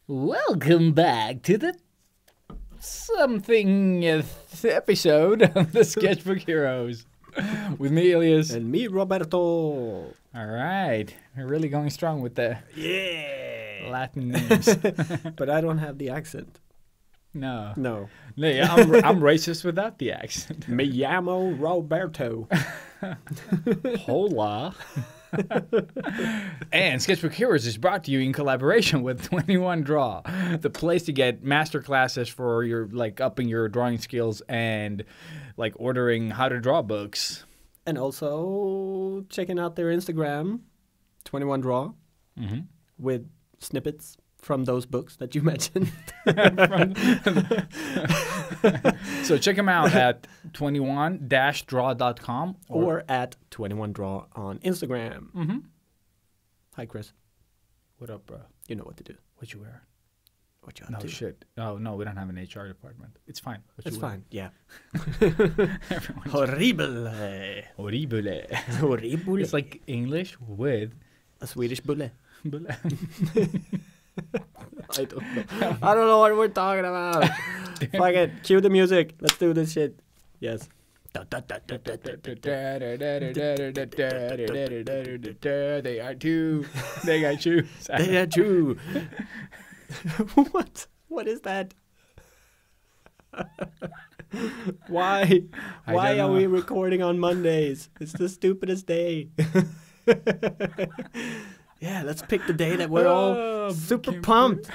Welcome back to the something episode of the Sketchbook Heroes with me, Elias. And me, Roberto. All right. We're really going strong with the Latin names. But I don't have the accent. No. No. Yeah, I'm racist without the accent. Me llamo Roberto. Hola. And Sketchbook Heroes is brought to you in collaboration with 21 Draw, the place to get master classes for your upping your drawing skills and ordering how to draw books. And also checking out their Instagram, 21 Draw, with snippets from those books that you mentioned. So check them out at 21-draw.com or at 21 Draw on Instagram. Hi, Chris. What up, bro? You know what to do. What you wearing? What you up No to? shit. Oh no, we don't have an HR department. It's fine. It's fine. Yeah. Everyone's Horrible. horrible. Horrible. It's like English with a Swedish bulle. bulle. I don't know. I don't know what we're talking about. Fuck it. Cue the music. Let's do this shit. Yes. They are two. They got shoes. They are true. What? What is that? Why? Why are we recording on Mondays? It's the stupidest day. Yeah, let's pick the day that we're all super pumped.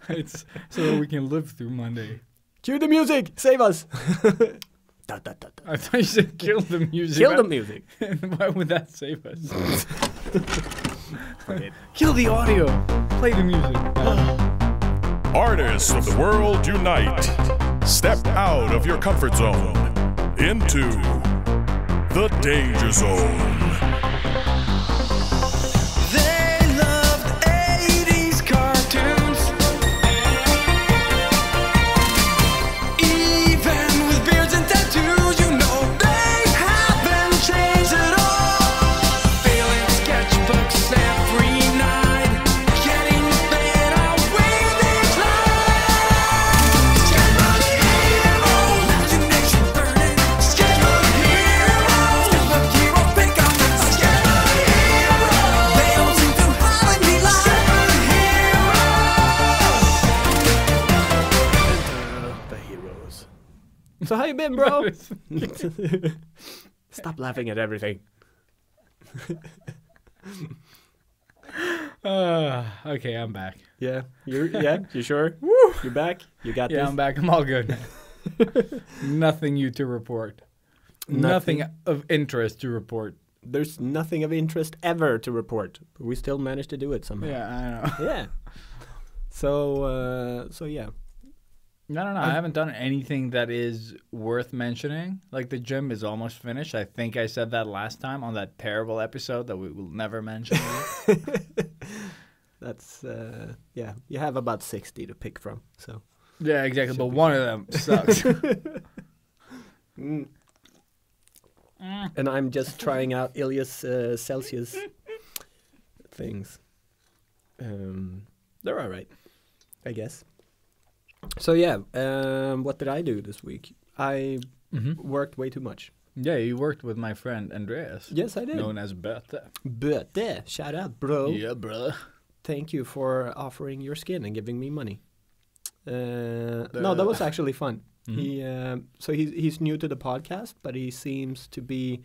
It's so we can live through Monday. Cue the music. Save us. I thought you said kill the music. Kill the music. Why would that save us? Kill the audio. Play the music. Artists of the world unite. Step out of your comfort zone into the danger zone. They loved 80s cartoons. Even with beards and tattoos, you know they haven't changed at all. Filling sketchbooks every night, getting fed away they climb. Sketchbook hero, imagination burning. Sketchbook hero, sketchbook hero, pick up the sketchbook hero. They don't seem to have any life. The heroes. So how you been, bro? Stop laughing at everything. Okay, I'm back. Yeah, you sure? You back? You got Yeah, this? I'm back. I'm all good. Nothing new to report. Nothing of interest to report. There's nothing of interest ever to report. But we still managed to do it somehow. Yeah, I know. Yeah. So yeah. I don't know. I haven't done anything that is worth mentioning. Like the gym is almost finished. I think I said that last time on that terrible episode that we will never mention. That's yeah. You have about 60 to pick from. So. Yeah, exactly. But one of them sucks. And I'm just trying out Ilias Celsius things. They're all right, I guess. So yeah, what did I do this week? I worked way too much. Yeah, you worked with my friend Andreas. Yes, I did. Known as Böte. Böte, shout out, bro. Yeah, bro. Thank you for offering your skin and giving me money. No, that was actually fun. He's new to the podcast, but he seems to be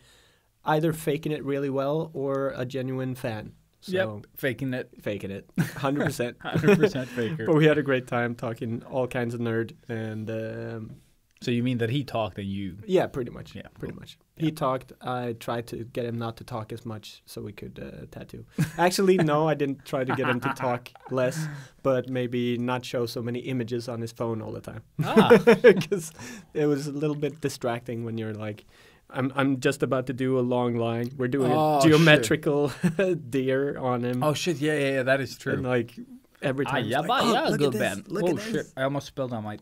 either faking it really well or a genuine fan. So Yep, faking it. 100%. 100% faker. But we had a great time talking all kinds of nerd and So you mean that he talked and you... yeah, pretty much. Yeah, pretty cool. much. He talked. I tried to get him not to talk as much so we could tattoo. Actually, no, I didn't try to get him to talk less, but maybe not show so many images on his phone all the time. Because it was a little bit distracting when you're like, I'm just about to do a long line. We're doing a geometrical deer on him. Oh, shit. Yeah, that is true. And like every time. Yeah, it's like, oh, look good at this, man. look Oh, at this. shit. I almost spilled on my...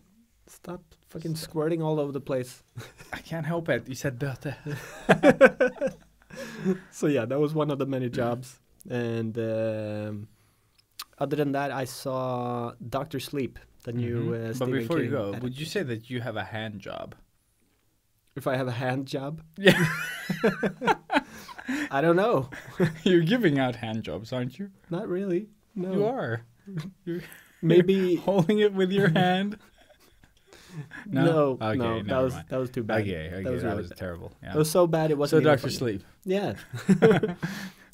Stop fucking squirting all over the place. I can't help it. You said Böte. So yeah, that was one of the many jobs. And other than that, I saw Doctor Sleep, the new But Stephen before you King go, adaptation. would you say that you have a hand job? If I have a hand job, Yeah. I don't know. You're giving out hand jobs, aren't you? Not really. No. You are. You're Maybe holding it with your hand. no. Okay, no. never mind. That was too bad. Okay, That was that really was bad. terrible. Yeah. It was so bad it So wasn't. even Doctor funny. Sleep. Yeah.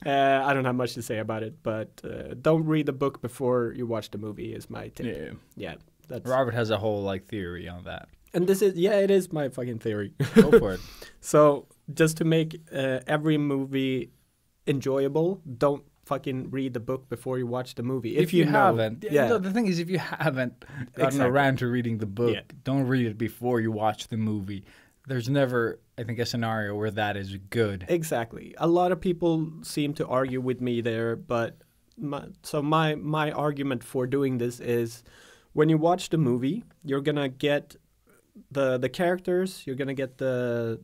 I don't have much to say about it, but don't read the book before you watch the movie. Is my tip. Yeah. Yeah, that's. Robert has a whole like theory on that. And this is it is my fucking theory. Go for it. So just to make every movie enjoyable, don't fucking read the book before you watch the movie. If you know- haven't, yeah, no, the thing is, if you haven't gotten Exactly. around to reading the book, Yeah. don't read it before you watch the movie. There's never, I think, a scenario where that is good. exactly. A lot of people seem to argue with me there, but my argument for doing this is, when you watch the movie, you're gonna get the characters, you're gonna get the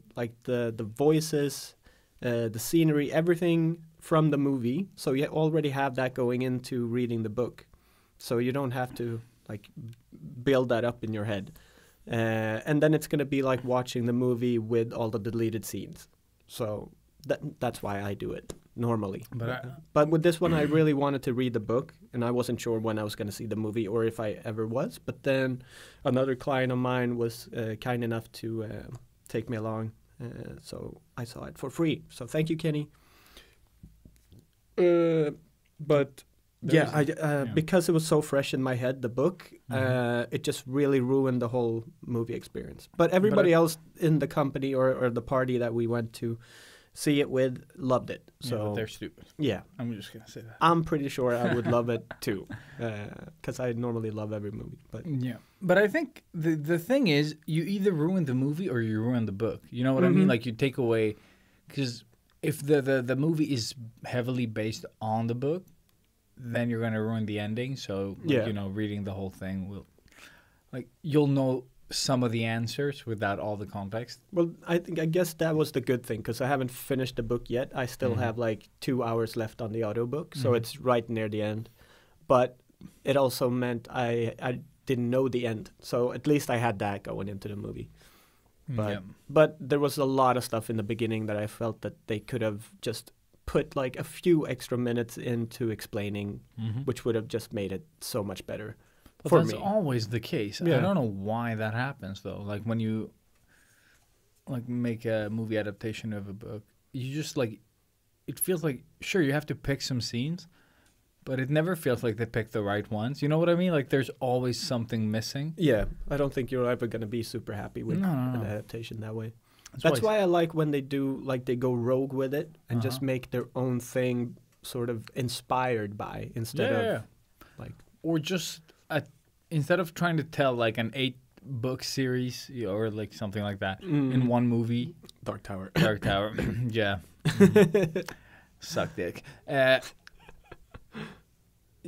voices, the scenery, everything from the movie. So you already have that going into reading the book, so you don't have to like build that up in your head. And then it's gonna be like watching the movie with all the deleted scenes. So that's why I do it normally. But with this one, I really wanted to read the book, and I wasn't sure when I was going to see the movie or if I ever was. But then another client of mine was kind enough to take me along, so I saw it for free. So thank you, Kenny. But yeah, because it was so fresh in my head, the book, it just really ruined the whole movie experience. But everybody else in the company or the party that we went to see it with loved it. So So they're stupid. yeah, I'm just gonna say that. I'm pretty sure I would love it too, because I normally love every movie. But Yeah, but I think the thing is, you either ruin the movie or you ruin the book. You know what I mean? Like you take away, because if the movie is heavily based on the book, then you're gonna ruin the ending. So like, Yeah. you know, reading the whole thing will, like, you'll know some of the answers without all the context. well, I guess that was the good thing, because I haven't finished the book yet. I still have like 2 hours left on the audiobook, so it's right near the end. But it also meant I didn't know the end, so at least I had that going into the movie. But Yeah. but there was a lot of stuff in the beginning that I felt that they could have just put like a few extra minutes into explaining, which would have just made it so much better But for that's me. always the case. I Yeah. don't know why that happens though. Like when you like make a movie adaptation of a book, you just like, it feels like, sure, you have to pick some scenes, but it never feels like they pick the right ones. You know what I mean? Like there's always something missing. Yeah, I don't think you're ever going to be super happy with No. an adaptation that way. That's why I like when they do, like, they go rogue with it and just make their own thing sort of inspired by, instead of like, or just instead of trying to tell like an 8-book series or like something like that in one movie. Dark Tower. Dark Tower. Yeah. Suck dick.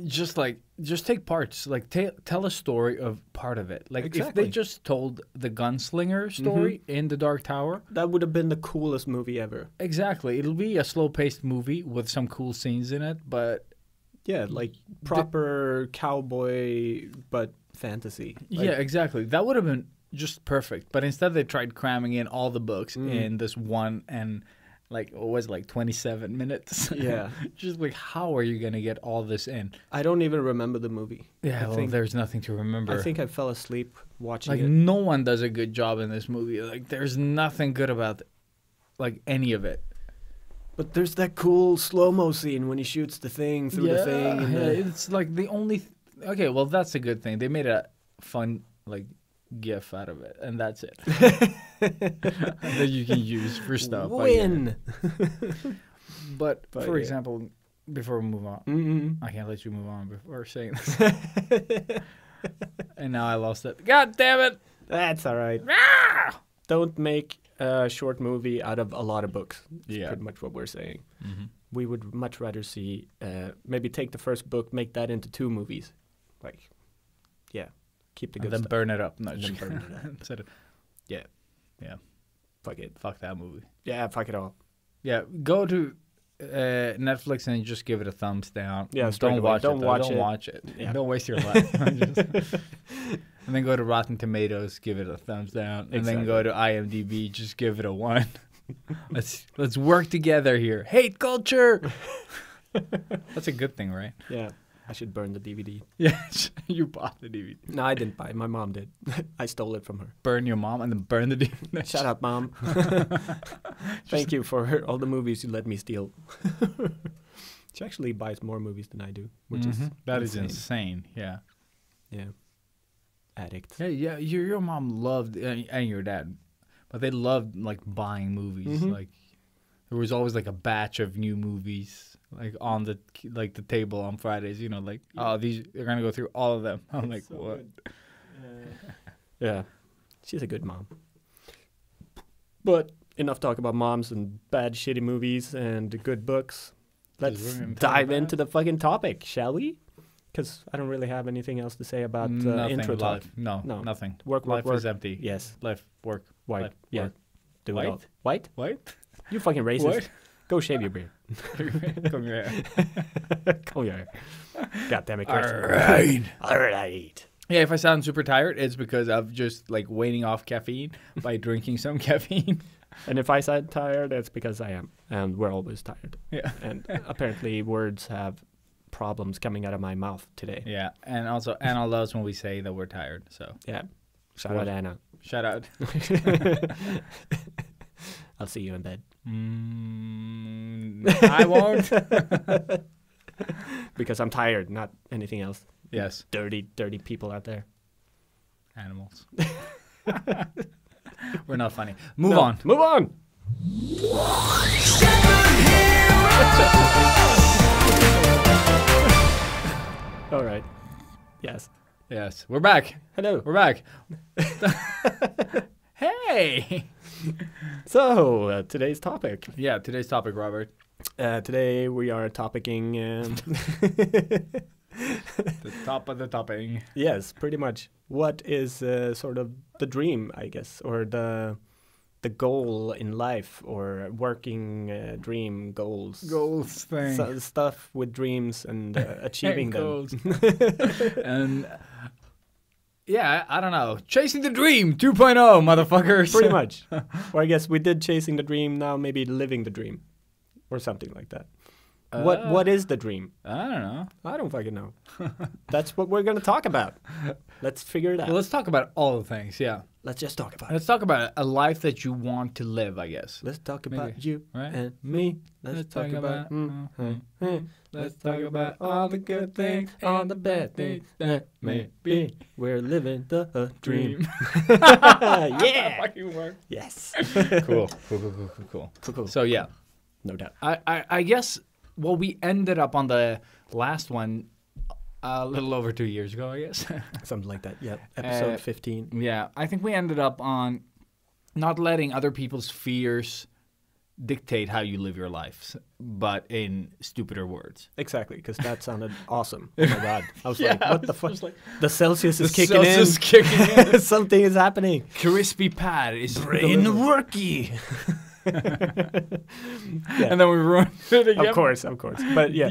Just take parts. Like tell a story of part of it. Like if Exactly. they just told the gunslinger story in the Dark Tower. That would have been the coolest movie ever. Exactly. It'll be a slow-paced movie with some cool scenes in it, but Yeah, like proper cowboy, but fantasy. Like, yeah, exactly. That would have been just perfect. But instead they tried cramming in all the books in this one, and like what was it, like 27 minutes. Yeah. Just like, how are you gonna get all this in? I don't even remember the movie. Yeah, I well, think, there's nothing to remember. I think I fell asleep watching like it. no one does a good job in this movie. Like there's nothing good about like any of it. But there's that cool slow-mo scene when he shoots the thing through the thing. And it's like the only. Okay, well that's a good thing. They made a fun like GIF out of it, and that's it. That you can use for stuff. I get it. Win! But But for yeah. example, before we move on, Mm-hmm. I can't let you move on before saying this. And now I lost it. God damn it! That's all right. Don't make a short movie out of a lot of books. That's Yeah. pretty much what we're saying. We would much rather see, maybe take the first book, make that into 2 movies. Like, yeah, keep the And good then stuff. burn it up. No, And just then burn it up. instead of, Fuck it. fuck that movie. Yeah, fuck it all. Yeah, go to Netflix and you just give it a thumbs down. Yeah, straight don't away. watch Don't it. though. watch Don't it. watch it. Yeah. Don't waste your life. And then go to Rotten Tomatoes, give it a thumbs down, and then go to IMDb, just give it a 1. Let's work together here. Hate culture. That's a good thing, right? Yeah. I should burn the DVD. Yeah, you bought the DVD. No, I didn't buy it. My mom did. I stole it from her. Burn your mom and then burn the DVD. Shut up, Mom. Thank you for all the movies you let me steal. She actually buys more movies than I do, which is that is insane. Yeah. Yeah. Addict. Yeah. Your mom loved and your dad, but they loved like buying movies. Like there was always like a batch of new movies like on the table on Fridays. You know, like these they're gonna go through all of them. I'm like, so what? Yeah. She's a good mom. But enough talk about moms and bad, shitty movies and good books. Let's we're gonna talk dive about into the fucking topic, shall we? Because I don't really have anything else to say about Nothing. intro talk. Life. No, No. nothing. Work, Life work. is empty. Yes. Life, work, White. life, Yeah. work. Do White? it all. White? What? You fucking racist. What? Go shave your beard. Come here. Come here. God damn it, All Chris. right. All right. Yeah, if I sound super tired, it's because I'm just like waning off caffeine by drinking some caffeine. And if I sound tired, it's because I am. And we're always tired. Yeah. And apparently words have problems coming out of my mouth today. Yeah, and also Anna loves when we say that we're tired. So Yeah. Shout out Anna. shout out. I'll see you in bed. I won't. Because I'm tired, not anything else. Yes, Dirty people out there. animals. We're not funny. Move No, on. Move on. All right. Yes. Yes, we're back. Hello. We're back. Hey. So, today's topic. Yeah, today's topic, Robert. Today we are topicing. The top of the topping. Yes, pretty much. What is sort of the dream, I guess, or the goal in life, or working dream goals? Goals thing. So, stuff with dreams and achieving them. Goals. And yeah, I don't know. Chasing the dream 2.0, motherfuckers. Pretty much. Or I guess we did chasing the dream. Now maybe living the dream, or something like that. What is the dream? I don't know. I don't fucking know. That's what we're gonna talk about. Let's figure it out. Well, let's talk about all the things. Yeah. Let's just talk about it. Let's talk about a life that you want to live, I guess. Let's talk Maybe. about you Right? and me. Let's talk about. Let's talk about all the good things, all the bad things that may be. We're living the dream. Yeah. Fucking work. Yes. Cool. Cool. So yeah, No doubt. I guess we ended up on the last one a little over 2 years ago, I guess. Something like that. Yeah. Episode 15. Yeah, I think we ended up on not letting other people's fears dictate how you live your life, but in stupider words. Exactly, because that sounded awesome. Oh my god. I was Yeah, like, what the fuck? The Celsius is The kicking Celsius in. kicking in. Something is happening. Crispy pad is Brain worky. Yeah. And then we ruined it again. Of course. But yeah.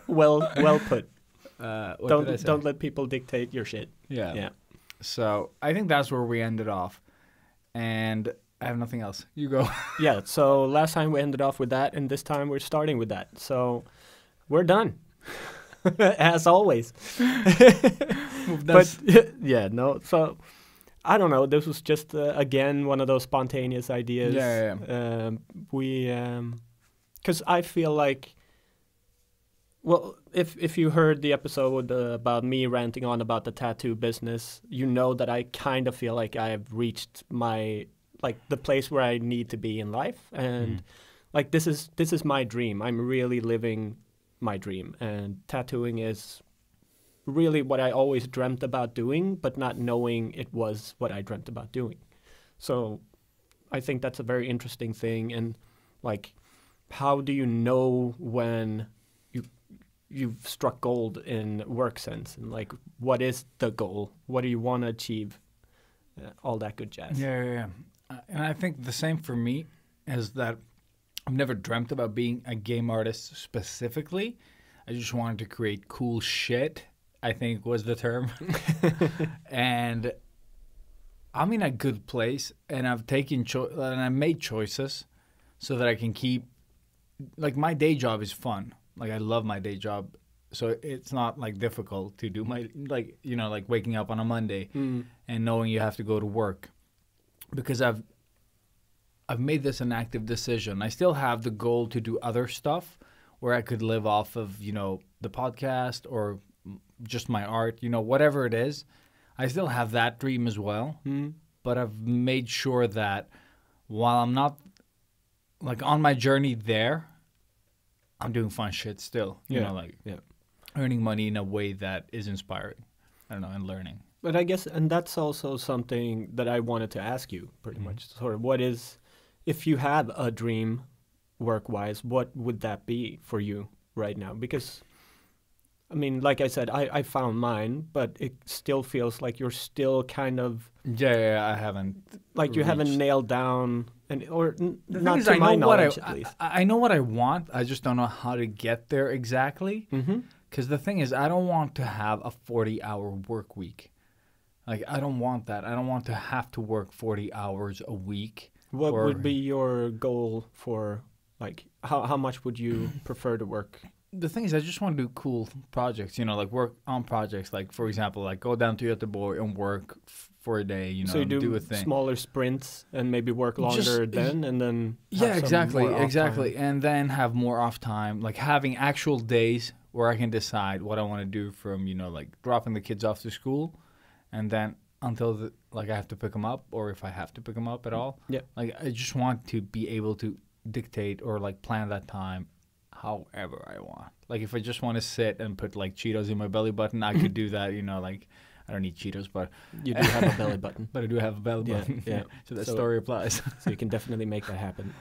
well put. What did I say? Don't let people dictate your shit. Yeah. Yeah. So I think that's where we ended off. And I have nothing else. You go. Yeah, so last time we ended off with that, and this time we're starting with that. So we're done, as always. But yeah, no. So I don't know. This was just again one of those spontaneous ideas. Yeah. Because I feel like, well, if you heard the episode about me ranting on about the tattoo business, you know that I kind of feel like I have reached my, like, the place where I need to be in life, and like this is my dream. I'm really living my dream, and tattooing is really what I always dreamt about doing, but not knowing it was what I dreamt about doing. So I think that's a very interesting thing, and like, how do you know when you've struck gold in work sense, and like, what is the goal? What do you want to achieve? All that good jazz. Yeah. And I think the same for me is that I've never dreamt about being a game artist specifically. I just wanted to create cool shit, I think was the term. And I'm in a good place, and I've taken and I made choices so that I can keep, like, my day job is fun. Like, I love my day job, so it's not like difficult to do my, like, you know, like waking up on a Monday and knowing you have to go to work, because I've made this an active decision. I still have the goal to do other stuff where I could live off of, you know, the podcast or just my art, you know, whatever it is. I still have that dream as well. But I've made sure that while I'm not, like, on my journey there, I'm doing fun shit still. You know, like earning money in a way that is inspiring. I don't know, and learning. But I guess, and that's also something that I wanted to ask you pretty much. Sort of, what is, if you had a dream work-wise, what would that be for you right now? Because, I mean, like I said, I found mine, but it still feels like you're still kind of... Yeah, I haven't. Like you haven't nailed down, The not thing is, to I my know what knowledge at least. I know what I want. I just don't know how to get there exactly. Because the thing is, I don't want to have a 40-hour work week. Like, I don't want that. I don't want to have to work 40 hours a week. What would be your goal for, like, how much would you prefer to work? The thing is, I just want to do cool projects, you know, like work on projects. Like, for example, like go down to Göteborg and work for a day, you know, So you do a do thing. smaller sprints and maybe work longer then, and then have Yeah, some exactly, more off exactly. time. And then have more off time, like having actual days where I can decide what I want to do from, you know, like dropping the kids off to school, and then until like I have to pick them up, or if I have to pick them up at all. Yeah. Like, I just want to be able to dictate or like plan that time however I want. Like, if I just want to sit and put like Cheetos in my belly button, I could do that, you know, like I don't eat Cheetos, but You do have a belly button, but I do have a belly Yeah, button. yeah. So that So- story applies. so you can definitely make that happen.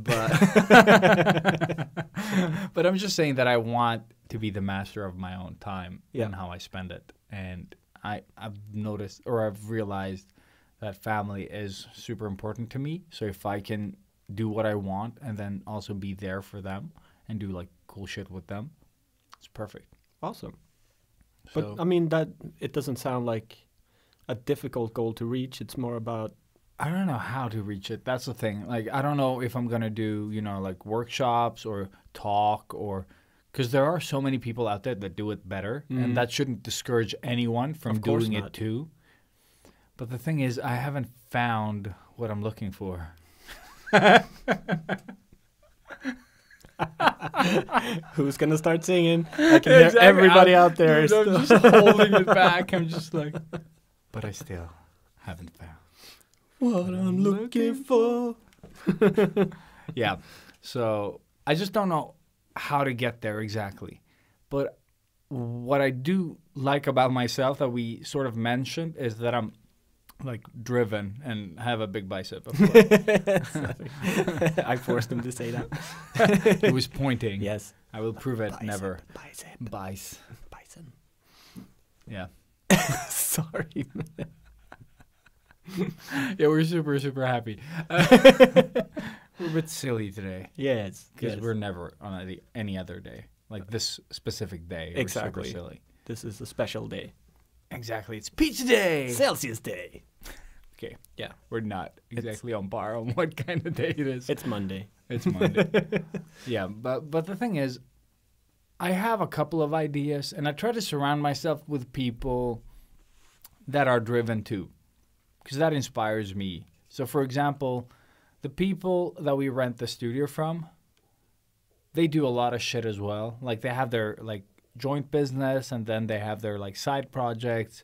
But but I'm just saying that I want to be the master of my own time and how I spend it. And I've noticed, or I've realized, that family is super important to me. So if I can do what I want and then also be there for them and do like cool shit with them, it's perfect. Awesome. So, But I mean, that it doesn't sound like a difficult goal to reach. It's more about I don't know how to reach it. That's the thing. Like, I don't know if I'm going to do, you know, like workshops or talk, or because there are so many people out there that do it better, and that shouldn't discourage anyone from Of course doing not. it too. But the thing is, I haven't found what I'm looking for. who's gonna start singing. I can hear everybody out there. Dude, I'm just holding it back. I'm just like, but I still haven't found what I'm looking for. Yeah. So I just don't know how to get there exactly. But what I do like about myself that we sort of mentioned is that I'm like driven and have a big bicep. Of course. I forced him to say that. He was pointing. Yes. I will prove it. Bicep, Never. Bicep. Bice. Bison. Yeah. Sorry. Yeah, we're super happy. We're a bit silly today Yes. because yes. we're never on any other day. Like this specific day, Exactly. we're super silly. This is a special day. Exactly. It's pizza day. Celsius Day. Okay. Yeah. We're not exactly on par on what kind of day it is. It's Monday. It's Monday. Yeah, but the thing is, I have a couple of ideas, and I try to surround myself with people that are driven too, because that inspires me. So, for example, the people that we rent the studio from, they do a lot of shit as well. Like, they have their like joint business, and then they have their like side projects.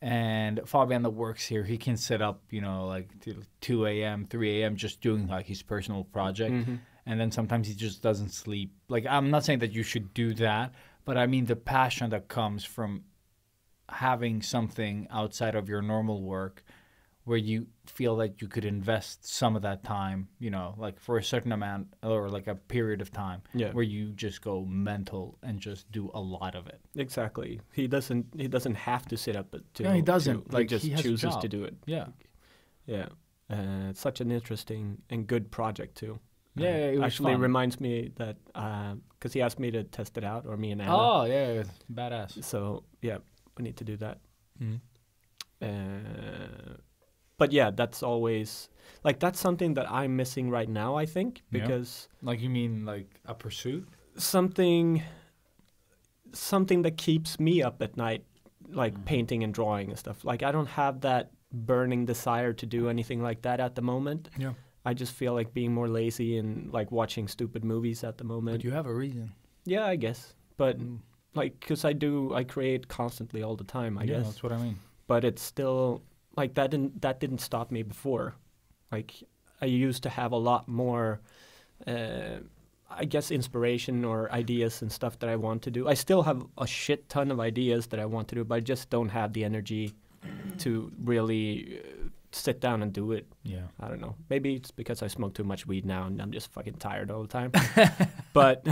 And Fabian that works here, he can sit up, you know, like till 2 a.m., 3 a.m. just doing like his personal project. Mm-hmm. And then sometimes he just doesn't sleep. Like, I'm not saying that you should do that, but I mean the passion that comes from having something outside of your normal work where you feel like you could invest some of that time, you know, like for a certain amount or like a period of time where you just go mental and just do a lot of it. Exactly. He doesn't have to sit up to. No, he doesn't. Like, he he just has a chooses job. to do it. Yeah. Yeah. It's such an interesting and good project too. Yeah, it was actually fun. reminds me that because he asked me to test it out, or me and Anna. Oh yeah, badass. So yeah, we need to do that. Mhm. But yeah, that's always like that's something that I'm missing right now. I think Yeah. because Like you mean like a pursuit? something that keeps me up at night, like Mhm. painting and drawing and stuff. Like I don't have that burning desire to do anything like that at the moment. Yeah. I just feel like being more lazy and like watching stupid movies at the moment. But you have a reason. Yeah, I guess. But Mm. like, cause I create constantly all the time. I Yeah, guess. that's what I mean. But it's still like that didn't stop me before. Like I used to have a lot more, I guess, inspiration or ideas and stuff that I want to do. I still have a shit ton of ideas that I want to do, but I just don't have the energy to really sit down and do it. Yeah. I don't know. Maybe it's because I smoke too much weed now and I'm just fucking tired all the time. But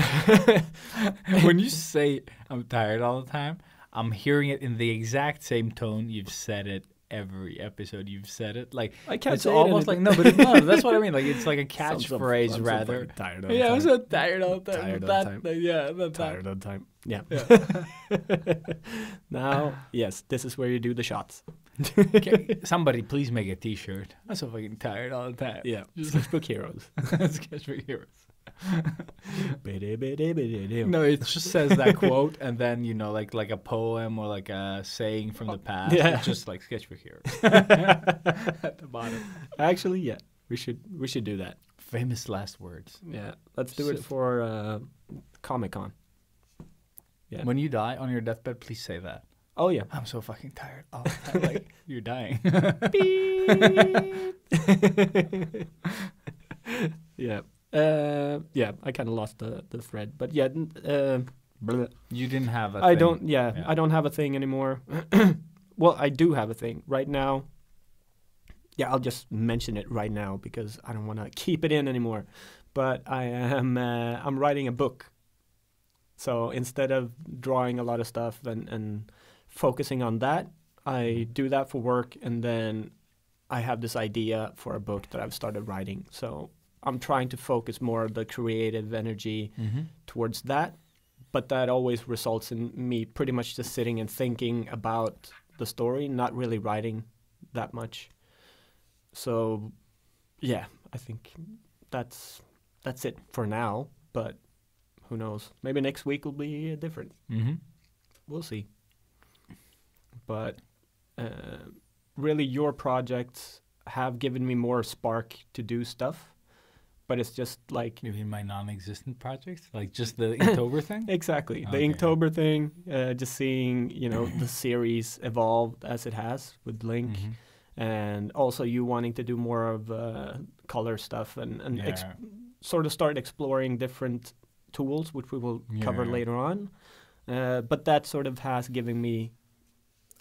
When you say I'm tired all the time, I'm hearing it in the exact same tone you've said it every episode. You've said it like I can't it's say it almost like any- no, but it's not. That's what I mean. Like it's like a I'm so catchphrase rather. fucking tired all the Yeah, I'm time. so tired all the time. Tired all the that, time. Yeah, that, Tired all the time. Yeah. Yeah. Now, yes, this is where you do the shots. Okay, somebody please make a T-shirt. I'm so fucking tired all the time. Yeah. Just Sketchbook heroes. Sketchbook heroes. No. No, it just says that quote, and then like a poem or like a saying from the past. Yeah. It's just like Sketchbook heroes at the bottom. Actually, yeah. We should do that. Famous last words. Yeah. Let's do it Shit. for Comic-Con. Yeah. When you die on your deathbed, please say that. Oh yeah. I'm so fucking tired all the time. Like you're dying. Yeah. Yeah, I kind of lost the thread, but yeah, bleh. You didn't have a I thing. don't. Yeah, Yeah. I don't have a thing anymore. Well, I do have a thing right now. Yeah, I'll just mention it right now because I don't want to keep it in anymore. But I'm writing a book. So instead of drawing a lot of stuff and focusing on that, I do that for work, and then I have this idea for a book that I've started writing. So I'm trying to focus more of the creative energy Mm-hmm. towards that, but that always results in me pretty much just sitting and thinking about the story, not really writing that much. So, yeah, I think that's it for now, but who knows? Maybe next week will be different. Mm-hmm. We'll see. But really, your projects have given me more spark to do stuff, but it's just like You mean my non-existent projects, like just the Inktober thing? exactly the Okay. Inktober thing, just seeing the series evolve as it has with Link, Mhm. and also you wanting to do more of color stuff and Yeah. sort of start exploring different tools, which we will cover Yeah. later on. But that sort of has given me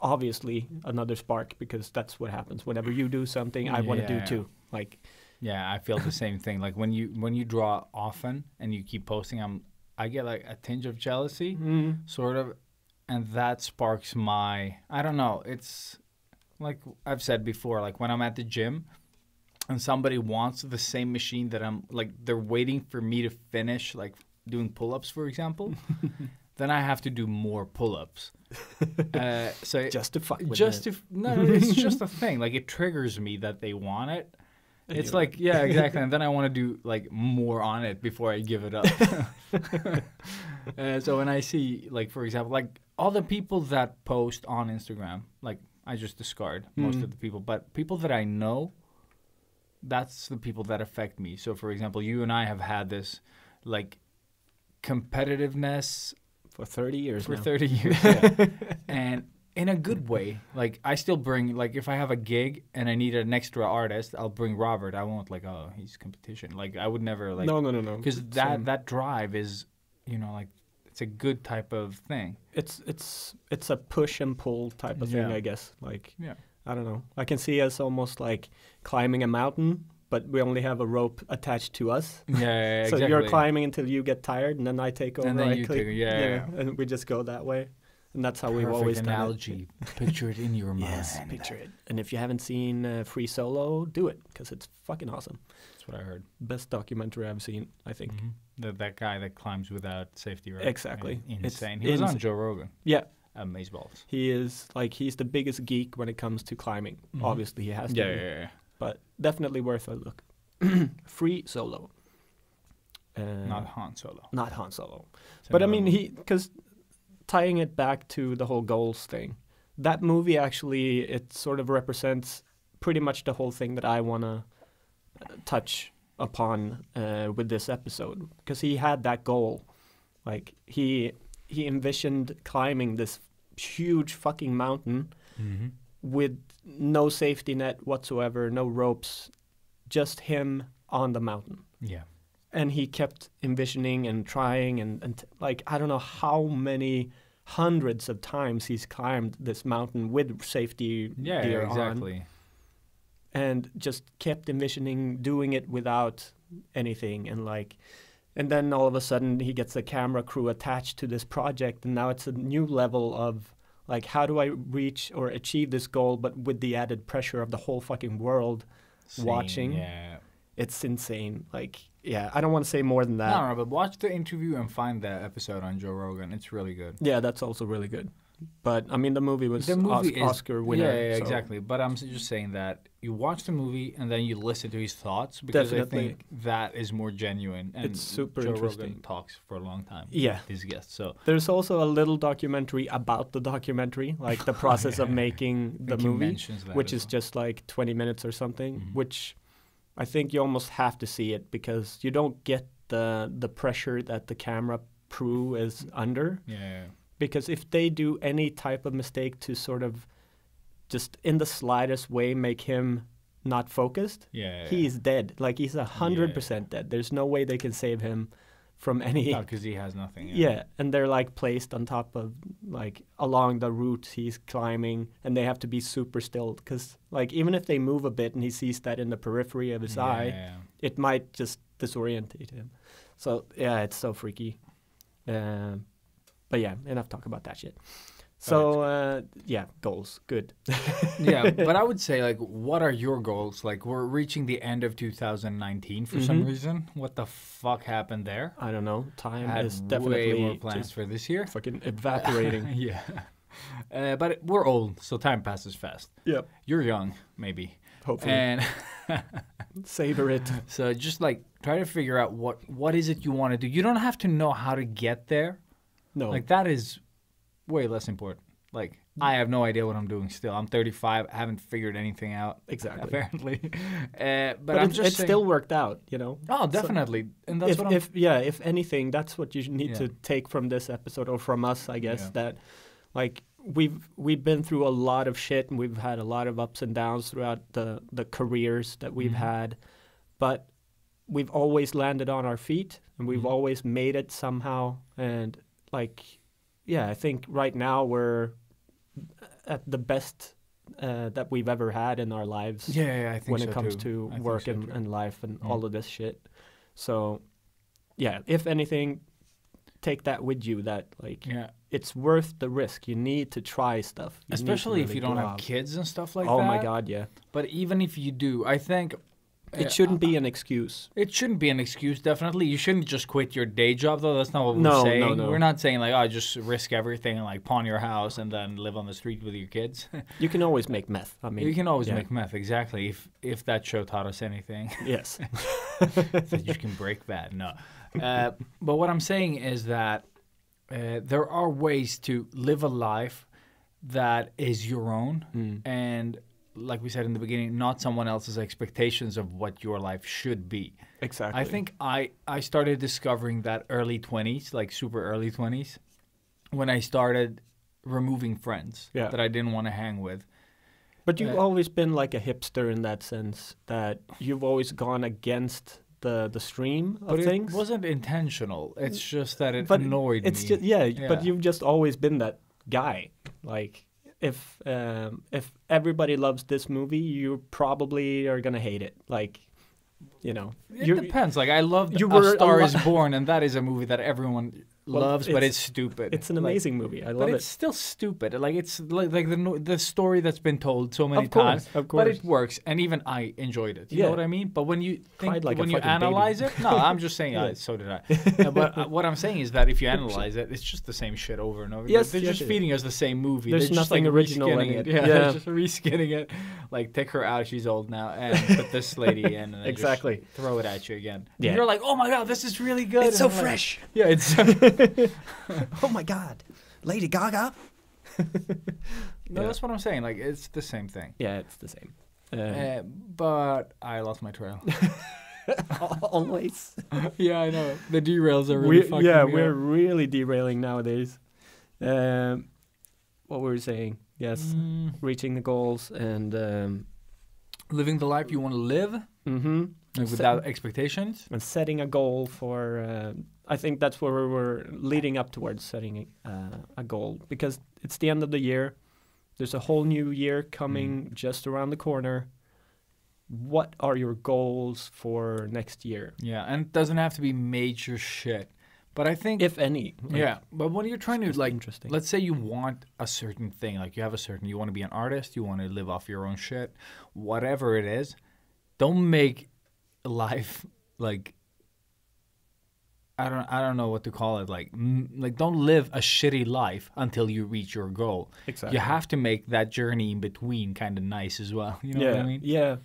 obviously another spark, because that's what happens whenever you do something. I want to do Yeah. too. Like Yeah, I feel the same thing. Like when you draw often and you keep posting, I get like a tinge of jealousy, sort of, and that sparks my. I don't know. It's like I've said before. Like when I'm at the gym, and somebody wants the same machine that I'm like, they're waiting for me to finish like doing pull-ups, for example. Then I have to do more pull-ups. So just to fuck with just it. to no, it's just a thing. Like it triggers me that they want it. And It's you're like, yeah, exactly. And then I want to do like more on it before I give it up. So when I see, like, for example, like all the people that post on Instagram, like I just discard most of the people, but people that I know, that's the people that affect me. So for example, you and I have had this like competitiveness for 30 years for now. 30 years. Yeah. And in a good way. Like I still bring, like if I have a gig and I need an extra artist, I'll bring Robert. I won't like, oh, he's competition. Like I would never like, No. because Same. that drive is, like it's a good type of thing. It's a push and pull type of thing, Yeah. I guess. Like Yeah. I don't know. I can see us almost like climbing a mountain, but we only have a rope attached to us. Yeah, So exactly. you're climbing until you get tired, and then I take over. And then I you click, take- yeah. and we just go that way. and that's how we've always done it. analogy. Picture it in your mind. Yes, picture it. And if you haven't seen Free Solo, do it because it's fucking awesome. That's what I heard. Best documentary I've seen, I think. That guy that climbs without safety, right? Exactly. Insane. It's He was on insane. Joe Rogan. Yeah, Amazeballs. he's the biggest geek when it comes to climbing. Obviously, he has to. Yeah, be, yeah, yeah. but definitely worth a look. Free Solo. Not Han Solo. Not Han Solo. It's But I another mean, movie. because tying it back to the whole goals thing, that movie actually, it sort of represents pretty much the whole thing that I want to touch upon with this episode. Because he had that goal. Like, he envisioned climbing this huge fucking mountain with no safety net whatsoever, no ropes, just him on the mountain. Yeah. And he kept envisioning and trying and like, I don't know how many hundreds of times he's climbed this mountain with safety Yeah, gear exactly. on, and just kept envisioning doing it without anything. And then all of a sudden he gets a camera crew attached to this project, and now it's a new level of like, how do I reach or achieve this goal, but with the added pressure of the whole fucking world watching. Yeah. It's insane. Like, yeah, I don't want to say more than that. No, but watch the interview and find the episode on Joe Rogan. It's really good. Yeah, that's also really good. But I mean, the movie was Oscar winner. Yeah, so exactly. But I'm just saying that you watch the movie and then you listen to his thoughts, because I Definitely. think that is more genuine. And It's super Joe interesting. Rogan talks for a long time. Yeah. His guests. So There's also a little documentary about the documentary, like the process of making the think he movie, mentions that which as is well. just like 20 minutes or something, which I think you almost have to see it because you don't get the pressure that the camera crew is under. yeah. Because if they do any type of mistake to sort of just in the slightest way make him not focused, Yeah. he's dead. Like, he's 100% dead. There's no way they can save him from any. because he has nothing. Yeah, and they're like placed on top of, like, along the route he's climbing, and they have to be super still because, like, even if they move a bit and he sees that in the periphery of his eye, Yeah. it might just disorientate him. So yeah, it's so freaky. But yeah, enough talk about that shit. So yeah, goals, good. Yeah, but I would say, like, what are your goals? Like, we're reaching the end of 2019 for some reason. What the fuck happened there? I don't know. I Time had is definitely way more plans just for this year. fucking evaporating. Yeah. But we're old, so time passes fast. Yep. You're young, maybe. Hopefully, And savor it. so just, like, try to figure out what is it you want to do. You don't have to know how to get there. No, Like, that is way less important. Like, I have no idea what I'm doing still. I'm 35. I haven't figured anything out. Exactly. Apparently. But but I'm it just saying, still worked out, you know. Oh, definitely. And that's what I'm... If anything, that's what you need Yeah. to take from this episode, or from us, I guess. Yeah. That, like, we've been through a lot of shit, and we've had a lot of ups and downs throughout the careers that we've had, but we've always landed on our feet, and we've always made it somehow. And, like, yeah, I think right now we're at the best that we've ever had in our lives. Yeah, I think When so it comes too. to I think work so and, too. and life and all of this shit. So, yeah, if anything, take that with you, that, like, Yeah. it's worth the risk. You need to try stuff. You need to Especially if really you don't go have out. kids and stuff like Oh that. my God, yeah. But even if you do, I think It shouldn't be an excuse. it shouldn't be an excuse, definitely. You shouldn't just quit your day job, though. That's not what No, we're no, saying. no. We're not saying, like, oh, just risk everything and, like, pawn your house and then live on the street with your kids. You can always make meth. I mean, You can always yeah. make meth, exactly. If that show taught us anything, Yes. that you can break that. No. But what I'm saying is that there are ways to live a life that is your own. And like we said in the beginning, not someone else's expectations of what your life should be. Exactly. I think I started discovering that early 20s, like super early 20s, when I started removing friends Yeah. that I didn't want to hang with. But you've always been like a hipster in that sense, that you've always gone against the stream of But things. it wasn't intentional. It's just that it But annoyed it's me. just Yeah. but you've just always been that guy. Like, if everybody loves this movie, you probably are gonna hate it. Like, you know, It depends. Like, I love you A were Star a Is Born, and that is a movie that everyone Well, loves, but it's- it's stupid. It's an Like, amazing movie. I but love it's it. still stupid. Like it's like the story that's been told so many Of course, times. of But course. it works, and even I enjoyed it. You Yeah. know what I mean? But when you think, Cried like a when you fucking baby. analyze it, no, I'm just saying. Yeah. So did I. But what I'm saying is that if you analyze it, it's just the same shit over and over. Yes, they're yes, just it is. feeding us the same movie. There's they're just nothing like original in reskinning it. Yeah, Yeah. they're just reskinning it. Like take her out, she's old now, and put this lady in, and they Exactly. just throw it at you again. And Yeah. you're like, oh my god, this is really good. It's And so I'm like, fresh. yeah, it's. Oh my God, Lady Gaga. No, Yeah. that's what I'm saying. Like it's the same thing. Yeah, it's the same. But I lost my trail. Always. Yeah, I know. The derails are really fucking me We're up. really derailing nowadays. What were we saying? Yes, reaching the goals and Living the life you want to live, mhm. like, without expectations. And setting a goal for. I think that's where we're leading up towards setting a goal, because it's the end of the year. There's a whole new year coming just around the corner. What are your goals for next year, Yeah, and it doesn't have to be major shit. But I think, if any? Like, yeah, but when you're trying to, just like, interesting. let's say you want a certain thing, like you have a certain, you want to be an artist, you want to live off your own shit, whatever it is, don't make life like, I don't know what to call it, like don't live a shitty life until you reach your goal. Exactly. You have to make that journey in between kind of nice as well. You know yeah, what I mean? yeah.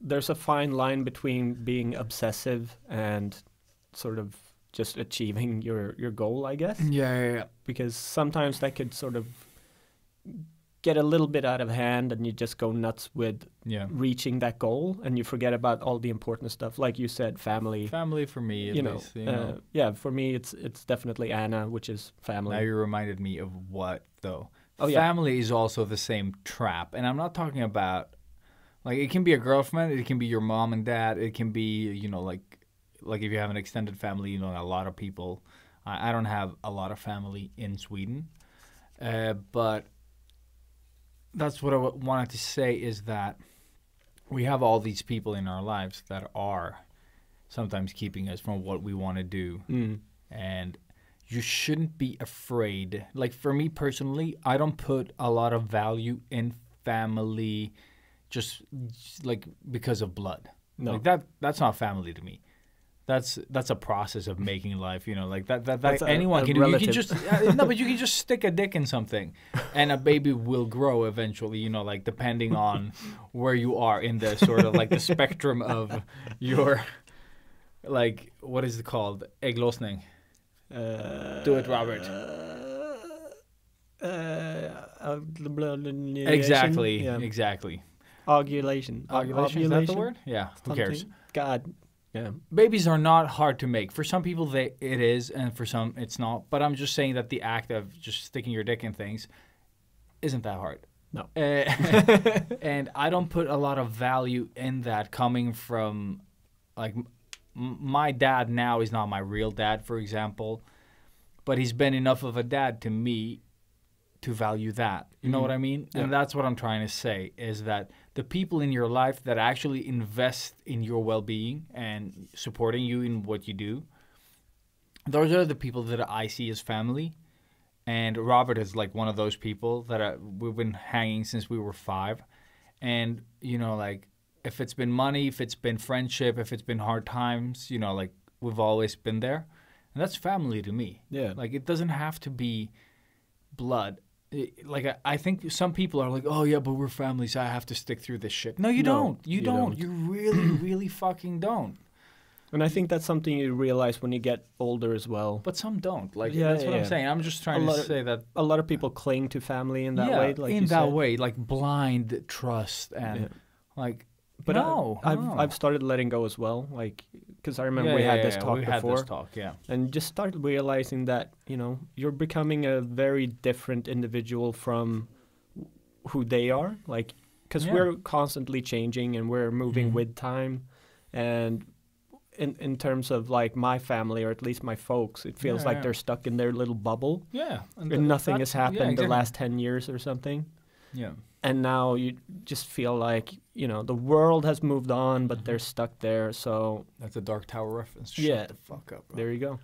There's a fine line between being obsessive and sort of just achieving your goal, I guess. Yeah. Because sometimes that could sort of get a little bit out of hand, and you just go nuts with Yeah. reaching that goal, and you forget about all the important stuff, like you said, family. Family for me, at You know, least. You know. yeah. For me, it's definitely Anna, which is family. Now you reminded me of what, though. Oh, yeah. Family is also the same trap. And I'm not talking about, like, it can be a girlfriend, it can be your mom and dad, it can be, you know, like if you have an extended family, you know, a lot of people. I don't have a lot of family in Sweden. But that's what I wanted to say, is that we have all these people in our lives that are sometimes keeping us from what we want to do. And you shouldn't be afraid. Like, for me personally, I don't put a lot of value in family just like because of blood. No. Like that's not family to me. That's a process of making life, you know, like that That's anyone a can do. You can relative. just no, but you can just stick a dick in something, and a baby will grow eventually. You know, like depending on where you are in the sort of like the spectrum of your, like, what is it called? Ägglossning. Do it, Robert. Exactly. Yeah. Exactly. Ovulation. Ovulation, is that the word? Yeah. Who cares? Something. God. Yeah. Babies are not hard to make. For some people, it is, and for some, it's not. But I'm just saying that the act of just sticking your dick in things isn't that hard. No. And I don't put a lot of value in that coming from, like, my dad now is not my real dad, for example, but he's been enough of a dad to me to value that. You know what I mean? Yeah. And that's what I'm trying to say, is that the people in your life that actually invest in your well-being and supporting you in what you do, those are the people that I see as family. And Robert is like one of those people that we've been hanging since we were 5. And, you know, like, if it's been money, if it's been friendship, if it's been hard times, you know, like, we've always been there. And that's family to me. Yeah. Like, it doesn't have to be blood. Like, I think some people are like, oh, yeah, but we're family, so I have to stick through this shit. No, you No, don't. You you don't. don't. You really, really fucking don't. And I think that's something you realize when you get older as well. But some don't. Like, Yeah, that's what I'm yeah. saying. I'm just trying A to lot of- say that. A lot of people cling to family in that yeah, way, like in you that said. way, like blind trust and Yeah. like. But no, I've started letting go as well, like, because I remember we had this talk we before, had this talk, yeah. and just started realizing that, you know, you're becoming a very different individual from who they are, like, because Yeah. we're constantly changing and we're moving Mhm. with time, and in terms of like my family, or at least my folks, it feels Yeah, like yeah. they're stuck in their little bubble, Yeah, and nothing has happened the exactly. last 10 years or something. Yeah, and now you just feel like, you know, the world has moved on, but Mm-hmm. they're stuck there. So That's a Dark Tower reference. Yeah. Shut the fuck up, bro. there you go.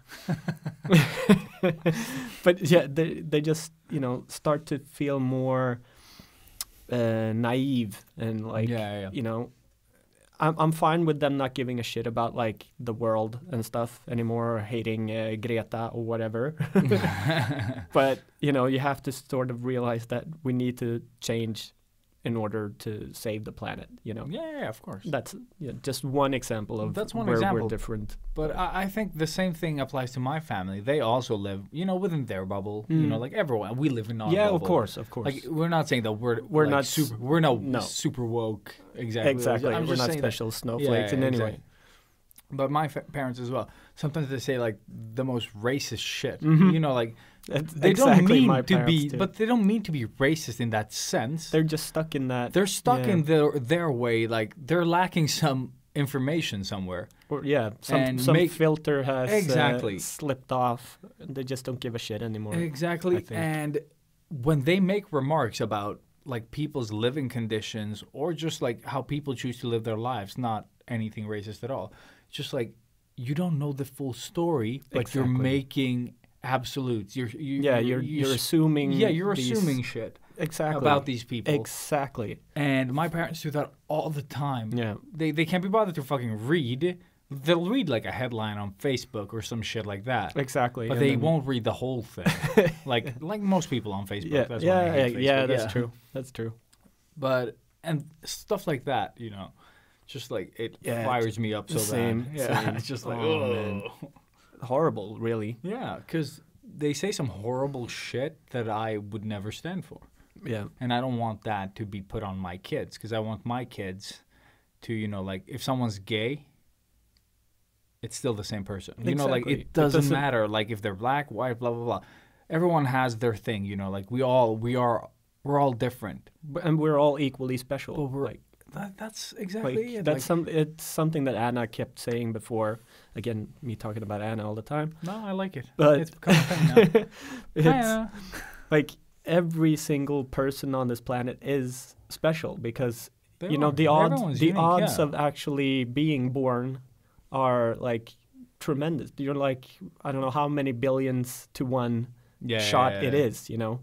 But yeah, they just, you know, start to feel more naive and like, yeah. you know, I'm fine with them not giving a shit about like the world and stuff anymore, or hating Greta or whatever. But you know, you have to sort of realize that we need to change in order to save the planet. You know, Yeah, of course. that's just one example of That's one where example. we're different. But I think the same thing applies to my family. They also live, you know, within their bubble. You know, like everyone, we live in our Yeah, bubble. of course. Like we're not saying that we're We're like, not super. We're no, no. super woke. Exactly. Exactly, I'm we're just not saying that- special snowflakes in any way. exactly. But my parents as well. Sometimes they say like the most racist shit. You know, like That's they exactly don't mean my to be, parents too. but they don't mean to be racist in that sense. They're just stuck in that. They're stuck yeah. in their way. Like they're lacking some information somewhere. Or, yeah, and some make- filter has Exactly. slipped off. They just don't give a shit anymore. Exactly. I think. And when they make remarks about like people's living conditions or just like how people choose to live their lives, not anything racist at all. Just like you don't know the full story, but you're Exactly. making absolutes. You're You're assuming. you're these- assuming shit exactly about these people. Exactly. And my parents do that all the time. Yeah. They can't be bothered to fucking read. They'll read like a headline on Facebook or some shit like that. Exactly. But and they then- won't read the whole thing. like most people on Facebook. Yeah, That's why I hate Facebook. that's true. That's true. But and stuff like that, you know, just like it Yeah, fires me up so same, bad. Yeah, same. it's just like Oh, man. oh. Horrible, really. Yeah, because they say some horrible shit that I would never stand for, Yeah. and I don't want that to be put on my kids because I want my kids to, you know, like if someone's gay, it's still the same person. You know, like Exactly. it doesn't doesn't- matter. Like if they're black, white, blah blah blah. Everyone has their thing. You know, like we're all different. And we're all equally special. But we're like, that's like exactly it. that's like, it's something that Anna kept saying before. Again, me talking about Anna all the time. no, I like it. But- It's become a thing now. It's Hi, Anna. like every single person on this planet is special because They you know are. Everyone's unique, odds yeah. of actually being born are like tremendous. You're like, I don't know how many billions to one shot it is, you know.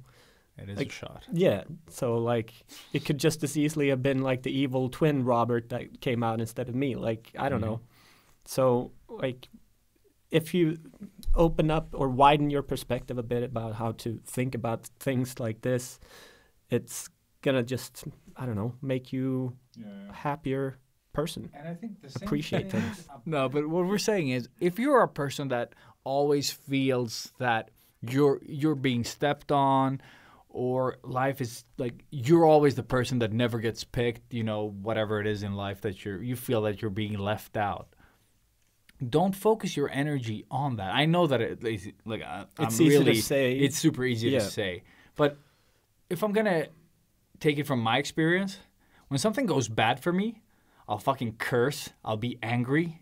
It is like- a shot. Yeah, so like it could just as easily have been like the evil twin Robert that came out instead of me. Like I don't know. So like if you open up or widen your perspective a bit about how to think about things like this, it's gonna just, I don't know, make you a happier person. And I think the same Appreciate thing- things. No, but what we're saying is, if you're a person that always feels that you're being stepped on, or life is like you're always the person that never gets picked, you know, whatever it is in life that you feel that you're being left out. Don't focus your energy on that. I know that it's It's easy to say. It's super easy Yeah. to say, but if I'm gonna take it from my experience, when something goes bad for me, I'll fucking curse. I'll be angry,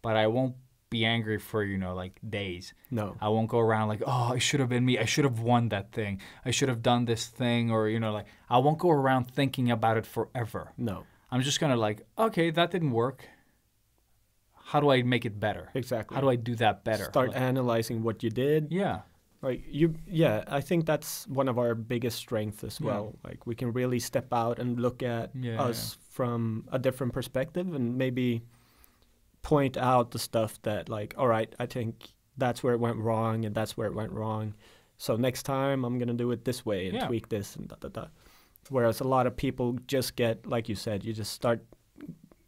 but I won't be angry for, you know, like days. No. I won't go around like, oh, it should have been me. I should have won that thing. I should have done this thing, or, you know, like I won't go around thinking about it forever. No. I'm just gonna like, okay, that didn't work. How do I make it better? Exactly. How do I do that better? Start Like, analyzing what you did. yeah. Like I think that's one of our biggest strengths as well. Like we can really step out and look at Yeah, us from a different perspective and maybe point out the stuff that like, all right, I think that's where it went wrong and that's where it went wrong. So next time I'm going to do it this way and Yeah. tweak this and da. Whereas a lot of people just get, like you said, you just start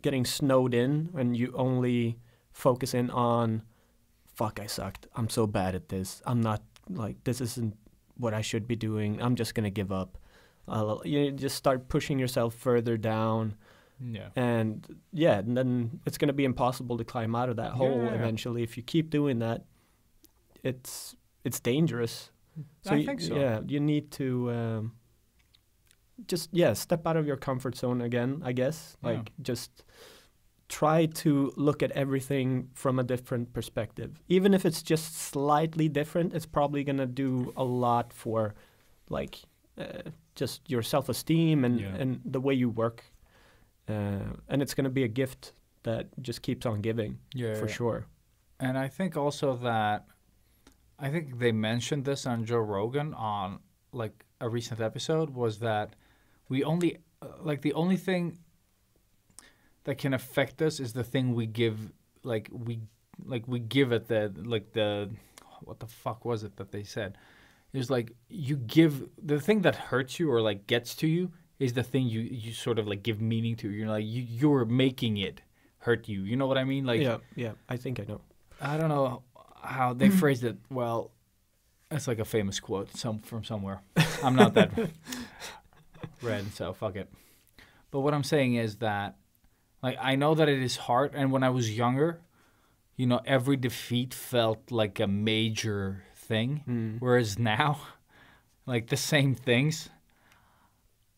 getting snowed in and you only focus in on, fuck, I sucked. I'm so bad at this. I'm not, like, this isn't what I should be doing. I'm just going to give up. You just start pushing yourself further down. Yeah. And then it's going to be impossible to climb out of that hole Yeah. eventually. If you keep doing that, it's dangerous. I think so. Yeah, you need to just step out of your comfort zone again, I guess. Yeah. Like just try to look at everything from a different perspective. Even if it's just slightly different, it's probably going to do a lot for like just your self-esteem and Yeah. and the way you work, and it's going to be a gift that just keeps on giving for sure. And I think also that I think they mentioned this on Joe Rogan on like a recent episode was that we only like the only thing that can affect us is the thing we give we give it the what the fuck was it that they said? It was like you give the thing that hurts you or like gets to you is the thing you sort of like give meaning to. You're like you're making it hurt you. You know what I mean? Like Yeah, I think I know. I don't know how they phrased it. Well, it's like a famous quote from somewhere. I'm not that read, so fuck it. But what I'm saying is that, like, I know that it is hard, and when I was younger, you know, every defeat felt like a major thing, whereas now, like the same things,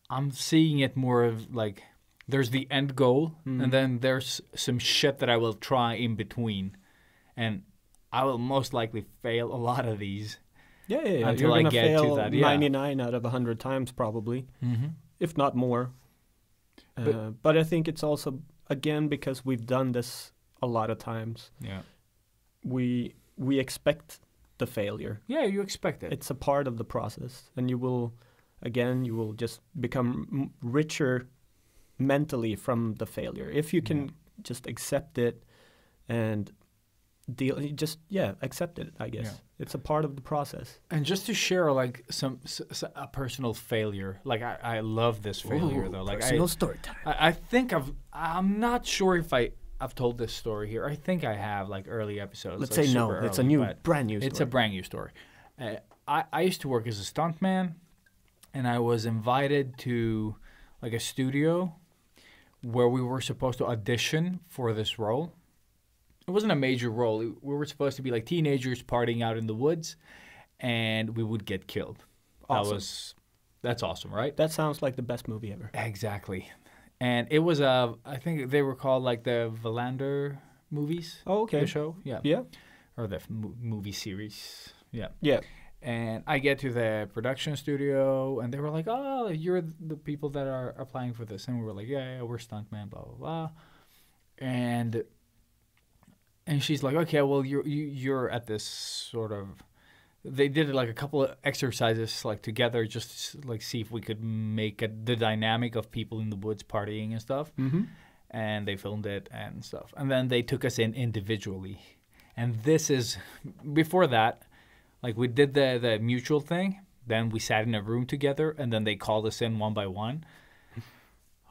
I'm seeing it more of like there's the end goal, and then there's some shit that I will try in between. And I will most likely fail a lot of these. Yeah. Until You're I gonna get to fail that, yeah. 99 out of 100 times probably, if not more. But- But I think it's also again because we've done this a lot of times. Yeah. We expect the failure. Yeah, you expect it. It's a part of the process, and you will just become richer mentally from the failure if you can just accept it and accept it. I guess it's a part of the process. And just to share, like a personal failure. Like I love this failure though. Like story time. I think I'm not sure if I've told this story here. I think I have, like early episodes. Let's like, say no. super It's a early, new, but brand new story. It's a brand new story. I used to work as a stuntman, and I was invited to like a studio where we were supposed to audition for this role. It wasn't a major role. We were supposed to be like teenagers partying out in the woods, and we would get killed. Awesome. That's awesome, right? That sounds like the best movie ever. Exactly. And it was I think they were called like the Valander movies. Oh, okay. The show, yeah. Yeah. Or the movie series, yeah. Yeah. And I get to the production studio, and they were like, "Oh, you're the people that are applying for this," and we were like, "Yeah, we're stuntman, blah blah blah." And she's like, "Okay, well, you're at this sort of." They did like a couple of exercises like together, just to, like see if we could make the dynamic of people in the woods partying and stuff. Mm-hmm. And they filmed it and stuff, and then they took us in individually. And this is before that. Like, we did the mutual thing, then we sat in a room together, and then they called us in one by one.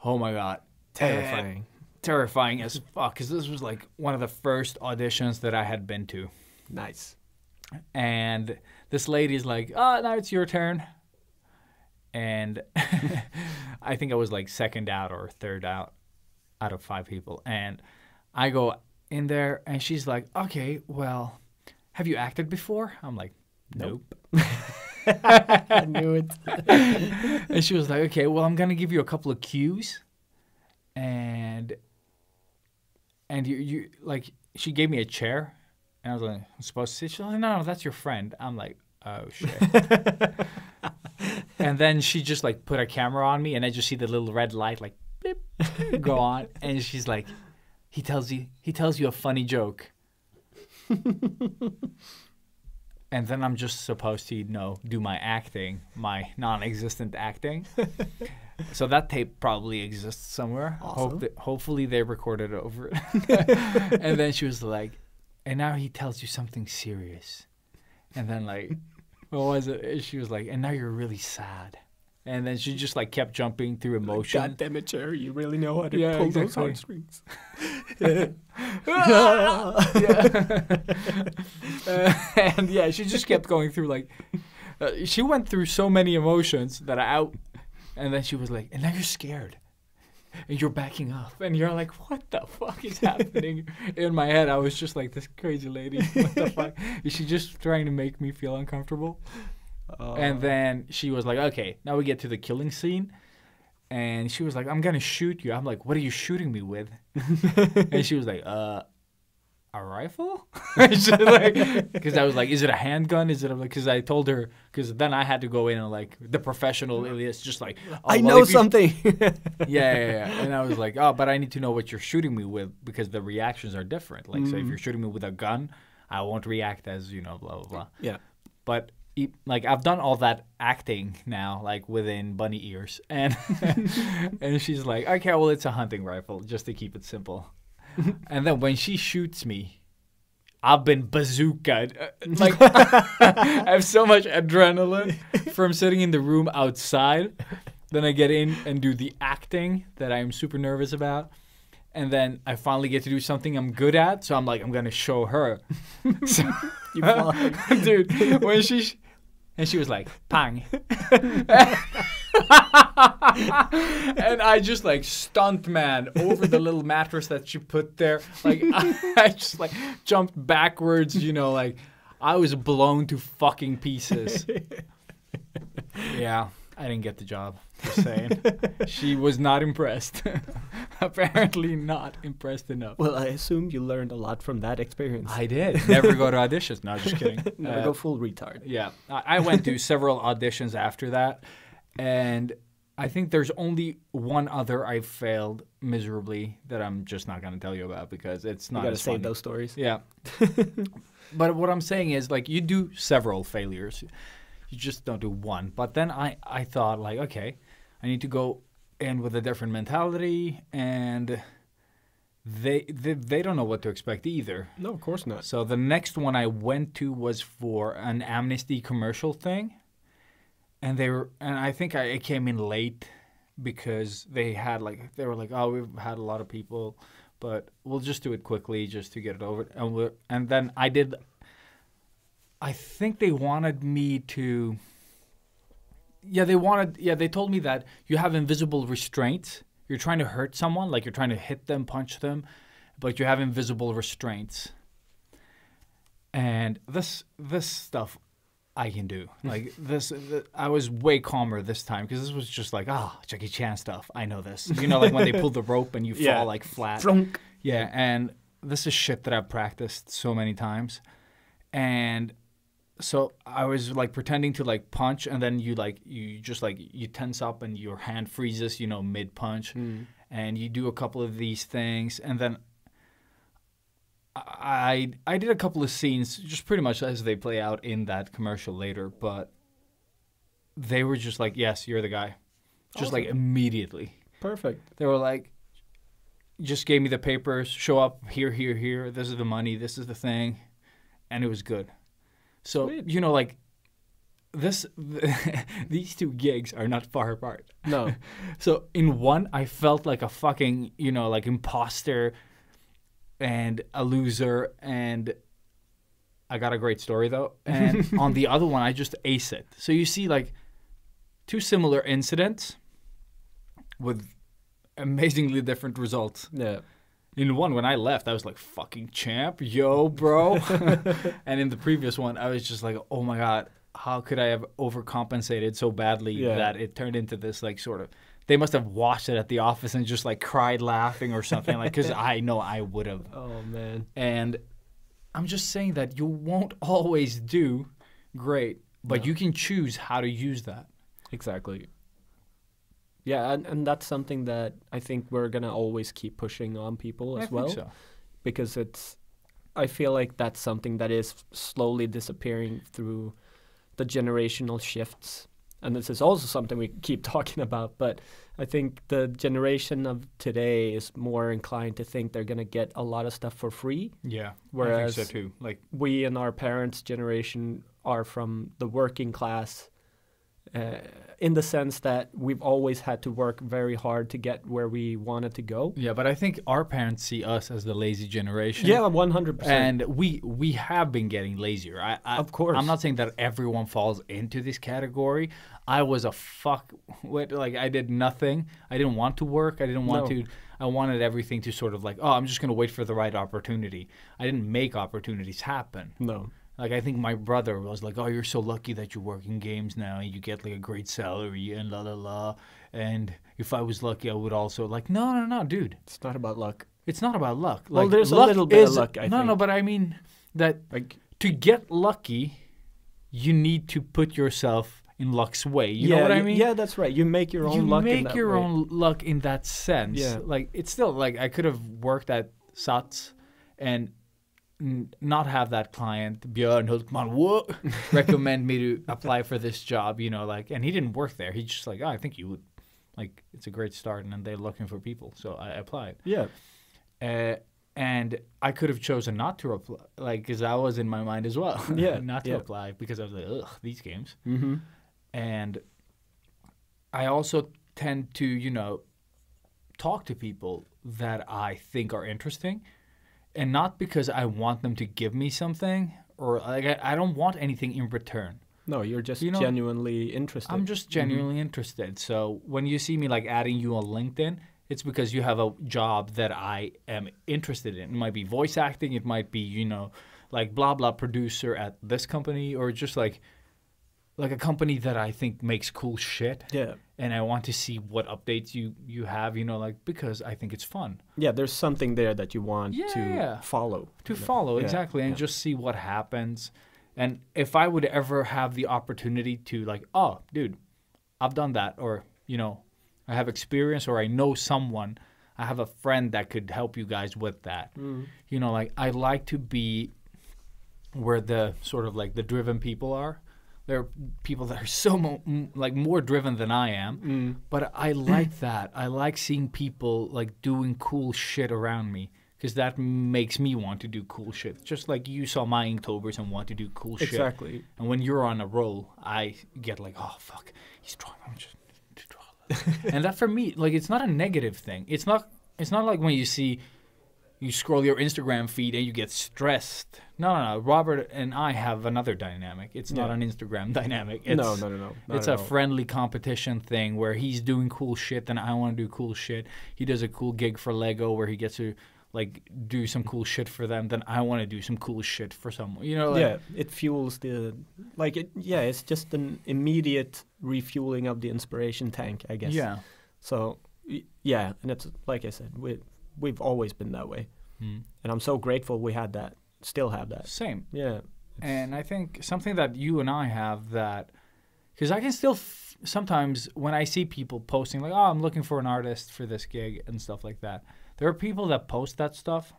Oh, my God. Terrifying. Terrifying as fuck, because this was, like, one of the first auditions that I had been to. Nice. And this lady's like, "Oh, now it's your turn." And I think I was, like, second out or third out of 5 people. And I go in there, and she's like, "Okay, well, have you acted before?" I'm like, "Nope." I knew it. And she was like, "Okay, well, I'm gonna give you a couple of cues, and you like." She gave me a chair, and I was like, "I'm supposed to sit." She's like, "No, that's your friend." I'm like, "Oh shit." And then she just like put a camera on me, and I just see the little red light like beep, go on, and she's like, he tells you a funny joke." And then I'm just supposed to, do my acting, my non-existent acting. So that tape probably exists somewhere. Awesome. Hopefully they recorded over it. And then she was like, "And now he tells you something serious." And then like, what was it? She was like, "And now you're really sad." And then she just like kept jumping through emotion. God damn it, Jerry! You really know how to Yeah, pull those exactly. heartstrings. And yeah, she just kept going through like, she went through so many emotions that and then she was like, "And now you're scared, and you're backing up," and you're like, "What the fuck is happening?" In my head, I was just like, "This crazy lady, what the fuck? Is she just trying to make me feel uncomfortable?" And then she was like, "Okay, now we get to the killing scene." And she was like, "I'm going to shoot you." I'm like, "What are you shooting me with?" And she was like, a rifle? Because I was like, is it a handgun? Is it because I told her, because then I had to go in and like the professional Elias, just like, oh, I well, know if you- something. yeah. And I was like, oh, but I need to know what you're shooting me with because the reactions are different. Like, so if you're shooting me with a gun, I won't react as, blah, blah, blah. Yeah. But like I've done all that acting now, like within bunny ears, and and she's like, okay, well, it's a hunting rifle, just to keep it simple. And then when she shoots me, I've been bazookaed. Like I have so much adrenaline from sitting in the room outside. Then I get in and do the acting that I'm super nervous about. And then I finally get to do something I'm good at. So I'm like, I'm going to show her. So, dude, when and she was like, pang. And I just like stunt man over the little mattress that she put there. Like I just like jumped backwards, like I was blown to fucking pieces. Yeah, I didn't get the job. Just saying. She was not impressed. Apparently not impressed enough. Well, I assume you learned a lot from that experience. I did. Never go to auditions. No, just kidding. Never go full retard. Yeah. I went to several auditions after that. And I think there's only one other I failed miserably that I'm just not going to tell you about because it's not You gotta as save funny. those stories. Yeah. But what I'm saying is, like, you do several failures. You just don't do one. But then I thought, like, okay, I need to go in with a different mentality, and they don't know what to expect either. No, of course not. So the next one I went to was for an Amnesty commercial thing, and I think I came in late because they were like, oh, we've had a lot of people, but we'll just do it quickly just to get it over. And then I did. I think they wanted me to. Yeah, they told me that you have invisible restraints. You're trying to hurt someone, like you're trying to hit them, punch them, but you have invisible restraints. And this stuff I can do. Like I was way calmer this time because this was just like, Jackie Chan stuff. I know this. Like when they pull the rope and you Yeah. fall like flat. Flunk. Yeah, and this is shit that I've practiced so many times. And so I was like pretending to like punch, and then you tense up and your hand freezes, mid punch, and you do a couple of these things, and then I did a couple of scenes just pretty much as they play out in that commercial later, but they were just like, yes, you're the guy, just like immediately. Perfect. They were like, just gave me the papers, show up here, this is the money, this is the thing, and it was good. So, Sweet. like these two gigs are not far apart. No. So in one, I felt like a fucking, like imposter and a loser, and I got a great story though. And on the other one, I just ace it. So you see like two similar incidents with amazingly different results. Yeah. In one, when I left, I was like, fucking champ, yo, bro. And in the previous one, I was just like, oh my God, how could I have overcompensated so badly that it turned into this like sort of, they must have watched it at the office and just like cried laughing or something, like, because I know I would have. Oh, man. And I'm just saying that you won't always do great, but you can choose how to use that. Exactly. Yeah, and that's something that I think we're going to always keep pushing on people as well. I think so. Because I feel like that's something that is slowly disappearing through the generational shifts. And this is also something we keep talking about, but I think the generation of today is more inclined to think they're going to get a lot of stuff for free. Yeah, Whereas I think so too. Like, we and our parents' generation are from the working class, in the sense that we've always had to work very hard to get where we wanted to go. yeah, but I think our parents see us as the lazy generation. Yeah, 100%. And we have been getting lazier. Of course. I'm not saying that everyone falls into this category. I was I did nothing. I didn't want to work. I didn't want to. I wanted everything to sort of like, I'm just going to wait for the right opportunity. I didn't make opportunities happen. No. Like, I think my brother was like, you're so lucky that you work in games now. You get like a great salary and la la la. And if I was lucky, I would also like, no, dude. It's not about luck. It's not about luck. Well, Like, there's a luck little bit of is- luck, I no, think. no, but I mean that Like, to get lucky, you need to put yourself in luck's way. You know what I mean? Yeah, that's right. You make your own You luck. in make that your way. own luck in that sense. Yeah. Like it's still like I could have worked at Sats and not have that client Björn Hultman recommend me to apply for this job. You know, like, and he didn't work there. He's just like, oh, I think you would. Like, it's a great start, and then they're looking for people, so I applied. Yeah. And I could have chosen not to apply, like, because that was in my mind as well. Yeah, not to yeah. apply because I was like, ugh, these games. Mm-hmm. And I also tend to, you know, talk to people that I think are interesting, and not because I want them to give me something or like I don't want anything in return. No, you're just You know, genuinely interested. I'm just genuinely interested. So when you see me like adding you on LinkedIn, it's because you have a job that I am interested in. It might be voice acting, it might be, you know, like blah blah producer at this company, or just like a company that I think makes cool shit. Yeah. And I want to see what updates you have, you know, like because I think it's fun Yeah, there's something there that you want Yeah. to follow. to you know? follow Yeah, exactly and yeah. just see what happens. And if I would ever have the opportunity to like, oh, dude, I've done that, or you know, I have experience, or I know someone, I have a friend that could help you guys with that. You know, like I like to be where the sort of like the driven people are. There are people that are so like more driven than I am, but I like that. I like seeing people like doing cool shit around me because that makes me want to do cool shit. Just like you saw my Inktober's and want to do cool shit. Exactly. And when you're on a roll, I get like, oh fuck, he's drawing. I'm just to draw. Less. And that for me, like, it's not a negative thing. It's not like when you scroll your Instagram feed and you get stressed. No. Robert and I have another dynamic. It's not Yeah. an Instagram dynamic. It's, No. Not It's at a all. friendly competition thing where he's doing cool shit, then I want to do cool shit. He does a cool gig for Lego where he gets to like do some cool shit for them. Then I want to do some cool shit for someone. You know, like, Yeah, it fuels the like it. Yeah, it's just an immediate refueling of the inspiration tank, I guess. yeah. So yeah, and it's like I said, we've always been that way, Mm. and I'm so grateful we had that, still have that. Same. Yeah. And I think something that you and I have that, because I can still sometimes when I see people posting like, oh, I'm looking for an artist for this gig and stuff like that. There are people that post that stuff,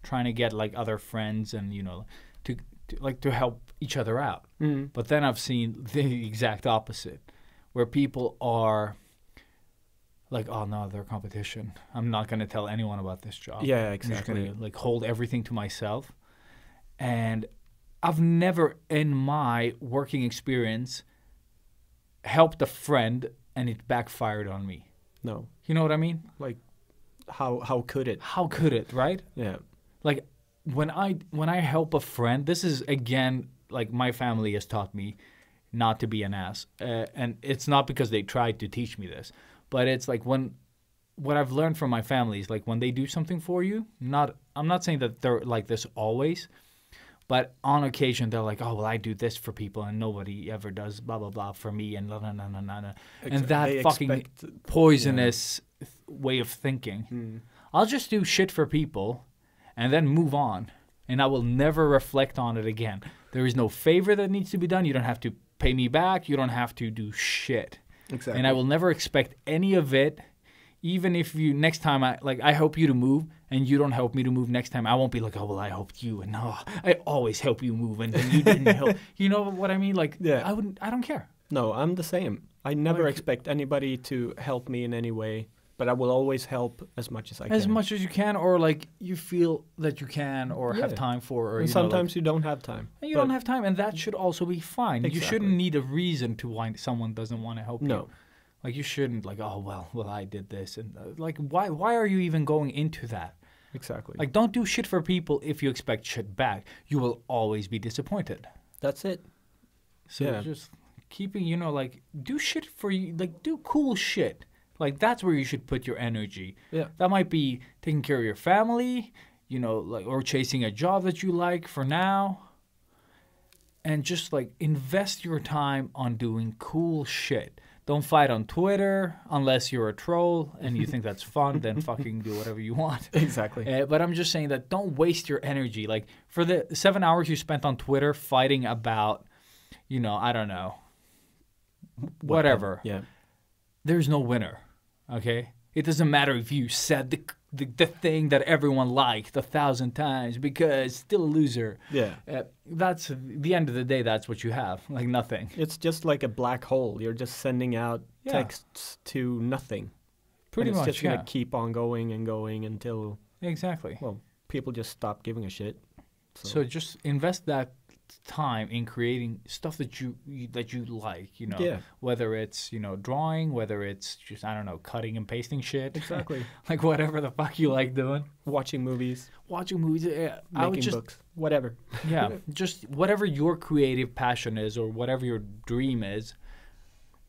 trying to get like other friends and you know, to help each other out. Mm. But then I've seen the exact opposite, where people are like, oh no, they're competition. I'm not gonna tell anyone about this job. Yeah, I'm just exactly. gonna like hold everything to myself. And I've never in my working experience helped a friend and it backfired on me. No, You know what I mean? like how could it? How could it, right? Yeah. Like when I help a friend, this is again like my family has taught me not to be an ass, and it's not because they tried to teach me this, but it's like what I've learned from my family is like when they do something for you, I'm not saying that they're like this always, but on occasion they're like, oh well, I do this for people and nobody ever does blah blah blah for me and and that They fucking expect- poisonous way of thinking. Mm. I'll just do shit for people and then move on, and I will never reflect on it again. There is no favor that needs to be done. You don't have to pay me back. You don't have to do shit. Exactly. And I will never expect any of it, even if you next time I help you to move and you don't help me to move next time. I won't be like, oh well, I helped you, and no, I always help you move, and then you didn't help. You know what I mean? Like, Yeah. I don't care. No, I'm the same. I never Like- expect anybody to help me in any way, but I will always help as much as I can. As much as you can, or like you feel that you can, or have Yeah. time for, or And you know, like- sometimes you don't have time. And you but don't have time, and that should also be fine. You Exactly. shouldn't need a reason to why someone doesn't want to help you. No. Like you shouldn't like, oh well, I did this, and like why are you even going into that? Exactly. Like, don't do shit for people if you expect shit back. You will always be disappointed. That's it. So Yeah. just keeping, you know, like do shit for you, like do cool shit. Like that's where you should put your energy. Yeah. That might be taking care of your family, you know, like or chasing a job that you like for now. And just like invest your time on doing cool shit. Don't fight on Twitter unless you're a troll and you think that's fun. Then fucking do whatever you want. Exactly. But I'm just saying that don't waste your energy. Like for the 7 hours you spent on Twitter fighting about, I don't know, whatever. Yeah. There's no winner. Okay, it doesn't matter if you said the thing that everyone liked 1,000 times because still a loser. Yeah. That's the end of the day. That's what you have. Like nothing. It's just like a black hole. You're just sending out Yeah. texts to nothing. Pretty and it's much. just gonna keep on going and going until Exactly. people just stop giving a shit. So just invest that time in creating stuff that you like, Yeah. whether it's, drawing, whether it's just, I don't know, cutting and pasting shit. Exactly. Like whatever the fuck you like doing. Watching movies, Watching movies. Yeah, I would making just, books, whatever. yeah, just whatever your creative passion is or whatever your dream is,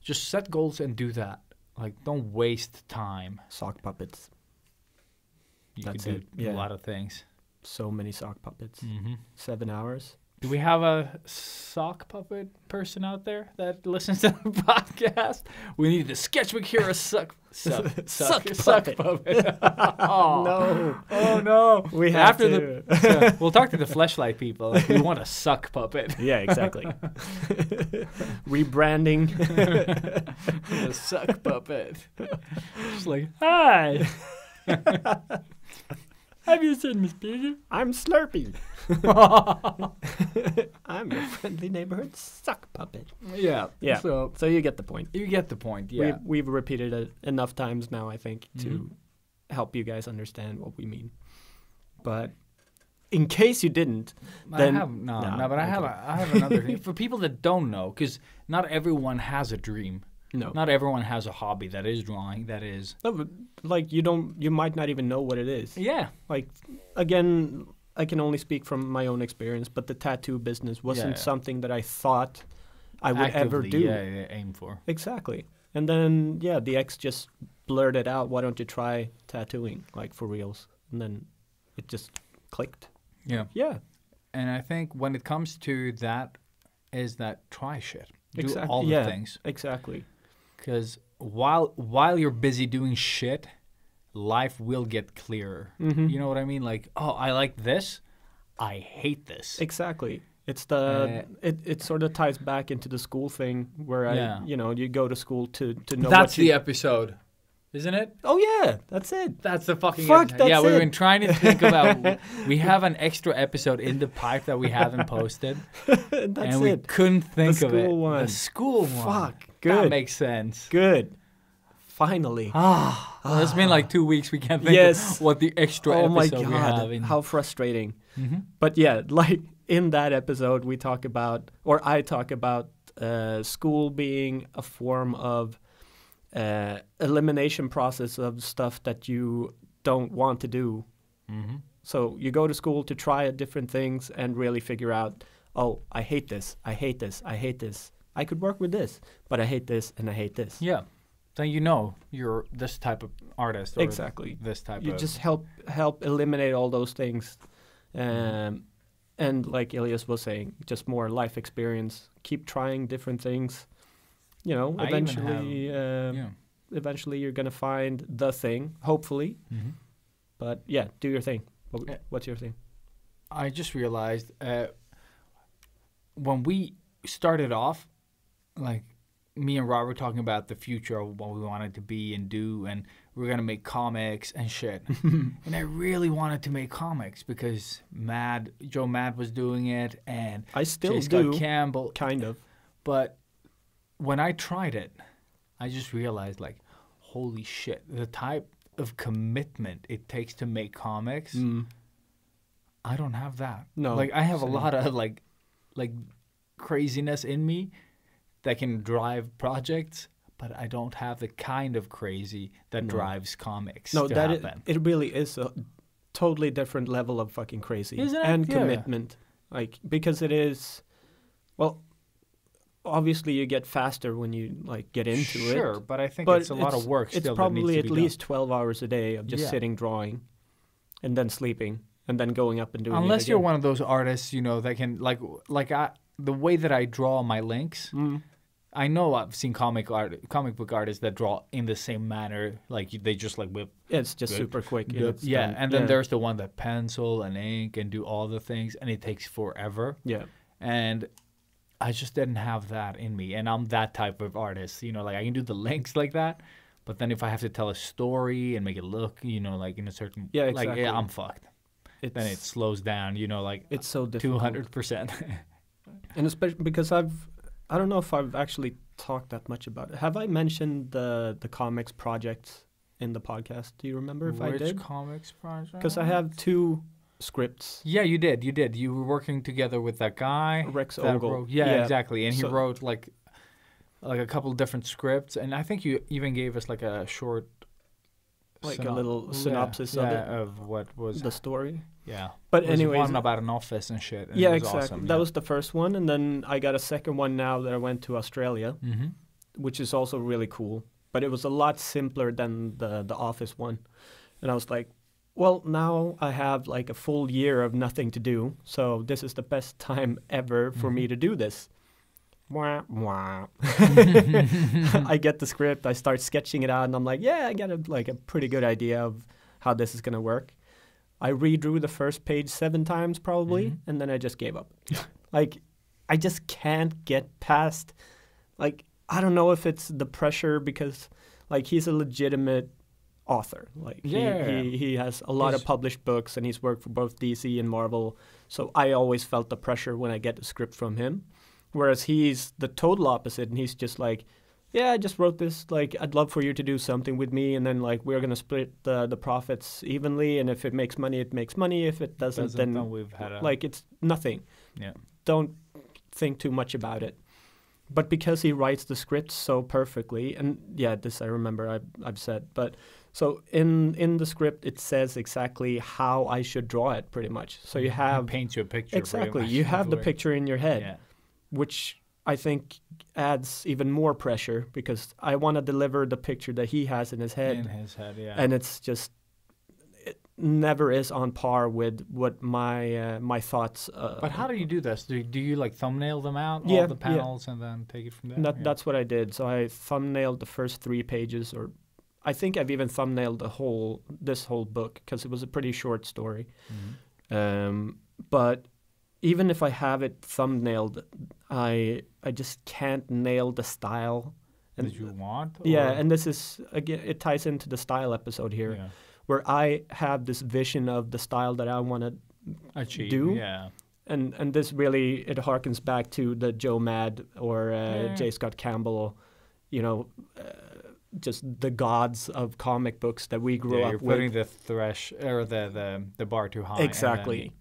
just set goals and do that. Like don't waste time. Sock puppets. You That's could it, do yeah. a lot of things. So many sock puppets. Hmm 7 hours. Do we have a sock puppet person out there that listens to the podcast? We need the Sketchbook Hero suck puppet. puppet. Oh. No. Oh no. We have After to. we'll talk to the Fleshlight people. Like, we want a suck puppet. Yeah, exactly. Rebranding. The suck puppet. Just like, hi. Have you seen Miss Peter? I'm Slurpee. I'm your friendly neighborhood sock puppet. Yeah. Yeah. So So you get the point. you get the point. Yeah. We've repeated it enough times now, I think, Mhm. to help you guys understand what we mean. But in case you didn't, then I have but I have another thing for people that don't know, because not everyone has a dream. no. Not everyone has a hobby that is drawing. That is. No, but, like you might not even know what it is. Yeah. Like, again, I can only speak from my own experience, but the tattoo business wasn't Yeah. something that I thought I would ever Actively, do. Yeah, aim for. Exactly. And then, the ex just blurted out, why don't you try tattooing, like, for reals? And then it just clicked. Yeah. Yeah. And I think when it comes to that, is that try shit. Do Exactly. all the Yeah. things. Exactly. Because while you're busy doing shit, life will get clearer. Mhm. You know what I mean? Like, oh, I like this. I hate this. Exactly. It's it sort of ties back into the school thing where Yeah. you go to school to know That's what you... the episode, isn't it? Oh, yeah. That's it. That's the fucking Fuck, episode. that's Yeah, we've it. been trying to think about. We have an extra episode in the pipe that we haven't posted, That's and we it. couldn't think of it. school one. The school one. Fuck. That Good. makes sense. Good. Finally. Well, it's been like 2 weeks. We can't think Yes. of what the extra Oh my episode we have. God. In. How frustrating. Mhm. But yeah, like in that episode, we talk about, or I talk about school being a form of elimination process of stuff that you don't want to do. Mhm. So you go to school to try different things and really figure out, oh, I hate this, I hate this, I hate this. I could work with this, but I hate this and I hate this. Yeah. Then you're this type of artist. Or Exactly. This type You of. just help eliminate all those things. And like Elias was saying, just more life experience. Keep trying different things. I even Eventually, yeah. eventually you're gonna find the thing. Hopefully, Mhm. but yeah, do your thing. Yeah. What's your thing? I just realized when we started off, like me and Rob were talking about the future of what we wanted to be and do, and we were gonna make comics and shit. And I really wanted to make comics because Joe Mad was doing it, and I still J. Scott do, Campbell. kind of. But when I tried it, I just realized, like, holy shit, the type of commitment it takes to make comics. I don't have that. No, Like I have same. a lot of like craziness in me that can drive projects, but I don't have the kind of crazy that No. drives comics No, to that happen. it really is a totally different level of fucking crazy Isn't it? and Yeah. commitment. Like, because it is, well, obviously you get faster when you like get into it. Sure, but I think But it's a lot of work It's still probably that needs to at be done. least 12 hours a day of just Yeah. sitting drawing, and then sleeping, and then going up and doing it Unless you're again. one of those artists, that can the way that I draw my links, I know I've seen comic book artists that draw in the same manner, like they just like whip. It's just Good. super quick. and Yeah, it's done. and then there's the one that pencil and ink and do all the things, and it takes forever. yeah. And I just didn't have that in me, and I'm that type of artist. You know, like I can do the links like that, but then if I have to tell a story and make it look, you know, like in a certain, Yeah, like exactly. I'm fucked. Then it slows down. You know, like it's so difficult. 200%. And especially because I don't know if I've actually talked that much about it. Have I mentioned the comics project in the podcast? Do you remember if I Which did? comics project? Because I have 2 scripts. Yeah, you did. You were working together with that guy. Rex that Ogle. wrote- yeah, exactly. And he So- wrote like a couple different scripts, and I think you even gave us like a short, Like a little synopsis of it. of what was The story. yeah. But It was anyways, one about an office and shit. And yeah, it was exactly. Awesome, That was the first one, and then I got a second one now that I went to Australia, Mm-hmm. which is also really cool. But it was a lot simpler than the Office one, and I was like, well, now I have like a full year of nothing to do, so this is the best time ever for me to do this. Wah, wah. I get the script, I start sketching it out, and I'm like, yeah, I got a pretty good idea of how this is gonna work. I redrew the first page 7 times probably, and then I just gave up. Like, I just can't get past. Like, I don't know if it's the pressure because, like, he's a legitimate author. Like, he has a lot of He's- published books, and he's worked for both DC and Marvel. So I always felt the pressure when I get a script from him. Whereas he's the total opposite, and he's just like, yeah, I just wrote this. Like, I'd love for you to do something with me, and then like we're gonna split the profits evenly, and if it makes money, it makes money. If it doesn't, then we've had a like it's nothing. yeah. Don't think too much about it. But because he writes the script so perfectly, and yeah, this I remember I've said, but so in the script it says exactly how I should draw it, pretty much. So you He have paints you a picture. pretty exactly much you of have the where- picture in your head, Yeah. which I think adds even more pressure because I want to deliver the picture that he has in his head, In his head, yeah. and it's just it never is on par with what my thoughts. But how do you do this? Do you like thumbnail them out, Yeah, all the yeah. panels, and then take it from there? Yeah. That's what I did. So I thumbnailed the first 3 pages, or I think I've even thumbnailed this whole book because it was a pretty short story. Mhm. But even if I have it thumbnailed, I just can't nail the style. Did you want? Yeah, or- and this is again, it ties into the style episode here, Yeah. where I have this vision of the style that I want to Achieve. do. Yeah. and this really it harkens back to the Joe Mad or Yeah. J. Scott Campbell, you know, just the gods of comic books that we grew Yeah, up you're with. putting the thresh or the bar too high. and then- Exactly.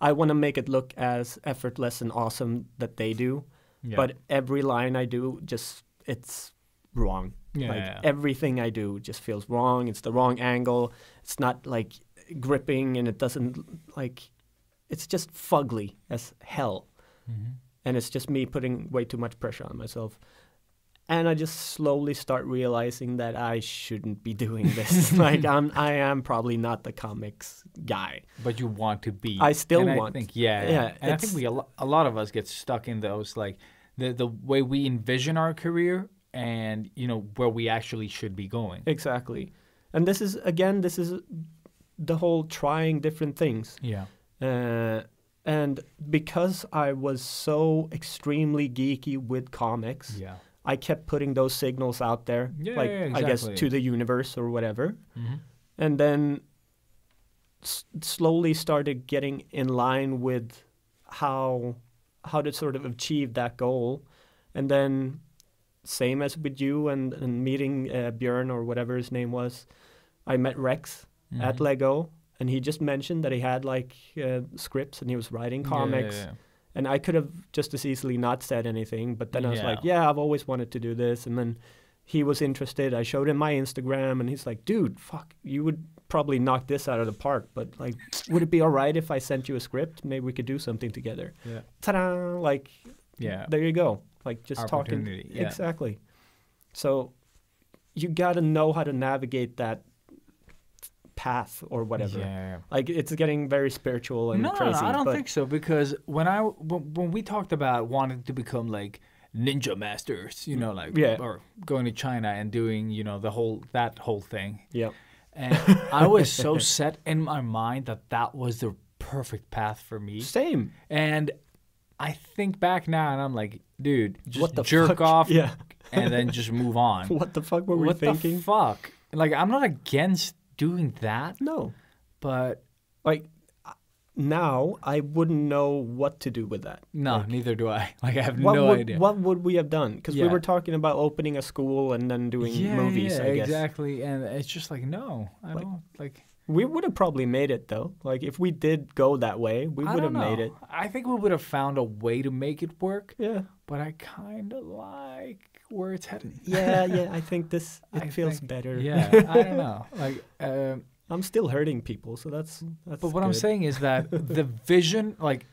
I want to make it look as effortless and awesome that they do, yeah. but every line I do just it's wrong. yeah, Like yeah. everything I do just feels wrong. It's the wrong angle. It's not like gripping, and it doesn't like. It's just fugly as hell, Mhm. and it's just me putting way too much pressure on myself. And I just slowly start realizing that I shouldn't be doing this. Like I am probably not the comics guy. But you want to be. I still And want. I think, yeah. Yeah, And I think a lot of us get stuck in those like the way we envision our career and you know where we actually should be going. Exactly. And this is the whole trying different things. Yeah. And because I was so extremely geeky with comics, Yeah. I kept putting those signals out there, Yeah, like yeah, I guess exactly. to the universe or whatever, Mhm. and then slowly started getting in line with how to sort of achieve that goal, and then same as with you and meeting Björn or whatever his name was, I met Rex at Mhm. Lego, and he just mentioned that he had like scripts and he was writing comics. Yeah, yeah, And I could have just as easily not said anything, but then I was Yeah. like, yeah, I've always wanted to do this. And then he was interested. I showed him my Instagram, and he's like, dude, fuck, you would probably knock this out of the park. But like, would it be all right if I sent you a script? Maybe we could do something together. yeah. Ta-da! Like, Yeah. there you go. Like, just talking. Opportunity, yeah. Exactly. So you got to know how to navigate that path or whatever. Yeah. Like, it's getting very spiritual and No, crazy. I don't but think so because when we talked about wanting to become like ninja masters, you know, like Yeah. or going to China and doing, you know, that whole thing. Yeah. And I was so set in my mind that was the perfect path for me. Same. And I think back now and I'm like, dude, just What the jerk fuck? off Yeah. and then just move on. What the fuck were we What thinking? the fuck? Like, I'm not against doing that, No. but Like now I wouldn't know what to do with that. no, neither do I. Like, I have What no would, idea. What would we have done? Because we Yeah. were talking about opening a school and then doing movies, yeah, I guess. exactly. And it's just like, no, I Like- don't, like, We would have probably made it though. Like if we did go that way, we I would have don't made know. it. I think we would have found a way to make it work, Yeah. but I kind of like where it's heading. Yeah. I think it I feels think- better. Yeah, I don't know. Like, I'm still hurting people, so that's but what I'm good. saying is that the vision, like,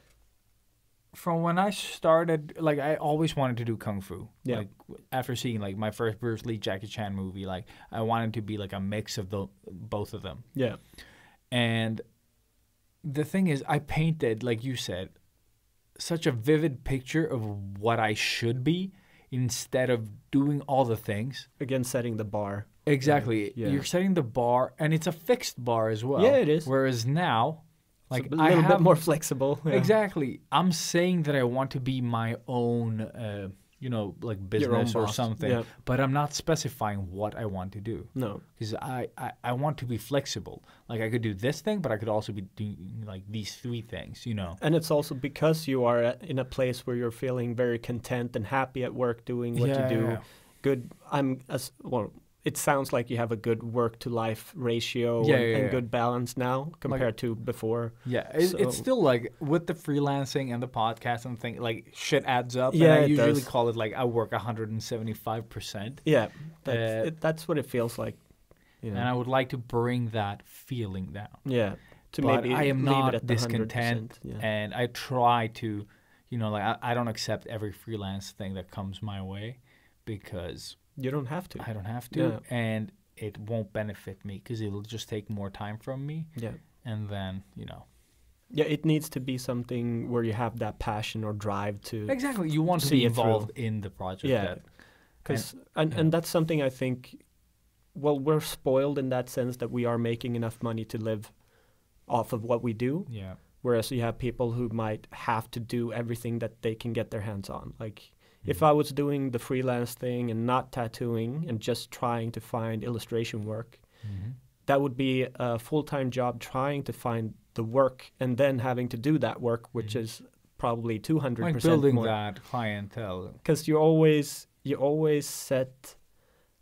from when I started, like, I always wanted to do kung fu. Yeah. Like, after seeing like my first Bruce Lee, Jackie Chan movie, like, I wanted to be like a mix of both of them. Yeah. And the thing is, I painted, like you said, such a vivid picture of what I should be instead of doing all the things. Again, setting the bar. Exactly. Yeah. You're setting the bar, and it's a fixed bar as well. Yeah, it is. Whereas now, like, It's a little bit more flexible. Yeah. Exactly. I'm saying that I want to be my own, like Your own business or boss. something, Yeah. but I'm not specifying what I want to do. No. Because I want to be flexible. Like, I could do this thing, but I could also be doing like these three things, you know? And it's also because you are in a place where you're feeling very content and happy at work doing what you do. Yeah. Good. It sounds like you have a good work to life ratio Yeah, and, yeah, and yeah. good balance now compared to before. Yeah, So- it's still like with the freelancing and the podcast and thing, like shit adds up. Yeah, and I it usually does. call it like I work 175%. Yeah. Uh, That's what it feels like. You know? And I would like to bring that feeling down. Yeah. To But maybe I am leave not it at the discontent, 100%. Yeah. and I try to, like, I don't accept every freelance thing that comes my way because You don't have to. I don't have to, Yeah. and it won't benefit me because it'll just take more time from me, Yeah. and then Yeah, it needs to be something where you have that passion or drive to. exactly you want to See be it through. involved in the project. Yeah. that- Because yeah. and that's something I think. Well, we're spoiled in that sense that we are making enough money to live off of what we do, yeah. whereas you have people who might have to do everything that they can get their hands on. Like Mm-hmm. if I was doing the freelance thing and not tattooing and just trying to find illustration work, Mhm. that would be a full-time job trying to find the work and then having to do that work, which is probably 200% Like building more. that clientele. Because you always set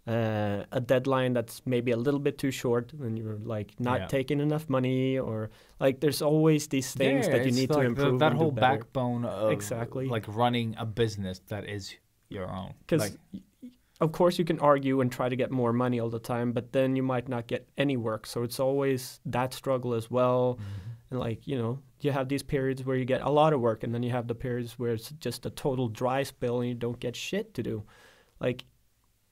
a deadline that's maybe a little bit too short, and you're like not Yeah. taking enough money, or like there's always these things that you it's need to like improve. that and do whole better. backbone of Exactly. like running a business that is your own. Because of course you can argue and try to get more money all the time, but then you might not get any work. So it's always that struggle as well. Mm-hmm. And like, you have these periods where you get a lot of work, and then you have the periods where it's just a total dry spell and you don't get shit to do. Like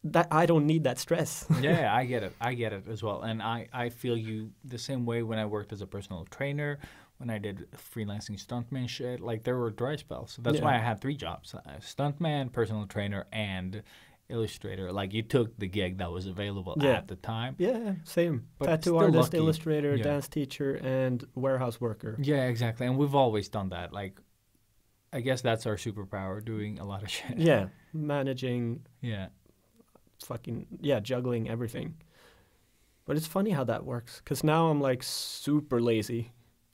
that, I don't need that stress. Yeah, I get it as well. And I feel you the same way when I worked as a personal trainer, when I did freelancing stuntman shit. Like, there were dry spells. So that's why Yeah. I had 3 jobs: stuntman, personal trainer, and illustrator. Like, you took the gig that was available Yeah. at the time. Yeah, same. But Tattoo still artist, lucky. illustrator, Yeah. dance teacher, and warehouse worker. Yeah, exactly. And we've always done that. Like, I guess that's our superpower, doing a lot of shit. Yeah, managing, Yeah. juggling everything. But it's funny how that works, because now I'm like super lazy,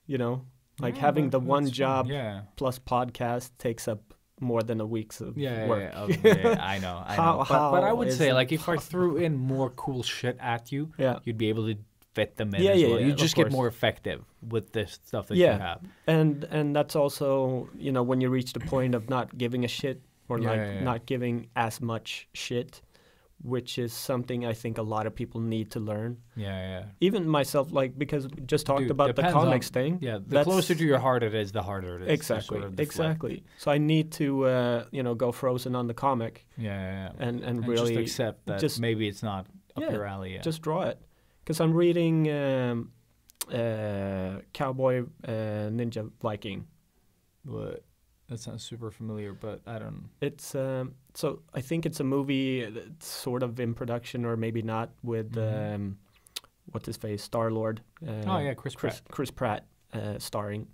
like Yeah, having the but one that's fun. job Yeah. plus podcast takes up more than a week's of Yeah, work. I know. How- but I would how say, is like, it if I threw in more cool shit at you, Yeah. you'd be able to fit them in Yeah, as yeah, well. yeah, You of just get course. more effective with the stuff that Yeah. you have. And that's also, when you reach the point of not giving a shit, or Yeah, like yeah, yeah. not giving as much shit, which is something I think a lot of people need to learn. Yeah. Even myself, like, because we just talked Dude, about the depends on- comics thing. Yeah, the That's- closer to your heart it is, the harder it is. to Exactly, sort of deflect. exactly. So I need to, go frozen on the comic Yeah. and And really just accept that just- maybe it's not up Yeah, your alley. Yeah. just draw it. Because I'm reading Cowboy Ninja Viking. What? That sounds super familiar, but I don't. It's so I think it's a movie that's sort of in production or maybe not with what's his face, Star-Lord. Oh yeah, Chris Pratt. Chris Pratt starring.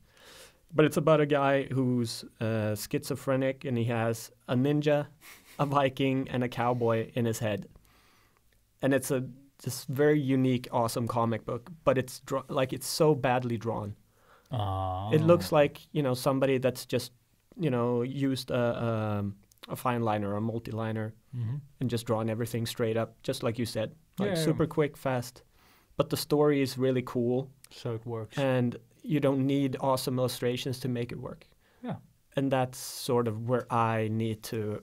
But it's about a guy who's schizophrenic and he has a ninja, a Viking, and a cowboy in his head. And it's a just very unique, awesome comic book. But it's like it's so badly drawn. Oh. It looks like somebody that's just used a fine liner or a multi-liner and just drawn everything straight up, just like you said, like super quick, fast. But the story is really cool. So it works. And you don't need awesome illustrations to make it work. Yeah. And that's sort of where I need to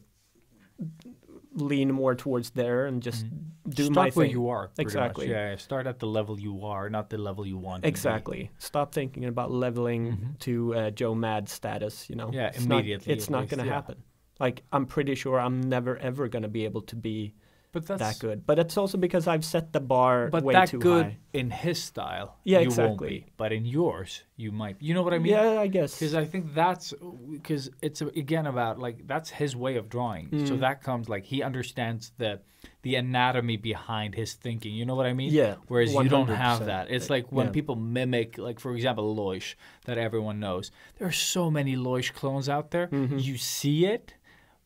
lean more towards there and just do Start my thing. where you are. pretty Exactly. much. Yeah, start at the level you are, not the level you want. Exactly. Stop thinking about leveling to Joe Mad status, Yeah, It's immediately, It's at not least, going to yeah. happen. Like, I'm pretty sure I'm never, ever going to be able to be But that's that good. But it's also because I've set the bar But way that too good high. in his style, Yeah, you won't exactly. be. But in yours, you might. You know what I mean? Yeah, I guess. Because I think that's because it's again about like that's his way of drawing. Mm. So that comes like he understands the anatomy behind his thinking. You know what I mean? Yeah, Whereas you don't have 100%. that. It's like when Yeah. people mimic, like for example, Loish that everyone knows. There are so many Loish clones out there. Mm-hmm. You see it,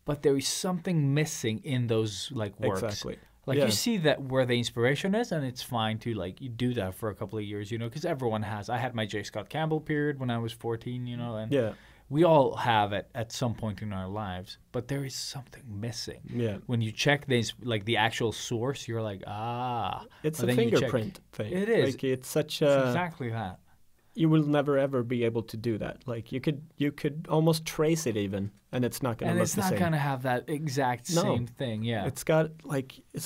but there is something missing in those like works. Exactly. Like Yeah. you see that where the inspiration is, and it's fine to like you do that for a couple of years, because everyone has. I had my J. Scott Campbell period when I was 14, and Yeah. we all have it at some point in our lives. But there is something missing. Yeah. When you check like the actual source, you're like, It's But a then you check- fingerprint thing. It is. Like, it's such It's a... exactly that. You will never, ever be able to do that. Like, you could almost trace it even, and it's not going to And look it's the not same. gonna have that exact No. same thing. Yeah. It's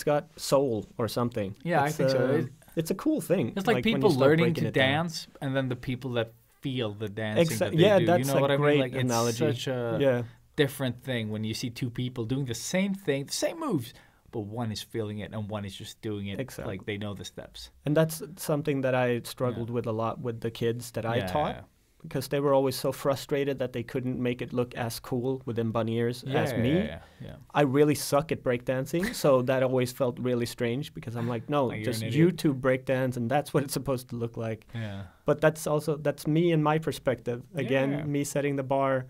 got soul or something. Yeah, I It's, think so. It's a cool thing. It's like when people you start learning breaking to it down. dance, and then the people that feel the dancing that they Yeah, do. that's You know a what I great mean? Like analogy. it's such a Yeah. different thing when you see two people doing the same thing, the same moves, but one is feeling it and one is just doing it Exactly. like they know the steps. And that's something that I struggled with a lot with the kids that I taught. Because they were always so frustrated that they couldn't make it look as cool within bunny ears as me. Yeah. I really suck at breakdancing, so that always felt really strange because I'm like, no, Like you're just an you idiot. two breakdance and that's what it's supposed to look like. Yeah. But that's me and my perspective. Again, Yeah. me setting the bar.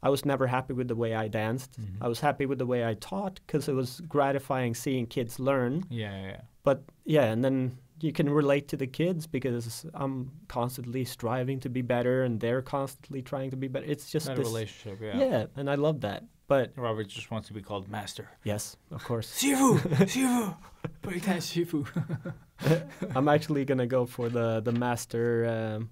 I was never happy with the way I danced. Mhm. I was happy with the way I taught because it was gratifying seeing kids learn. Yeah. But yeah, and then you can relate to the kids because I'm constantly striving to be better and they're constantly trying to be better. It's just That this, relationship, yeah, and I love that. But Robert just wants to be called master. yes, of course. Shifu! Shifu! Breakdance Shifu. I'm actually gonna go for the master.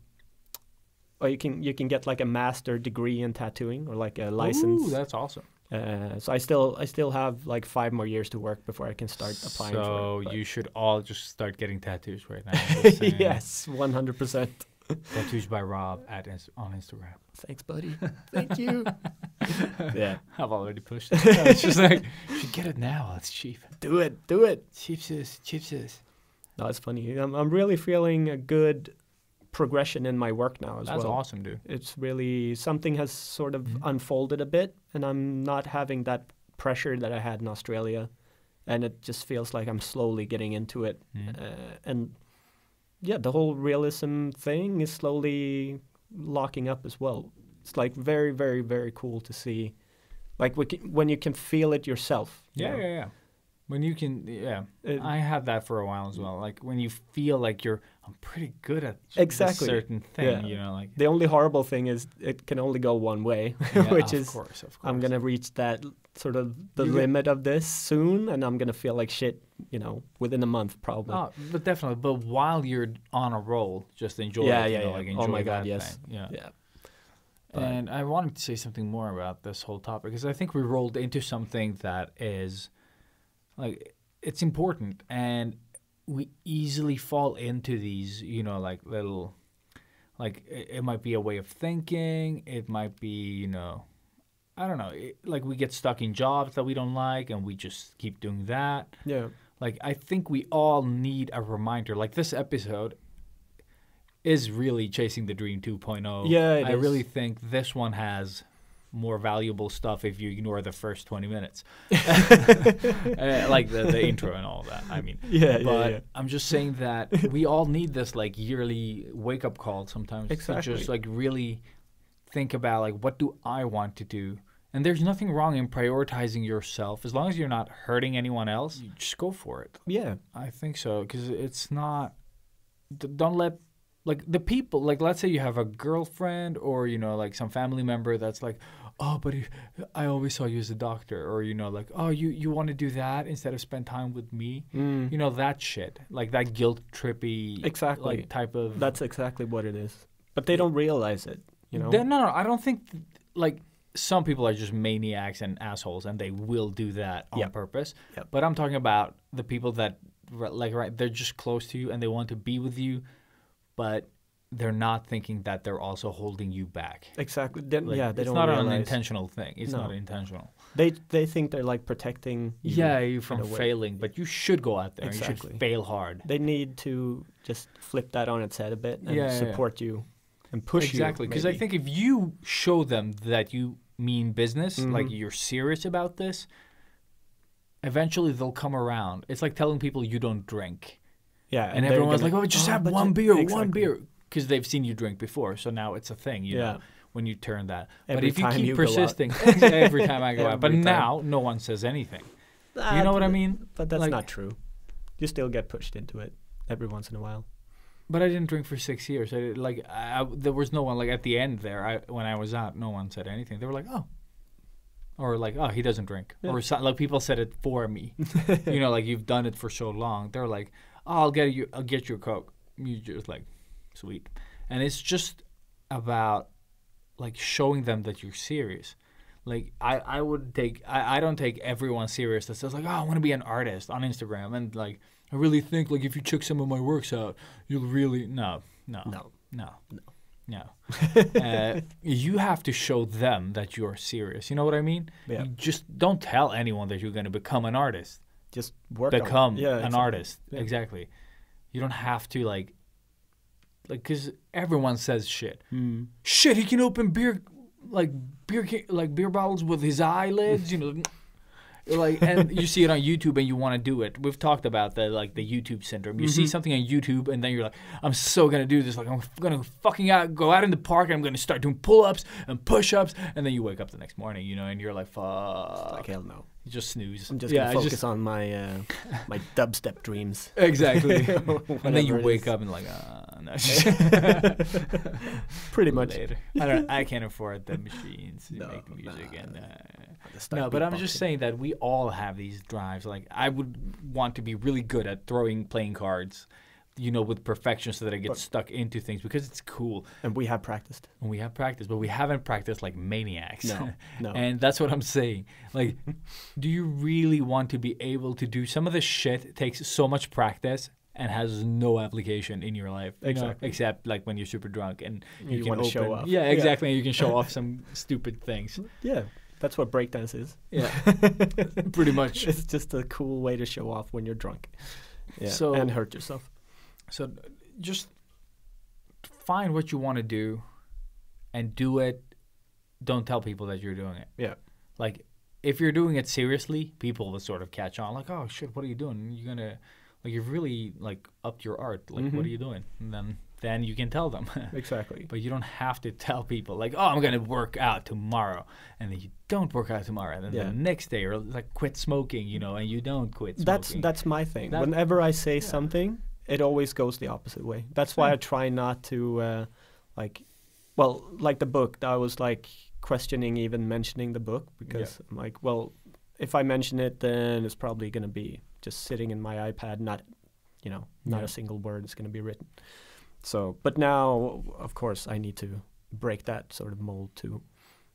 Or you can get like a master degree in tattooing or like a license. Ooh, that's awesome. So I still have like 5 more years to work before I can start applying So for it. but- you should all just start getting tattoos right now. Just saying. yes, 100%. Tattoos by Rob on Instagram. Thanks, buddy. Thank you. yeah, I've already pushed it. It's just like, you should get it now. It's cheap. do it. Cheap. No, it's funny. I'm really feeling a good progression in my work now as That's well. awesome, dude. It's really something has sort of Mhm. unfolded a bit, and I'm not having that pressure that I had in Australia, and it just feels like I'm slowly getting into it. And yeah, the whole realism thing is slowly locking up as well. It's like very, very, very cool to see, like when you can feel it yourself. you know? Yeah. When you can, I had that for a while as well. Like when you feel like I'm pretty good at Exactly. this certain thing, Yeah. like. The only horrible thing is it can only go one way, Yeah, which of is course. I'm gonna reach that sort of the You get- limit of this soon, and I'm gonna feel like shit, within a month probably. Oh, but definitely. But while you're on a roll, just enjoy Yeah, it. yeah. Like Oh enjoy my God, that yes. thing. Yeah. Yeah. But- And I wanted to say something more about this whole topic because I think we rolled into something that is like it's important and we easily fall into these, like little like it might be a way of thinking, it might be, I don't know, like we get stuck in jobs that we don't like and we just keep doing that. Yeah. Like I think we all need a reminder. Like this episode is really chasing the dream 2.0. Yeah, it I is. really think this one has more valuable stuff if you ignore the first 20 minutes. Like the intro and all that, I mean. But I'm just saying that we all need this like yearly wake-up call sometimes. Exactly. To just like really think about like, what do I want to do? And there's nothing wrong in prioritizing yourself. As long as you're not hurting anyone else, you just go for it. Yeah. I think so, because it's not. Don't let like the people, like let's say you have a girlfriend or you know like some family member that's like, oh, but I always saw you as a doctor, or you know like, oh, you want to do that instead of spend time with me, you know, that shit, like that guilt trippy Exactly. like type of. That's exactly what it is. But they don't realize it, you know. No, I don't think like. Some people are just maniacs and assholes, and they will do that on purpose. Yep. But I'm talking about the people that, like, right, they're just close to you and they want to be with you, but they're not thinking that they're also holding you back. Exactly. Like, they it's don't not realize. an intentional thing. It's No. not intentional. They think they're like protecting you. You from in a way. failing, but you should go out there and you Exactly. should fail hard. They need to just flip that on its head a bit and Yeah, yeah, support you and push you. Exactly, because I maybe. think if you show them that you mean business, like Mhm. you're serious about this, eventually they'll come around. It's like telling people you don't drink, Yeah, and they're everyone's gonna- like, "Oh, just have but one you-" beer, Exactly. one beer," because they've seen you drink before, so now it's a thing. You Yeah. know, when you turn that. Every but if you time keep you go out. persisting, every time I go out. But Every time. now no one says anything. You know what I mean? But that's Like- not true. You still get pushed into it every once in a while. But I didn't drink for 6 years. There was no one like at the end there. When I was out, no one said anything. They were like, "Oh," or like, "Oh, he doesn't drink," Yeah. or like people said it for me. You know, like you've done it for so long. They're like, "Oh, I'll get you a Coke." You just like, sweet. And it's just about like showing them that you're serious. Like I don't take everyone serious that says like, "Oh, I want to be an artist" on Instagram, and like I really think like if you check some of my works out, you'll really no. You have to show them that you're serious. You know what I mean? Yeah. You just don't tell anyone that you're going to become an artist. Just work on it. Become Yeah, an exactly. artist. Yeah. Exactly. You don't have to like because everyone says shit. Shit, he can open beer bottles with his eyelids. You know. Like, and you see it on YouTube and you want to do it. We've talked about the YouTube syndrome. You see something on YouTube and then you're like, I'm so gonna do this. Like I'm gonna fucking go out in the park and I'm gonna start doing pull-ups and push-ups. And then you wake up the next morning, you know, and you're like, fuck. Like hell no. You just snooze. I'm just gonna focus on my my dubstep dreams. Exactly. And then you Whatever it wake is. up and like, no. Pretty much. Later. I can't afford the machines to No, make music nah. and. Just start No, but I'm just beatboxing. saying that we all have these drives. Like, I would want to be really good at playing cards, you know, with perfection so that I get But- stuck into things because it's cool. And we have practiced. And we have practice, but we haven't practiced like maniacs. No. And that's what I'm saying. Like, do you really want to be able to do some of the shit takes so much practice and has no application in your life, you know, Exactly. except like when you're super drunk and You can wanna show open- off. Yeah, Yeah. exactly. And you can show off some stupid things. Yeah, that's what breakdance is. Yeah, pretty much. It's just a cool way to show off when you're drunk. Yeah, So- and hurt yourself. So just find what you want to do and do it. Don't tell people that you're doing it. Yeah. Like, if you're doing it seriously, people will sort of catch on. Like, oh, shit, what are you doing? You're going to, like, you've really, like, upped your art. Like, what are you doing? And then you can tell them. Exactly. But you don't have to tell people, like, oh, I'm going to work out tomorrow. And then you don't work out tomorrow. And then Yeah. the next day, or, like, quit smoking, you know, and you don't quit smoking. That's my thing. That- Whenever I say something, it always goes the opposite way. That's why I try not to, like the book. I was like questioning even mentioning the book because I'm like, well, if I mention it, then it's probably gonna be just sitting in my iPad, not Yeah. a single word is gonna be written. So, but now, of course, I need to break that sort of mold too.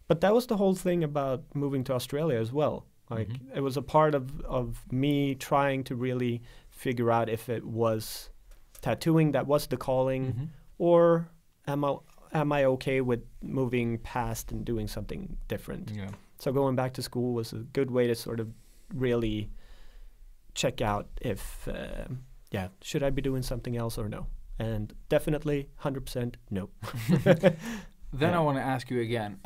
But that was the whole thing about moving to Australia as well. Like it was a part of me trying to really figure out if it was tattooing that was the calling, or am I okay with moving past and doing something different? Yeah. So going back to school was a good way to sort of really check out if should I be doing something else or no? And definitely 100% no. Then I want to ask you again,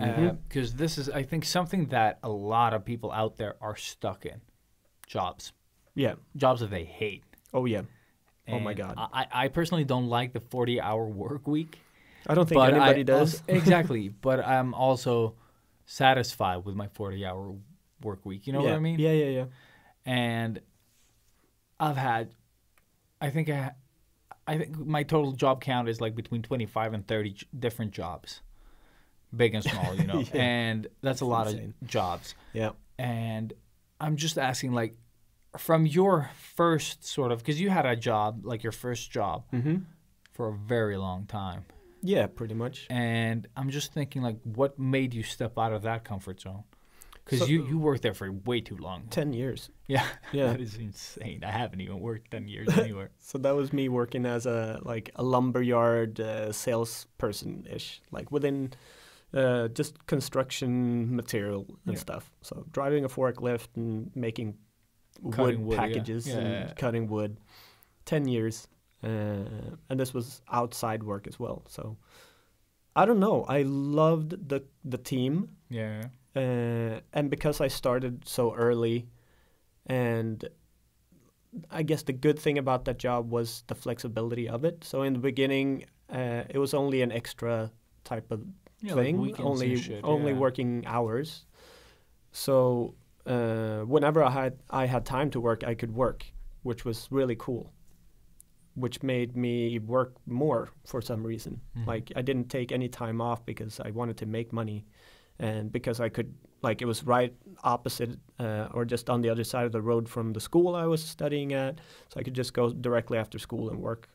because this is, I think, something that a lot of people out there are stuck in. Jobs. Yeah. Jobs that they hate. Oh yeah. Oh my And God. I personally don't like the 40-hour work week. I don't think but anybody I does. also- exactly. But I'm also satisfied with my 40-hour work week. You know yeah. what I mean? Yeah. And I've had, I think my total job count is like between 25 and 30 different jobs, big and small, you know. Yeah. And that's a lot insane. of jobs. Yeah. And I'm just asking, like, from your first sort of, because you had a job, like your first job, for a very long time. Yeah, pretty much. And I'm just thinking, like, what made you step out of that comfort zone? Because So- you worked there for way too long. 10 years. Yeah. Yeah. That is insane. I haven't even worked 10 years anywhere. So that was me working as a lumberyard salesperson ish, like within just construction material and Yeah. stuff. So driving a forklift and making Cutting wood, yeah. packages Yeah. and cutting wood. 10 years, and this was outside work as well. So I don't know. I loved the team, Yeah. and because I started so early, and I guess the good thing about that job was the flexibility of it. So in the beginning, it was only an extra type of Yeah, like thing, weekends only and shit, only yeah. working hours. So whenever I had time to work, I could work, which was really cool. Which made me work more for some reason. Like I didn't take any time off because I wanted to make money, and because I could, like, it was right opposite or just on the other side of the road from the school I was studying at, so I could just go directly after school and work.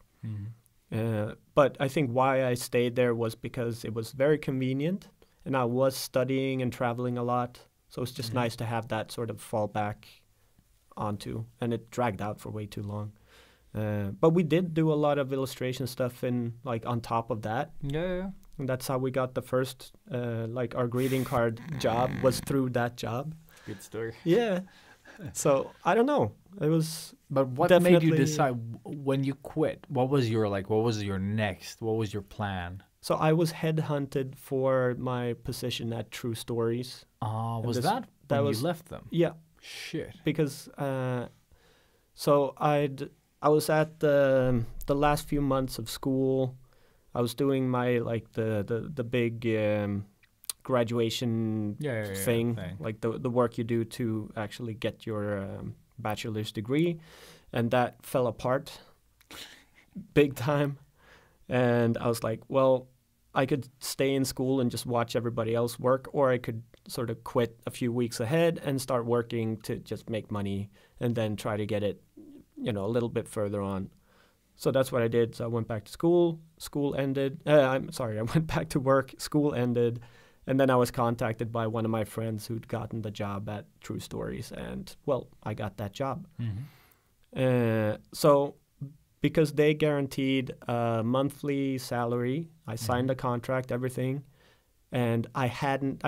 But I think why I stayed there was because it was very convenient, and I was studying and traveling a lot, so it's just nice to have that sort of fall back onto, and it dragged out for way too long. But we did do a lot of illustration stuff in, like, on top of that. Yeah. And that's how we got the first, like, our greeting card job was through that job. Good story. Yeah. So I don't know. It was But what made you Definitely- decide when you quit? What was your next? What was your plan? so I was headhunted for my position at True Stories. Was this- that that when was- you left them? Yeah, Shit. because so I was at the last few months of school. I was doing my, like, the big graduation Yeah. thing, like the work you do to actually get your bachelor's degree, and that fell apart big time. And I was like, well, I could stay in school and just watch everybody else work, or I could sort of quit a few weeks ahead and start working to just make money and then try to get it, a little bit further on. So that's what I did. So I went back to school. School ended. I'm sorry, I went back to work. School ended. And then I was contacted by one of my friends who'd gotten the job at True Stories. And, well, I got that job. So because they guaranteed a monthly salary, I signed a contract, everything. And I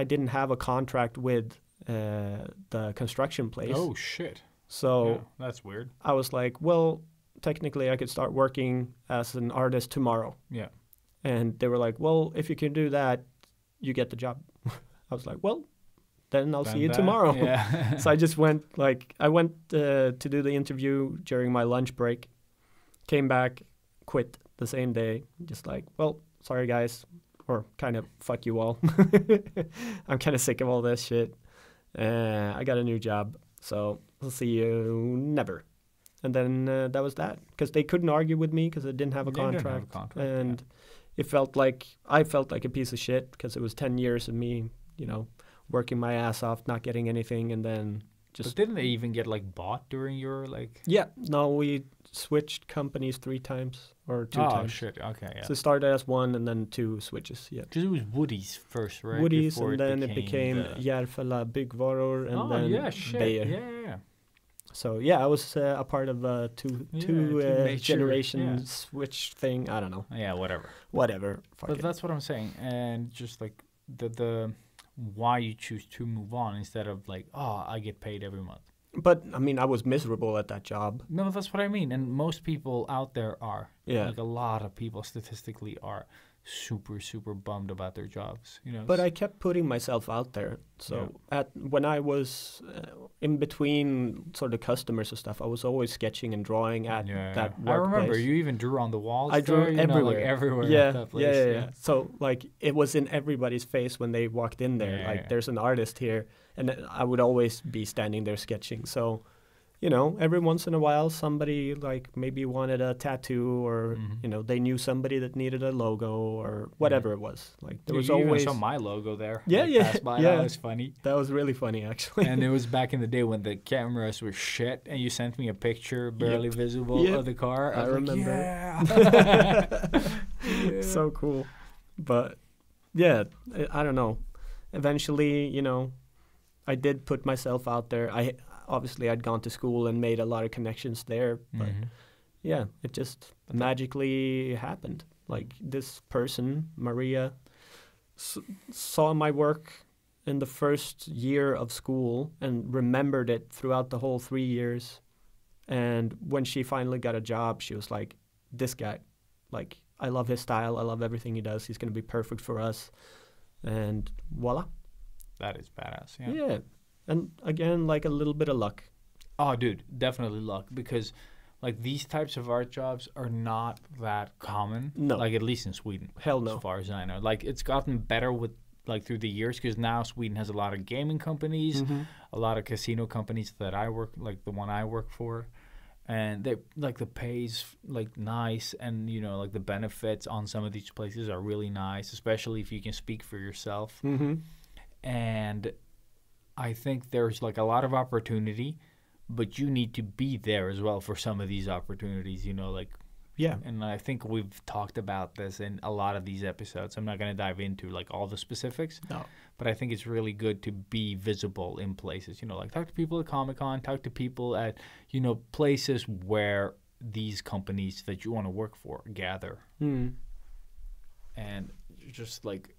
didn't have a contract with the construction place. Oh shit. So Yeah, that's weird. I was like, well, technically I could start working as an artist tomorrow. Yeah. And they were like, well, if you can do that, you get the job. I was like, well, then I'll see you tomorrow. Yeah. So I just went, I went to do the interview during my lunch break, came back, quit the same day, just like, well, sorry guys, or kind of fuck you all. I'm kind of sick of all this shit. I got a new job, so I'll see you never. And then that was that, because they couldn't argue with me because I didn't have a They didn't have a contract. contract, And I felt like a piece of shit because it was 10 years of me, working my ass off, not getting anything, and then But just didn't they even get like bought during your like? yeah. No, we switched companies 3 times or 2 Oh times. shit. Okay. Yeah. So it started as 1 and then 2 switches. Yeah. Because it was Woody's first, right? Woody's, Before and then it became the- Järfälla Byggvaror, and Oh then yeah, shit. Beijer. Yeah. So yeah, I was a part of a two major- generation yeah. switch thing. I don't know, Yeah. Whatever. whatever. Fuck But it. that's what I'm saying, and just like the why you choose to move on instead of like, oh, I get paid every month. But I mean, I was miserable at that job. No, that's what I mean, and most people out there are. Yeah. Like a lot of people statistically are. super bummed about their jobs. You know. But I kept putting myself out there. So when I was in between sort of customers and stuff, I was always sketching and drawing at that I remember workplace. you even drew on the walls. I drew there, everywhere. like everywhere. Yeah, at that place. yeah. So like it was in everybody's face when they walked in there. Yeah, like yeah. there's an artist here, and then I would always be standing there sketching. So, you know, every once in a while, somebody like maybe wanted a tattoo, or you know, they knew somebody that needed a logo or whatever it was. Like there was you always even saw my logo there. Yeah, like, yeah, passed by. yeah. That was funny. that was really funny actually. And it was back in the day when the cameras were shit, and you sent me a picture barely visible Yep. of the car. I was remember. Like, yeah. So cool. But yeah, I don't know. Eventually, you know, I did put myself out there. Obviously I'd gone to school and made a lot of connections there, but yeah, it just magically happened. Like this person, Maria, saw my work in the first year of school and remembered it throughout the whole 3 years. And when she finally got a job, she was like, this guy, like, I love his style. I love everything he does. He's going to be perfect for us. And voila. That is badass. Yeah. Yeah. And again, like a little bit of luck. Oh, dude, definitely luck, because like these types of art jobs are not that common. No. Like at least in Sweden. Hell no. As far as I know, like it's gotten better with like through the years, because now Sweden has a lot of gaming companies, a lot of casino companies that I work, like the one I work for, and they like the pay's like nice, and you know like the benefits on some of these places are really nice, especially if you can speak for yourself. And I think there's like a lot of opportunity, but you need to be there as well for some of these opportunities, you know, like, Yeah. and I think we've talked about this in a lot of these episodes. I'm not going to dive into like all the specifics, No. but I think it's really good to be visible in places, you know, like talk to people at Comic-Con, talk to people at, you know, places where these companies that you want to work for gather. And just like,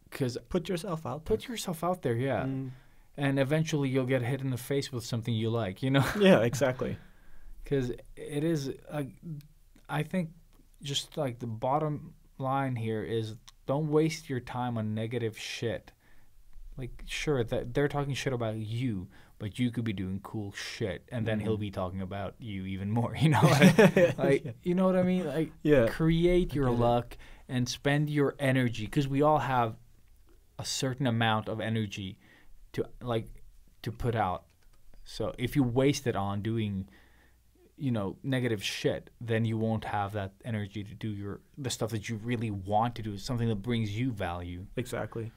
because Put yourself out there. put yourself out there, yeah. And eventually you'll get hit in the face with something you like, you know? Yeah, exactly. Because it is, I think, just like the bottom line here is don't waste your time on negative shit. Like, sure, that they're talking shit about you, but you could be doing cool shit, and then he'll be talking about you even more. You know, like you know what I mean? Like, Yeah. create your get it. luck and spend your energy, because we all have a certain amount of energy to put out. So if you waste it on doing, you know, negative shit, then you won't have that energy to do the stuff that you really want to do, something that brings you value. Exactly.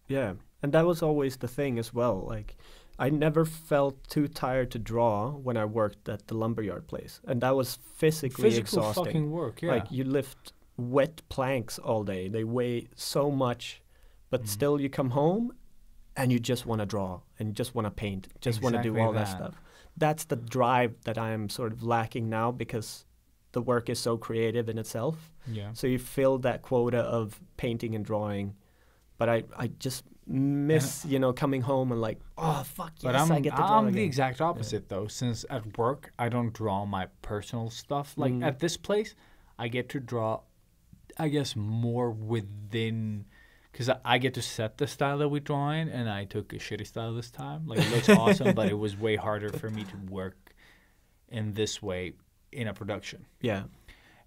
Yeah. And that was always the thing as well. Like, I never felt too tired to draw when I worked at the lumberyard place. And that was physically Physical exhausting. fucking work, yeah. Like, you lift wet planks all day. They weigh so much, but still you come home and you just want to draw and you just want to paint, just want to do Exactly all that that. stuff. That's the drive that I'm sort of lacking now, because the work is so creative in itself. Yeah. So you fill that quota of painting and drawing, but I just miss, you know, coming home and like, oh fuck yes, But I get to draw I'm again. the exact opposite though. Since at work I don't draw my personal stuff. Like at this place, I get to draw, I guess, more within, because I get to set the style that we draw in, and I took a shitty style this time. Like it looks awesome, but it was way harder for me to work in this way in a production. Yeah.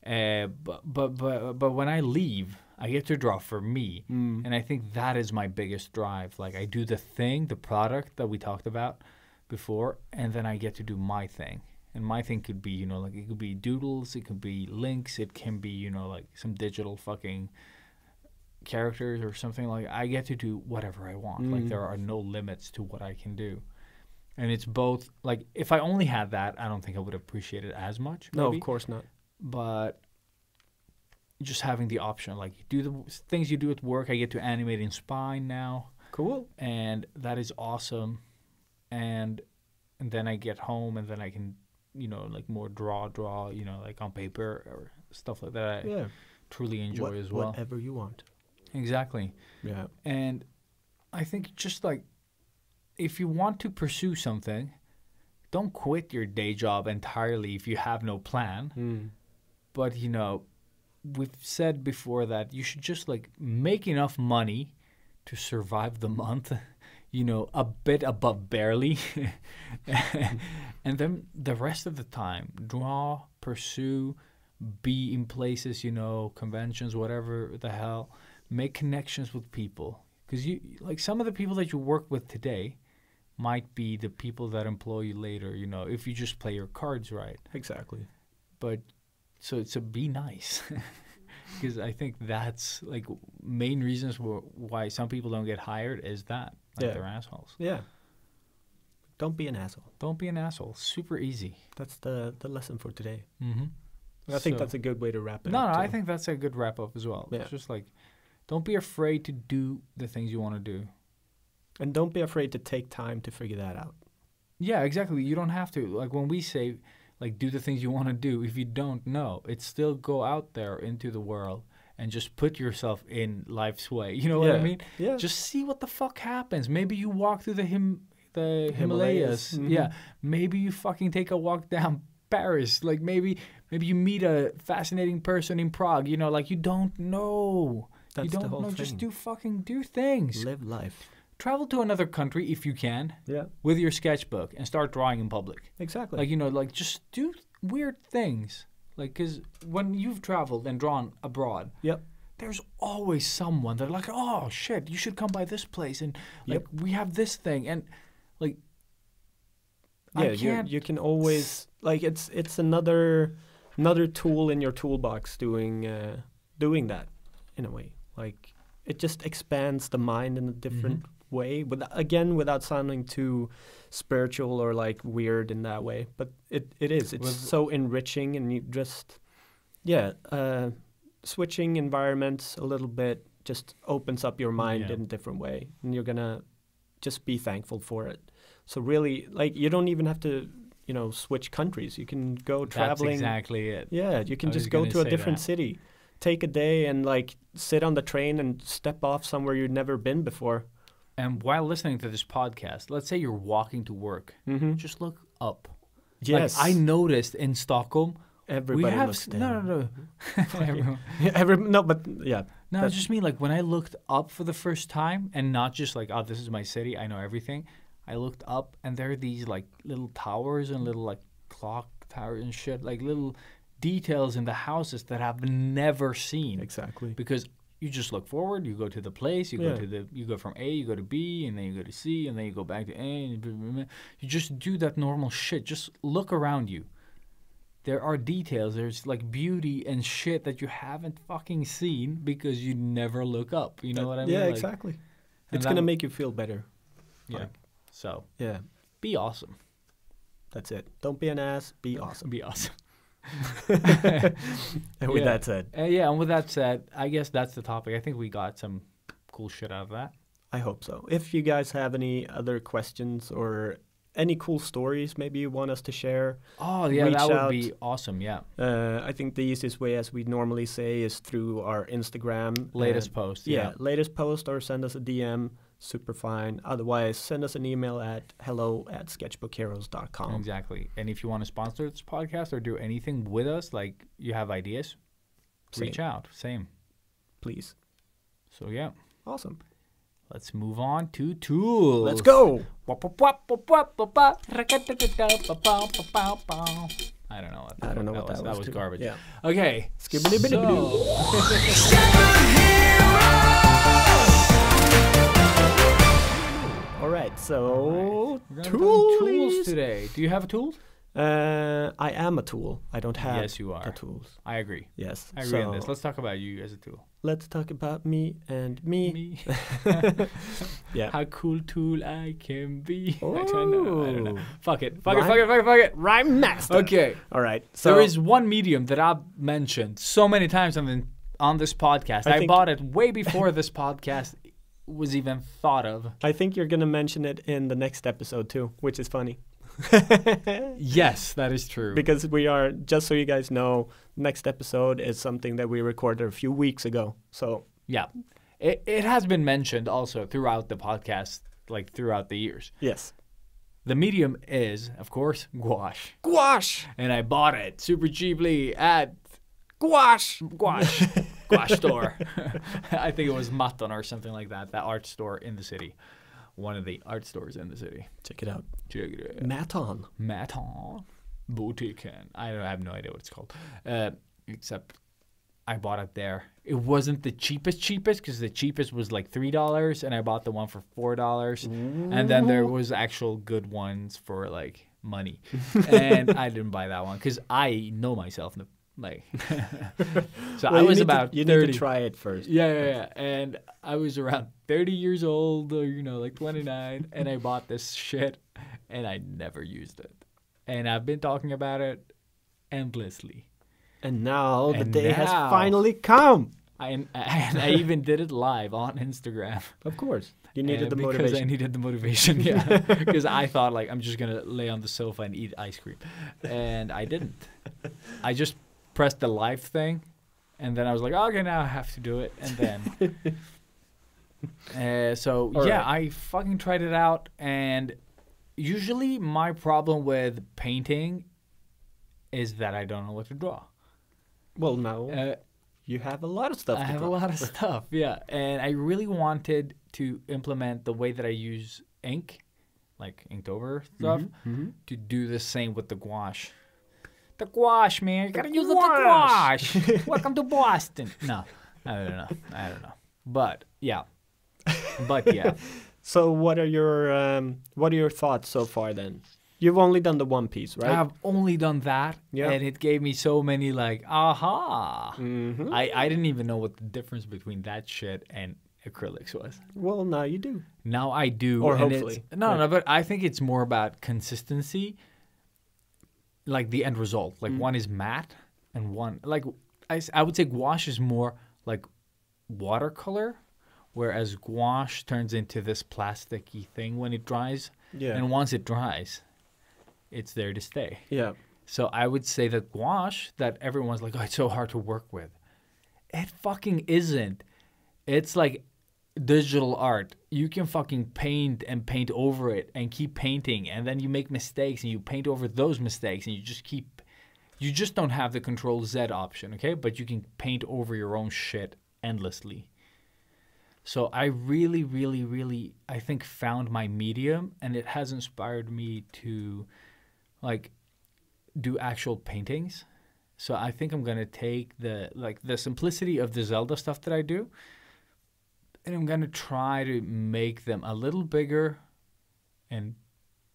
But when I leave, I get to draw for me, and I think that is my biggest drive. Like I do the thing, the product that we talked about before, and then I get to do my thing. And my thing could be, you know, like it could be doodles, it could be links, it can be, you know, like some digital fucking characters or something. Like I get to do whatever I want. Like there are no limits to what I can do. And it's both, like if I only had that, I don't think I would appreciate it as much. No, maybe. of course not. But just having the option, like do the things you do at work, I get to animate in Spine now, Cool. and that is awesome. And then I get home, and then I can, you know, like more draw, you know, like on paper or stuff like that. I Yeah. truly enjoy as well. Whatever you want. Exactly. Yeah. And I think just like if you want to pursue something, don't quit your day job entirely if you have no plan. But, you know, we've said before that you should just like make enough money to survive the month, you know, a bit above barely, and then the rest of the time draw, pursue, be in places, you know, conventions, whatever the hell, make connections with people, because you like some of the people that you work with today might be the people that employ you later, you know, if you just play your cards right. Exactly. But so be nice, because I think that's like main reasons why some people don't get hired is that like they're assholes. Yeah. Don't be an asshole. Don't be an asshole. Super easy. That's the lesson for today. Mm-hmm. I think that's a good way to wrap it No, up. I too. think that's a good wrap up as well. Yeah. It's just like, don't be afraid to do the things you want to do. And don't be afraid to take time to figure that out. Yeah, exactly. You don't have to. Like when we say, like, do the things you want to do, if you don't know, it's still go out there into the world and just put yourself in life's way. You know what I mean? Yeah. Just see what the fuck happens. Maybe you walk through the Himalayas. Mhm. Yeah. Maybe you fucking take a walk down Paris. Like maybe you meet a fascinating person in Prague. You know, like you don't know. That's you the don't whole know. thing. Just do things. Live life. Travel to another country if you can Yeah. with your sketchbook and start drawing in public. Exactly. Like, you know, like just do weird things. Like, because when you've traveled and drawn abroad, Yep. there's always someone that like, oh shit, you should come by this place and like we have this thing and like I Yeah, can't. you can always like it's another tool in your toolbox doing that in a way. Like it just expands the mind in a different way. Without sounding too spiritual or like weird in that way, but it is. It's so enriching, and you just switching environments a little bit just opens up your mind in a different way, and you're gonna just be thankful for it. So really, like, you don't even have to, you know, switch countries. You can go traveling. That's exactly it. Yeah, you can I was just go gonna to a say different that. city, take a day, and like sit on the train and step off somewhere you've never been before. And while listening to this podcast, let's say you're walking to work, just look up. Yes, Like, I noticed in Stockholm, everybody we have looks down. no. Everyone. No, but yeah, No, I just mean like when I looked up for the first time and not just like, oh, this is my city, I know everything. I looked up and there are these like little towers and little like clock towers and shit, like little details in the houses that I've never seen. exactly. Because you just look forward, you go to the place, you Yeah. you go from A, you go to B, and then you go to C, and then you go back to A. And blah, blah, blah. You just do that normal shit. Just look around you. There are details. There's like beauty and shit that you haven't fucking seen because you never look up. You know what I mean? Yeah, Like, exactly. and It's that gonna w- make you feel better. Yeah. Like, So yeah, be awesome. that's it. Don't be an ass. Be awesome. Be awesome. And with Yeah. that said, Yeah, and with that said, I guess that's the topic. I think we got some cool shit out of that. I hope so. If you guys have any other questions or any cool stories maybe you want us to share, Oh, yeah, Reach that would out. be awesome. Yeah. I think the easiest way, as we normally say, is through our Instagram. Latest post. Yeah, latest post, or send us a DM. Super fine. Otherwise, send us an email at hello@sketchbookheroes.com. Exactly. And if you want to sponsor this podcast or do anything with us, like you have ideas, reach Same. out. Same. Please. So, yeah. Awesome. Let's move on to tools. Let's go. I don't know what I don't know that what was. That was too. garbage. Yeah. Okay. Skibbity-bitty-bidoo. All right. So We're gonna be talking tools toolies. today. Do you have a tool? I am a tool. I don't have Yes, you are. the tools. I agree. Yes. I agree on so this. Let's talk about you as a tool. let's talk about me and me. Me. Yeah. How cool tool I can be. I don't know. I don't know. Oh. Fuck it. Rhyme master. Okay. All right. So There is one medium that I've mentioned so many times on this podcast. I I think- bought it way before this podcast was even thought of. I think you're gonna mention it in the next episode too, which is funny. Yes, that is true. Because we are, just so you guys know, next episode is something that we recorded a few weeks ago. So Yeah. It has been mentioned also throughout the podcast, like throughout the years. yes, The medium is, of course, gouache. gouache. And I bought it super cheaply at Gouache store. I think it was Maton or something like that. That art store in the city. One of the art stores in the city. Check it out. Check it out. Maton. Maton Boutique. I have no idea what it's called. Except I bought it there. It wasn't the cheapest because the cheapest was like $3 and I bought the one for $4. And then there was actual good ones for like money. And I didn't buy that one because I know myself. Like, so I was about 30. You need to try it first. Yeah. And I was around 30 years old, or, like 29, and I bought this shit, and I never used it. And I've been talking about it endlessly. And now the And day has now- finally come. And I even did it live on Instagram. Of course. You needed the Because motivation. I needed the motivation, yeah. Because I thought, like, I'm just going to lay on the sofa and eat ice cream. And I didn't. I just pressed the live thing, and then I was like, okay, now I have to do it. And then... so, All yeah, right. I fucking tried it out. And usually my problem with painting is that I don't know what to draw. Well, now Uh, you have a lot of stuff I to have draw. a lot of stuff, yeah. And I really wanted to implement the way that I use ink, like Inktober stuff, to do the same with the gouache. The gouache, man. You gotta use the gouache. Welcome to Boston. No, I don't know. But, yeah. So what are your thoughts so far then? You've only done the one piece, right? I've only done that, Yeah. and it gave me so many, like, aha. Mhm. I didn't even know what the difference between that shit and acrylics was. Well, now you do. Now I do. Or and it's- hopefully. No, but I think it's more about consistency, like the end result. Like one is matte and one, like, I would say gouache is more like watercolor, whereas gouache turns into this plasticky thing when it dries. Yeah. And once it dries, it's there to stay. Yeah. So I would say that gouache, that everyone's like, oh, it's so hard to work with. It fucking isn't. It's like digital art. You can fucking paint and paint over it and keep painting, and then you make mistakes and you paint over those mistakes, and you just don't have the Control Z option, okay? But you can paint over your own shit endlessly. So I really, really, really, I think, found my medium, and it has inspired me to, like, do actual paintings. So I think I'm gonna take the simplicity of the Zelda stuff that I do, and I'm gonna try to make them a little bigger and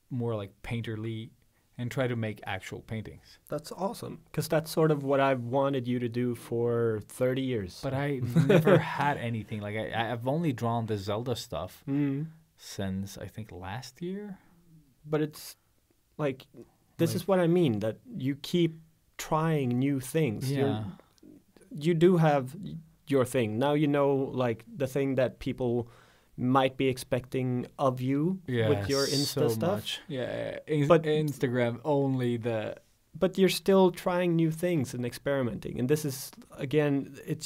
more like painterly, and try to make actual paintings. That's awesome. Because that's sort of what I've wanted you to do for 30 years. But I never had anything like I've only drawn the Zelda stuff since I think last year. But it's like, this is what I mean, that you keep trying new things. Yeah. You do have your thing. Now you know, like, the thing that people might be expecting of you with your Insta so stuff. much. Yeah, But- Instagram only the But you're still trying new things and experimenting. And this is, again, it's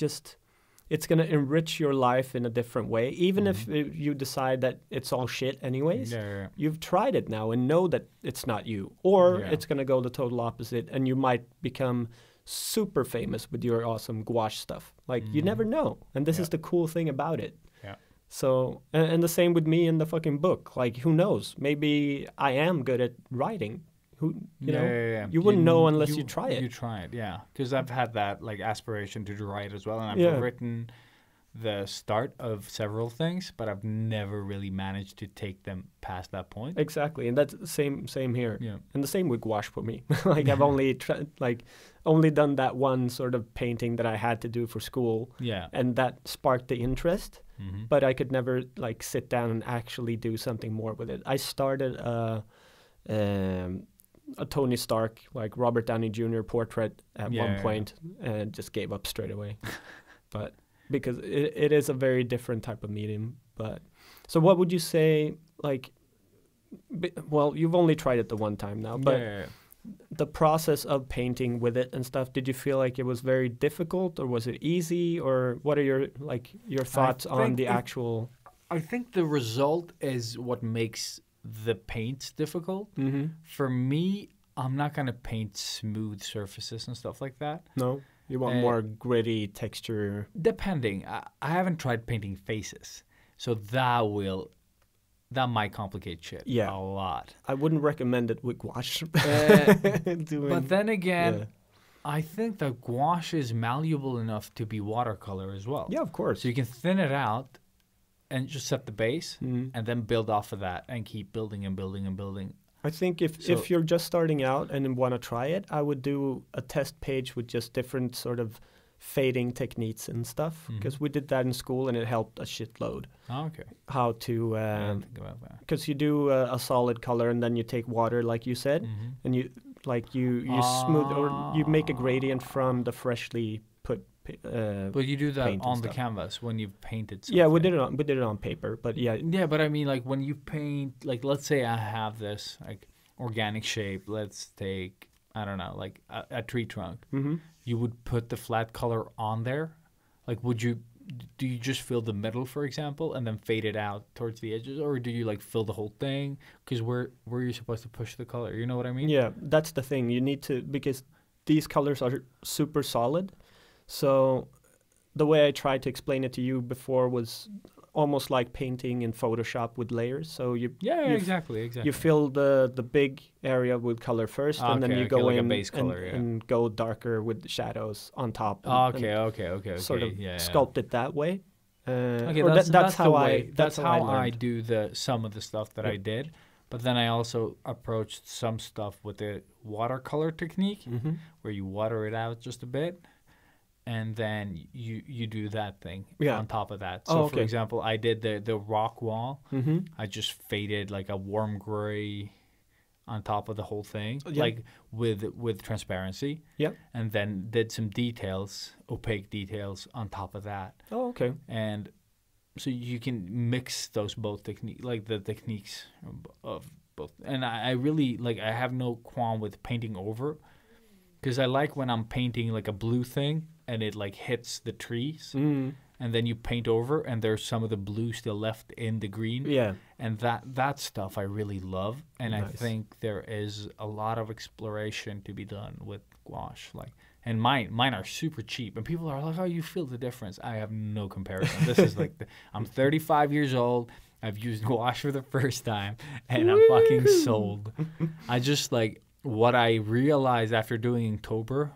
going to enrich your life in a different way. Even if you decide that it's all shit anyways, yeah. you've tried it now and know that it's not you. Or Yeah. it's going to go the total opposite, and you might become super famous with your awesome gouache stuff. Like, you never know. And this is the cool thing about it. Yeah. So, and the same with me in the fucking book. Like, who knows? Maybe I am good at writing. Who, you know, Yeah. you wouldn't know unless you try it. You try it, yeah. Because I've had that like aspiration to write as well, and I've Yeah. written the start of several things, but I've never really managed to take them past that point. Exactly, and that's the same here. Yeah. And the same with gouache for me. Like, I've only done that one sort of painting that I had to do for school, Yeah. and that sparked the interest. Mm-hmm. But I could never like sit down and actually do something more with it. I started a Tony Stark, like Robert Downey Jr. portrait at Yeah, one yeah, point, and just gave up straight away. But because it is a very different type of medium. But so what would you say, like, well, you've only tried it the one time now, but yeah. the process of painting with it and stuff, did you feel like it was very difficult, or was it easy, or what are your thoughts on think the it- actual? I think the result is what makes the paints difficult. Mm-hmm. For me, I'm not gonna paint smooth surfaces and stuff like that. No. You want more gritty texture. Depending. I haven't tried painting faces, so that might complicate shit Yeah. a lot. I wouldn't recommend it with gouache. But then again, yeah. I think that gouache is malleable enough to be watercolor as well. Yeah, of course. So you can thin it out and just set the base Mhm. and then build off of that and keep building and building and building. I think if So- you're just starting out and want to try it, I would do a test page with just different sort of fading techniques and stuff. Mhm. Because we did that in school and it helped a shitload. Oh, okay. How to, I didn't think about that. because you do a solid color and then you take water, like you said, Mhm. and you smooth or you make a gradient from the freshly put. But you do that paint and on the stuff. canvas when you've painted something. Yeah, we did it on paper, but yeah, Yeah, but I mean, like when you paint, like let's say I have this like organic shape. Let's take, I don't know, like a tree trunk. hmm You would put the flat color on there. Like, do you just fill the middle, for example, and then fade it out towards the edges, or do you like fill the whole thing? Because where are you supposed to push the color? You know what I mean? yeah, that's the thing. You need to, because these colors are super solid. So the way I tried to explain it to you before was almost like painting in Photoshop with layers. So Yeah, you exactly. you fill the big area with color first, and then Okay, you okay, go like a in base color, yeah. and go darker with the shadows on top. And, Okay. Sort of yeah, yeah. sculpt it that way. Okay, or that's how the I way. That's how I learned. do some of the stuff that I Yep. did. But then I also approached some stuff with the watercolor technique, Mm-hmm. where you water it out just a bit, and then you do that thing Yeah. on top of that. Oh, So, okay. for example, I did the rock wall. Mm-hmm. I just faded like a warm gray on top of the whole thing, Yeah. like with transparency, Yeah. and then did some details, opaque details on top of that. Oh, okay. And so you can mix those both techniques, like the techniques of both. And I really like, I have no qualm with painting over, because I like when I'm painting like a blue thing and it like hits the trees, Mm. and then you paint over and there's some of the blue still left in the green. Yeah. And that stuff I really love. And I Nice. think there is a lot of exploration to be done with gouache. Like, and mine are super cheap. And people are like, "Oh, you feel the difference?" I have no comparison. This is like, I'm 35 years old. I've used gouache for the first time, and I'm fucking sold. I just like what I realized after doing Inktober,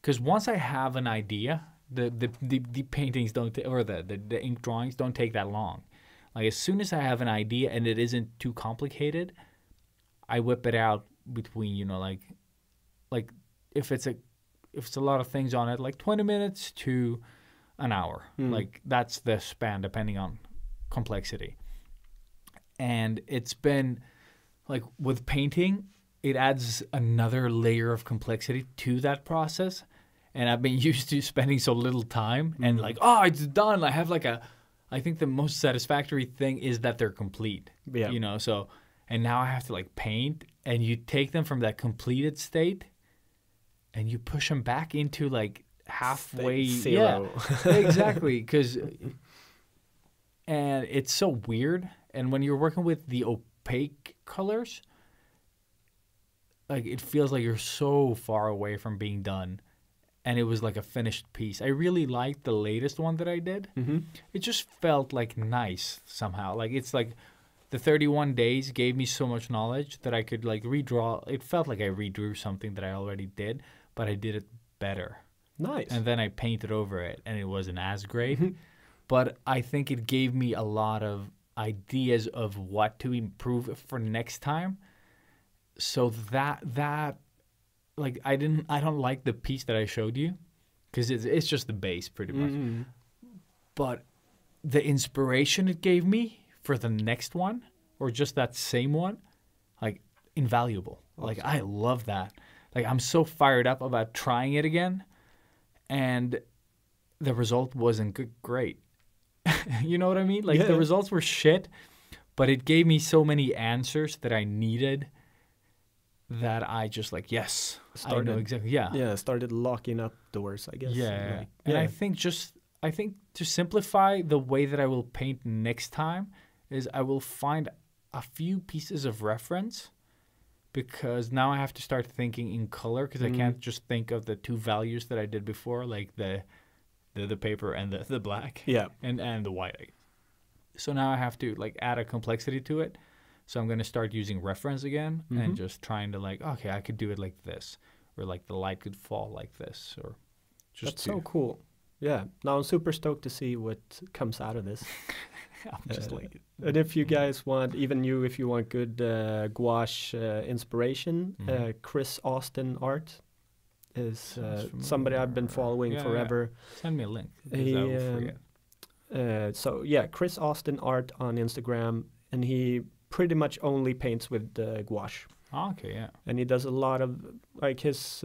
because once I have an idea, the paintings don't or the ink drawings don't take that long. Like as soon as I have an idea and it isn't too complicated, I whip it out between, you know, like if it's a lot of things on it, like 20 minutes to an hour. Like that's the span depending on complexity. And it's been like with painting, it adds another layer of complexity to that process. And I've been used to spending so little time and like, oh, it's done. I have like I think the most satisfactory thing is that they're complete. Yeah. You know, so, and now I have to like paint, and you take them from that completed state and you push them back into like halfway. Zero. Yeah, exactly. And it's so weird. And when you're working with the opaque colors, like it feels like you're so far away from being done. And it was like a finished piece. I really liked the latest one that I did. Mm-hmm. It just felt like nice somehow. Like it's like the 31 days gave me so much knowledge that I could like redraw. It felt like I redrew something that I already did, but I did it better. Nice. And then I painted over it, and it wasn't as great. Mm-hmm. But I think it gave me a lot of ideas of what to improve for next time. So that like I don't like the piece that I showed you, because it's just the base pretty much. Mm-hmm. But the inspiration it gave me for the next one, or just that same one, like invaluable. Like I love that. Like I'm so fired up about trying it again, and the result wasn't great. You know what I mean? Like the Yeah. results were shit, but it gave me so many answers that I needed that I just like, yes, I know Started- exactly. Yeah. Yeah, started locking up doors, I guess. Yeah. Like, And yeah. I think to simplify the way that I will paint next time is I will find a few pieces of reference, because now I have to start thinking in color because I can't just think of the two values that I did before, like the paper and the black Yeah. and the white. So now I have to like add a complexity to it. So I'm going to start using reference again and just trying to like, okay, I could do it like this, or like the light could fall like this, or just That's so cool. Yeah. Now I'm super stoked to see what comes out of this. I'm just like, And if you guys want, even you, if you want good gouache inspiration, Chris Austin art is Sounds somebody I've been familiar. following Yeah, forever. send me a link because He, I will forget. So yeah, Chris Austin art on Instagram, and he pretty much only paints with gouache, Oh, okay, yeah. and he does a lot of like his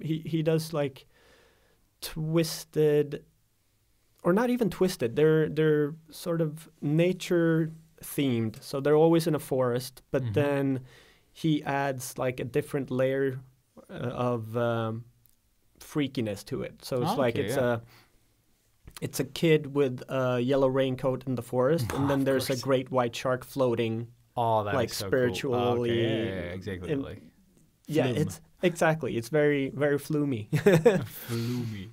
he does like twisted, or not even twisted. They're sort of nature themed, so they're always in a forest, but then he adds like a different layer of freakiness to it. So it's like Okay, it's yeah. it's a kid with a yellow raincoat in the forest, and then Of there's a course. great white shark floating. Oh, that Like is so spiritually, cool. Okay, yeah, exactly. in- Like Yeah, Flume. it's exactly. It's very very flumy. floomy.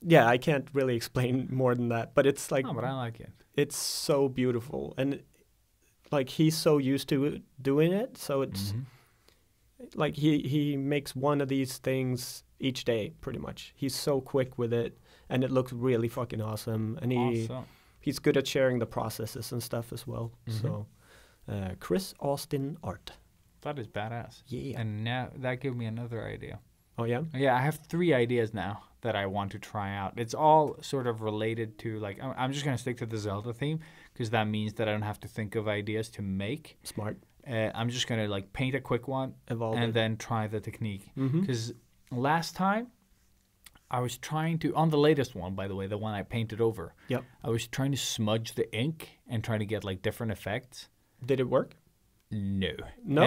Yeah, I can't really explain more than that, but it's like No, but I like it. it's so beautiful, and like he's so used to doing it, so it's like he makes one of these things each day pretty much. He's so quick with it, and it looks really fucking awesome, and Awesome. he's good at sharing the processes and stuff as well. Mhm. So Chris Austin art. That is badass. Yeah. And now that gave me another idea. Oh yeah. Yeah, I have 3 ideas now that I want to try out. It's all sort of related to like I'm just gonna stick to the Zelda theme because that means that I don't have to think of ideas to make. Smart. I'm just gonna like paint a quick one Evolve and it. then try the technique. Mhm. Because last time I was trying to, on the latest one, by the way, the one I painted over, Yep. I was trying to smudge the ink and trying to get like different effects. Did it work? No. No?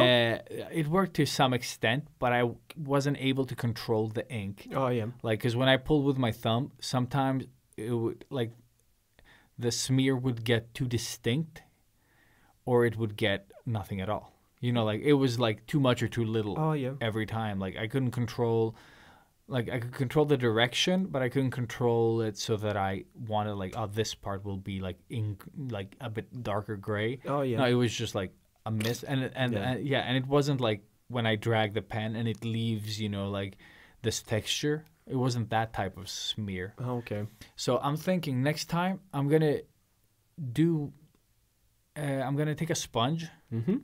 It worked to some extent, but I wasn't able to control the ink. Oh yeah. Like, because when I pulled with my thumb, sometimes it would, like, the smear would get too distinct or it would get nothing at all. You know, like, it was, like, too much or too little Oh yeah. every time. Like, I couldn't control, like, I could control the direction, but I couldn't control it so that I wanted, like, oh, this part will be, like, like, a bit darker gray. Oh yeah. No, it was just, like, a miss. And and it wasn't, like, when I drag the pen and it leaves, you know, like, this texture. It wasn't that type of smear. Oh, okay. So I'm thinking next time I'm gonna do. I'm gonna take a sponge Mhm.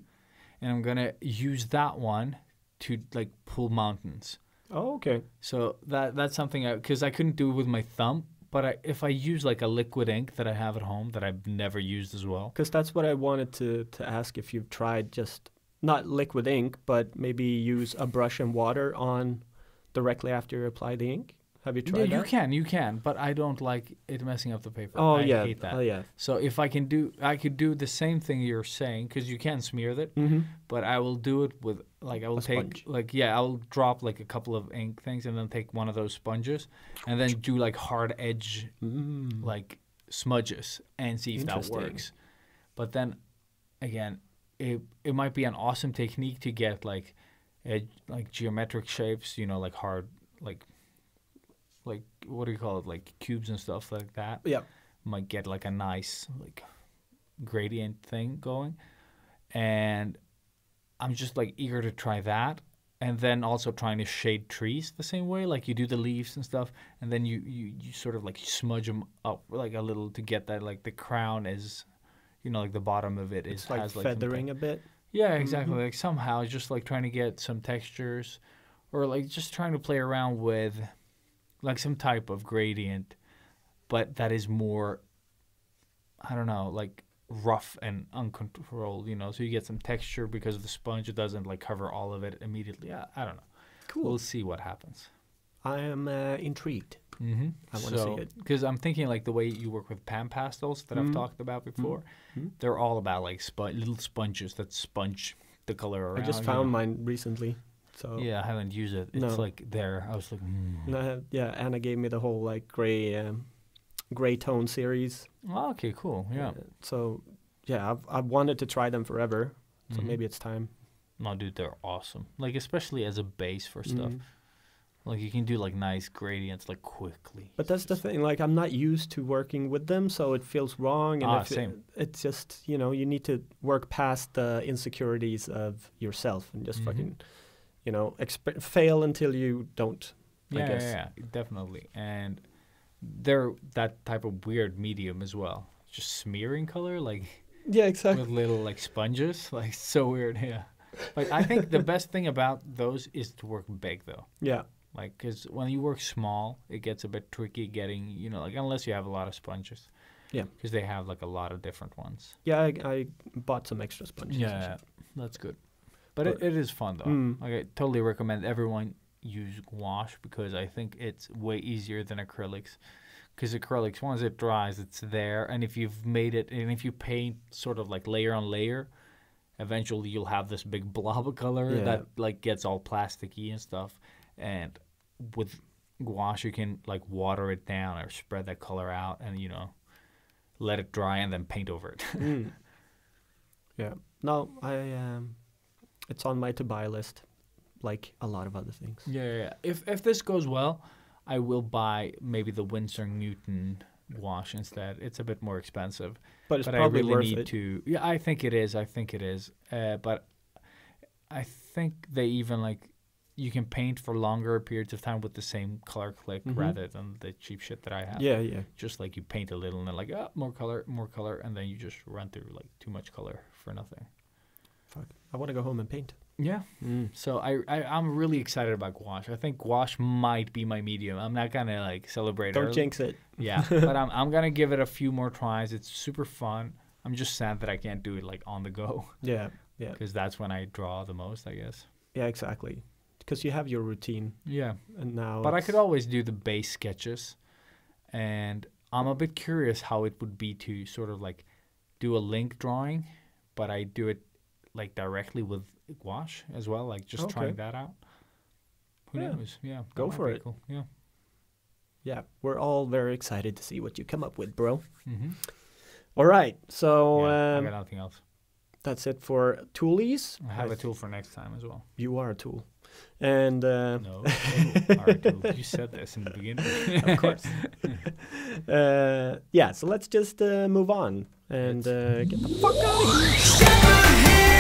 and I'm gonna use that one to like pull mountains. Oh okay. So that's something because I couldn't do it with my thumb, but if I use like a liquid ink that I have at home that I've never used as well. Because that's what I wanted to ask, if you've tried just not liquid ink, but maybe use a brush and water on directly after you apply the ink. Have you tried Yeah, that? you can, but I don't like it messing up the paper. Oh I yeah. hate that. Oh yeah. So if I could do the same thing you're saying because you can smear that. Mm-hmm. But I will do it with like I will A take sponge. like I'll drop like a couple of ink things and then take one of those sponges and then do like hard edge like smudges and see if that Interesting. works. But then again, it might be an awesome technique to get like geometric shapes, you know, like hard like what do you call it, like cubes and stuff like that. Yeah. Might get like a nice like gradient thing going, and I'm just like eager to try that, and then also trying to shade trees the same way, like you do the leaves and stuff, and then you sort of like smudge them up like a little to get that like the crown is, you know, like the bottom of it is It's like has like feathering a bit. yeah, exactly. Like somehow just like trying to get some textures, or like just trying to play around with like some type of gradient, but that is more, I don't know, like rough and uncontrolled, you know, so you get some texture because the sponge doesn't like cover all of it immediately. I don't know. Cool. We'll see what happens. I am intrigued. Mm-hmm. I wanna see it. Because I'm thinking like the way you work with pan pastels that I've talked about before, they're all about like little sponges that sponge the color around. I just you found know? mine recently. So Yeah, I haven't used it. It's No. like there. I was like, yeah, Anna gave me the whole like gray tone series. oh, okay, cool. Yeah. So yeah, I've wanted to try them forever. So Mhm. maybe it's time. No, dude, they're awesome. Like, especially as a base for stuff. Mm. Like, you can do, like, nice gradients, like, quickly. But that's the thing. Like, I'm not used to working with them, so it feels wrong. And Same. it's just, you know, you need to work past the insecurities of yourself and just Mhm. fucking, you know, fail until you don't. I Yeah, guess. yeah, definitely. And they're that type of weird medium as well. Just smearing color, like, Yeah, exactly. with little, like, sponges. Like, so weird, yeah. But I think the best thing about those is to work big, though. Yeah. Like, because when you work small, it gets a bit tricky getting, you know, like, unless you have a lot of sponges. Yeah. Because they have, like, a lot of different ones. Yeah, I bought some extra sponges. Yeah, that's good. But But- it is fun, though. Mm. Like, I totally recommend everyone use gouache because I think it's way easier than acrylics. Because acrylics, once it dries, it's there. And if you've made it, and if you paint sort of like layer on layer, eventually you'll have this big blob of color Yeah. that like gets all plasticky and stuff. And with gouache, you can like water it down or spread that color out and, you know, let it dry and then paint over it. Mm. Yeah. No, it's on my to buy list, like a lot of other things. Yeah. If this goes well, I will buy maybe the Winsor Newton gouache instead. It's a bit more expensive. But it's But I probably really worth need it. to. Yeah, I think it is. But I think they even like you can paint for longer periods of time with the same color click Mhm. rather than the cheap shit that I have. Yeah, yeah. Just like you paint a little and then like more color, and then you just run through like too much color for nothing. Fuck. I want to go home and paint. Yeah. So I'm really excited about gouache. I think gouache might be my medium. I'm not gonna like celebrate. Don't early. jinx it. Yeah, but I'm gonna give it a few more tries. It's super fun. I'm just sad that I can't do it like on the go Yeah, yeah, because that's when I draw the most, I guess. yeah, exactly. Because you have your routine, Yeah, and now. but I it's- could always do the base sketches, and I'm a bit curious how it would be to sort of like do a link drawing, but I do it like directly with gouache as well, like just Okay. trying that out. Who Yeah. knows? Yeah, that Go might for be it. Cool. Yeah. Yeah, we're all very excited to see what you come up with, bro. Mm-hmm. All right, so I got nothing else. that's it for toolies. I have a tool for next time as well. You are a tool, and No, you are a tool. You said this in the beginning. of course. Yeah, so let's just move on and get the fuck out of here.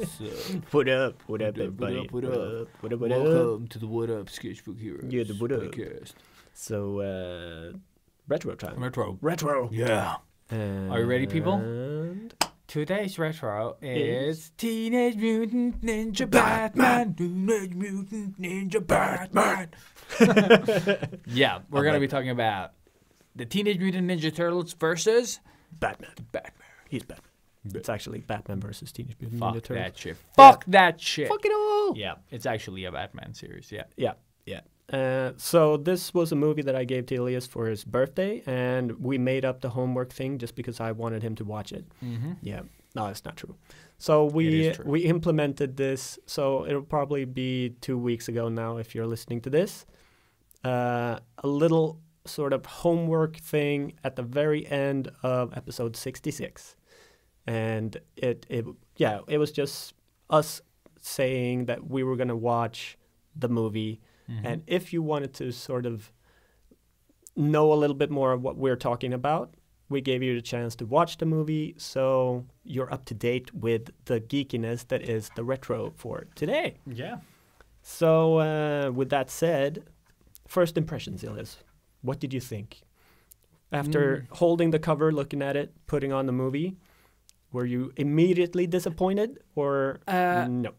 So, What up? What up, What up, everybody? what up? What up? What up? welcome to the What Up Sketchbook Heroes Yeah, the What Up. podcast. So, retro time. Retro. Retro. Yeah. Are you ready, people? And Today's retro is Teenage Mutant Ninja Batman. Teenage Mutant Ninja Batman. Yeah, we're going to be talking about the Teenage Mutant Ninja Turtles versus Batman. Batman. He's Batman. It's actually Batman versus Teenage Mutant Fuck Ninja Turtles. that shit. Fuck that shit. Fuck it all. Yeah, it's actually a Batman series. Yeah. Yeah, yeah. So this was a movie that I gave to Elias for his birthday, and we made up the homework thing just because I wanted him to watch it. Mm-hmm. Yeah, no, it's not true. So we is true. we implemented this. So it'll probably be 2 weeks ago now if you're listening to this. A little sort of homework thing at the very end of episode 66, and it was just us saying that we were gonna watch the movie. Mm-hmm. And if you wanted to sort of know a little bit more of what we're talking about, we gave you the chance to watch the movie, so you're up to date with the geekiness that is the retro for today. Yeah. So, with that said, first impressions, Elias. What did you think? After holding the cover, looking at it, putting on the movie, were you immediately disappointed or no?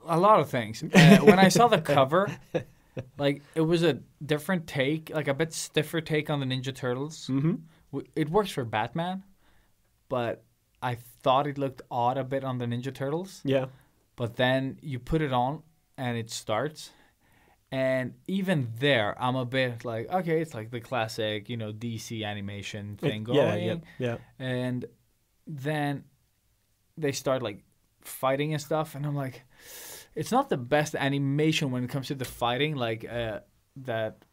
A lot of things. When I saw the cover, like it was a different take, like a bit stiffer take on the Ninja Turtles. Mm-hmm. It works for Batman, but I thought it looked odd a bit on the Ninja Turtles. Yeah. But then you put it on and it starts. And even there, I'm a bit like, okay, it's like the classic, DC animation thing going. Yeah. And then they start like fighting and stuff. And I'm like, it's not the best animation when it comes to the fighting. Like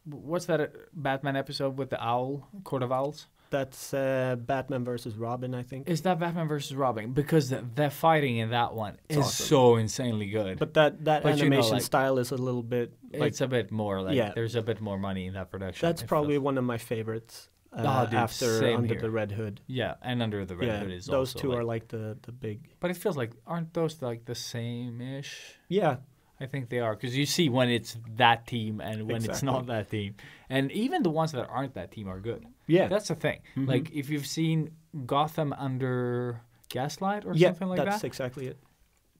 what's that Batman episode with the owl, Court of Owls? That's Batman versus Robin, I think. Is that Batman versus Robin? Because the fighting in that one is awesome. so insanely good. But that But you know, animation like- style is a little bit like It's a bit more like Yeah. there's a bit more money in that production. that's it probably feels. one of my favorites Oh, dude, after same Under here. the Red Hood. Yeah, and Under the Red Yeah, Hood is those also two like, are like the big. But it feels like aren't those like the same-ish? Yeah, I think they are because you see when it's that team and when it's Exactly. not that team, and even the ones that aren't that team are good. yeah, That's the thing. Like if you've seen Gotham under Gaslight or yeah. something like That's that, exactly it.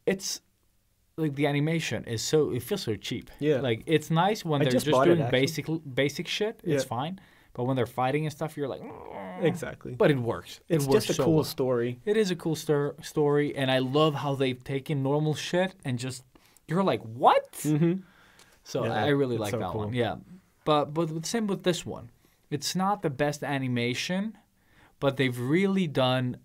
it's like the animation is so it feels so cheap. Yeah. like it's nice when I they're just just bought it, doing actually. basic shit. It's Yeah. fine, but when they're fighting and stuff, you're like, Exactly. but it works. It's it works just a so cool well. story. It is a cool story, and I love how they've taken normal shit and just you're like, what? Mm-hmm. So Yeah, I really it's like so that cool. one. Yeah, but the same with this one. It's not the best animation, but they've really done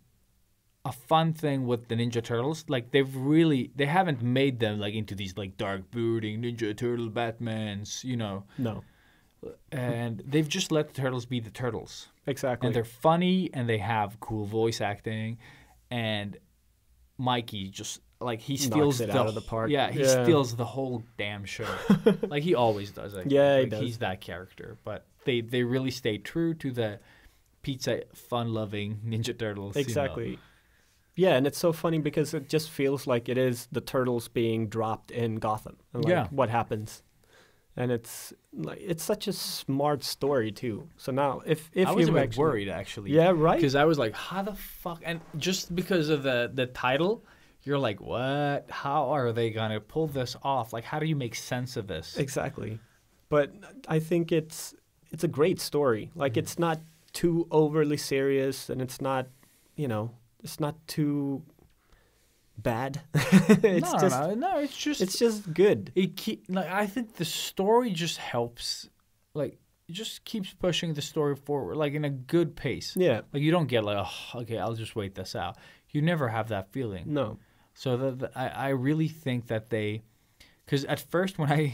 a fun thing with the Ninja Turtles. Like they haven't made them like into these like dark brooding Ninja Turtle Batmans, you know. No, And they've just let the turtles be the turtles. exactly. And they're funny and they have cool voice acting, and Mikey just like he steals it the out of the park. Yeah, he Yeah. steals the whole damn show. Like he always does. Like, Yeah, he like, does. he's that character. But they really stay true to the pizza fun-loving Ninja Turtles. you know. Exactly. Yeah, and it's so funny because it just feels like it is the turtles being dropped in Gotham. And like Yeah. what happens. And it's like it's such a smart story too. So now if I was you a bit actually worried actually. Yeah, right? Because I was like, how the fuck? And just because of the title, you're like, what? How are they gonna pull this off? Like, how do you make sense of this? Exactly. But I think it's a great story. Like Mm-hmm. it's not too overly serious and it's not, it's not too bad. It's no, just no, it's just it's just good. like I think the story just helps, like it just keeps pushing the story forward, like in a good pace. Yeah. Like you don't get like, oh, okay, I'll just wait this out. You never have that feeling. No. So I really think that they, because at first when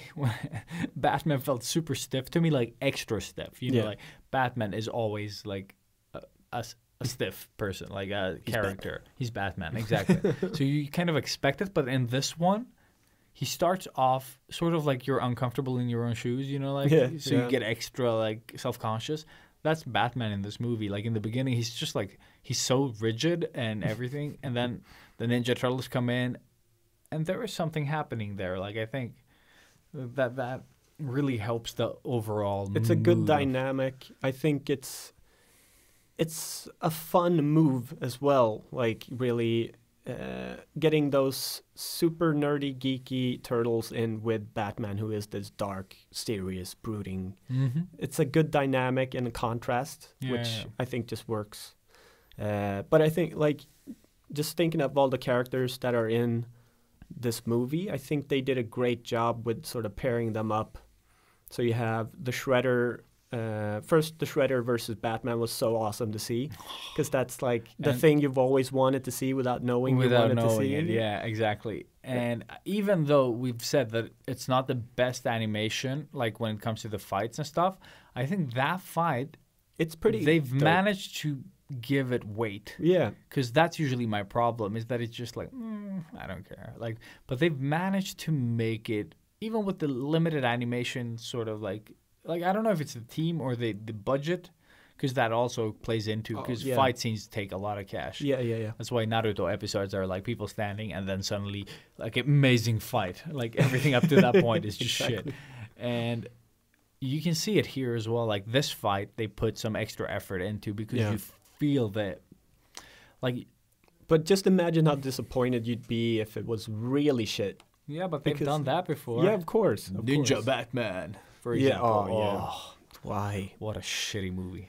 Batman felt super stiff to me, like extra stiff. You know, Yeah. like Batman is always like a stiff person, like a character. He's Batman, exactly. So you kind of expect it, but in this one, he starts off sort of like you're uncomfortable in your own shoes, you know, like Yeah, so yeah. you get extra like self-conscious. That's Batman in this movie. Like in the beginning, he's just like he's so rigid and everything, and then the Ninja Turtles come in, and there is something happening there. Like I think that really helps the overall. It's a good mood of- dynamic. I think it's a fun move as well. Like really getting those super nerdy, geeky turtles in with Batman, who is this dark, serious, brooding. Mhm. It's a good dynamic and a contrast, Yeah, which yeah. I think just works. But I think like just thinking of all the characters that are in this movie, I think they did a great job with sort of pairing them up. So you have the Shredder. First, the Shredder versus Batman was so awesome to see, because that's like the And- thing you've always wanted to see without knowing without you wanted knowing to see it. Yeah, exactly. And even though we've said that it's not the best animation, like when it comes to the fights and stuff, I think that fight It's pretty. they've dope. managed to give it weight. Yeah, Because that's usually my problem is that it's just like I don't care. Like, but they've managed to make it even with the limited animation, sort of like I don't know if it's the team or the budget, because that also plays into because yeah. fight scenes take a lot of cash. yeah. That's why Naruto episodes are like people standing and then suddenly like amazing fight. Like everything up to that point is just Exactly. shit. And you can see it here as well. Like this fight, they put some extra effort into because Yeah. you feel that. Like, But just imagine how disappointed you'd be if it was really shit. yeah, but they've Because- done that before. Yeah, of course. Of Ninja course. Batman, for Yeah, example. oh, yeah. Why? What a shitty movie.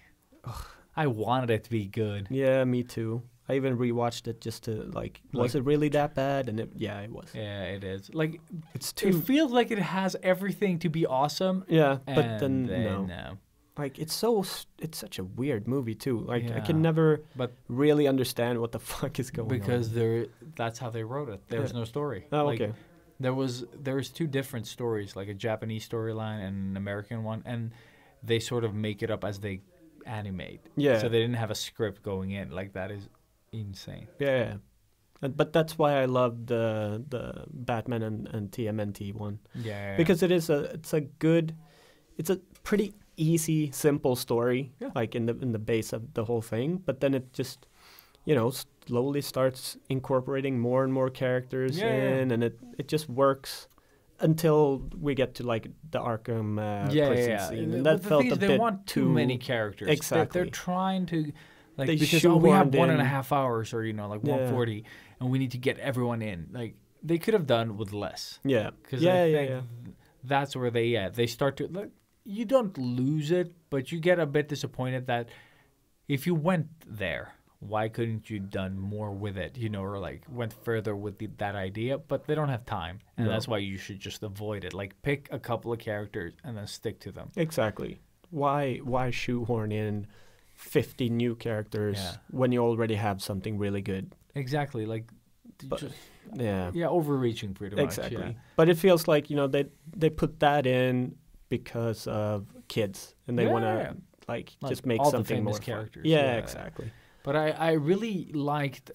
I wanted it to be good. Yeah, me too. I even rewatched it just to like, was Like- it really that bad? And it was. Yeah, it is. Like, It's it too. feels like it has everything to be awesome. Yeah, but and then no. no. Like it's such a weird movie too. Like I Yeah. can never But really understand what the fuck is going because on. that's how they wrote it. There was Yeah. no story. Oh, Like, okay. there was two different stories, like a Japanese storyline and an American one, and they sort of make it up animate. Yeah. So they didn't have a script going in. Like that is insane. Yeah. But that's why I love the Batman and TMNT one. Yeah. Because it's a pretty easy, simple story, Yeah. like in the base of the whole thing. But then it just, slowly starts incorporating more and more characters in, and it just works until we get to like the Arkham prison scene, and that the felt thing a is, they bit want too many characters. Exactly. They're trying to. Like, They because we have shoehorned 1.5 hours or like Yeah. 140, and we need to get everyone in. Like they could have done with less. Yeah. Because Yeah, I yeah, think yeah. that's where they start to. Like, you don't lose it, but you get a bit disappointed that if you went there, why couldn't you done more with it? Or like went further with that idea. But they don't have time, and No. that's why you should just avoid it. Like pick a couple of characters and then stick to them. Exactly. Why shoehorn in 50 new characters Yeah. when you already have something really good? Exactly. Like, But- just, Yeah. overreaching pretty much. Exactly. Yeah. But it feels like, they put that in because of kids and they want Yeah. to like Like just make all the something famous more fun. characters, Yeah, yeah. exactly. But I really liked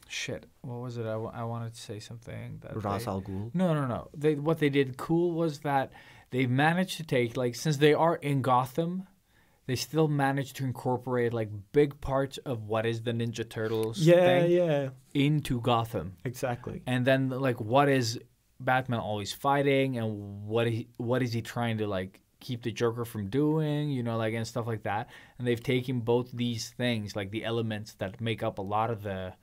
shit. What was it? I wanted to say something that Ra's they- al Ghul. No. What they did cool was that they managed to take, like, since they are in Gotham, they still managed to incorporate like big parts of what is the Ninja Turtles Yeah, thing yeah. into Gotham, Exactly. and then like what is Batman always fighting, and what is he trying to like keep the Joker from doing, like, and stuff like that. And they've taken both these things, like the elements that make up a lot of the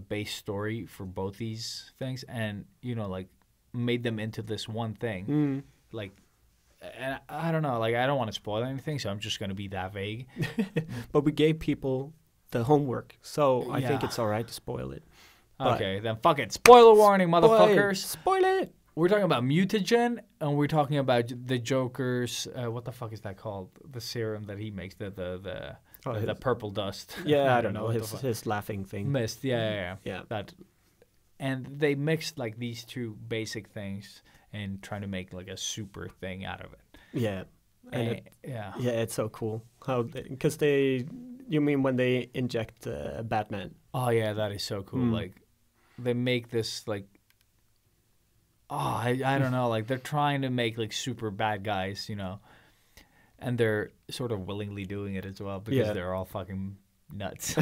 base story for both these things, and like made them into this one thing. Like, and I don't know, like I don't want to spoil anything, so I'm just gonna be that vague. But we gave people the homework, so I think Yeah. it's all right to spoil it. But- Okay, then fuck it. Spoiler warning, Spoil it. motherfuckers. Spoil it. We're talking about mutagen, and we're talking about the Joker's. What the fuck is that called? The serum that he makes, the his- purple dust. Yeah, I don't know what the his fuck. his laughing thing. Mist. Yeah. Yeah. That, and they mixed like these two basic things and trying to make like a super thing out of it. Yeah. And Yeah. yeah, it's so cool how because you mean when they inject Batman? Oh yeah, that is so cool. Like they make this like. Oh, I don't know. Like they're trying to make like super bad guys, and they're sort of willingly doing it as well because Yeah. they're all fucking nuts.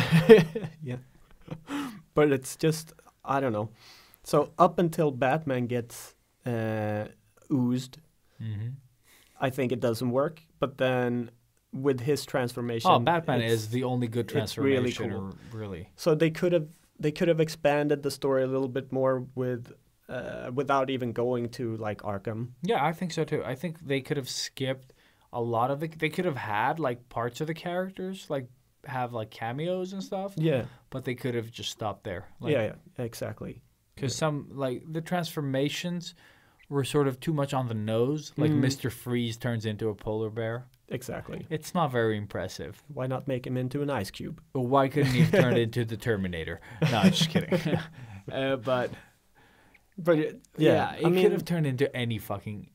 Yeah. But it's just I don't know. So up until Batman gets oozed, Mm-hmm. I think it doesn't work. But then with his transformation, Oh, Batman it's- is the only good it's really transformation. cool. Really. So they could have expanded the story a little bit more with without even going to like Arkham. Yeah, I think so too. I think they could have skipped a lot of the. They could have had like parts of the characters like have like cameos and stuff. Yeah. But they could have just stopped there. Like, Yeah, exactly. Because some like the transformations were sort of too much on the nose. Like Mr. Freeze turns into a polar bear. Exactly. It's not very impressive. Why not make him into an ice cube? But why couldn't he have turned into the Terminator? No, I'm just kidding. But Yeah, it could have turned into any fucking.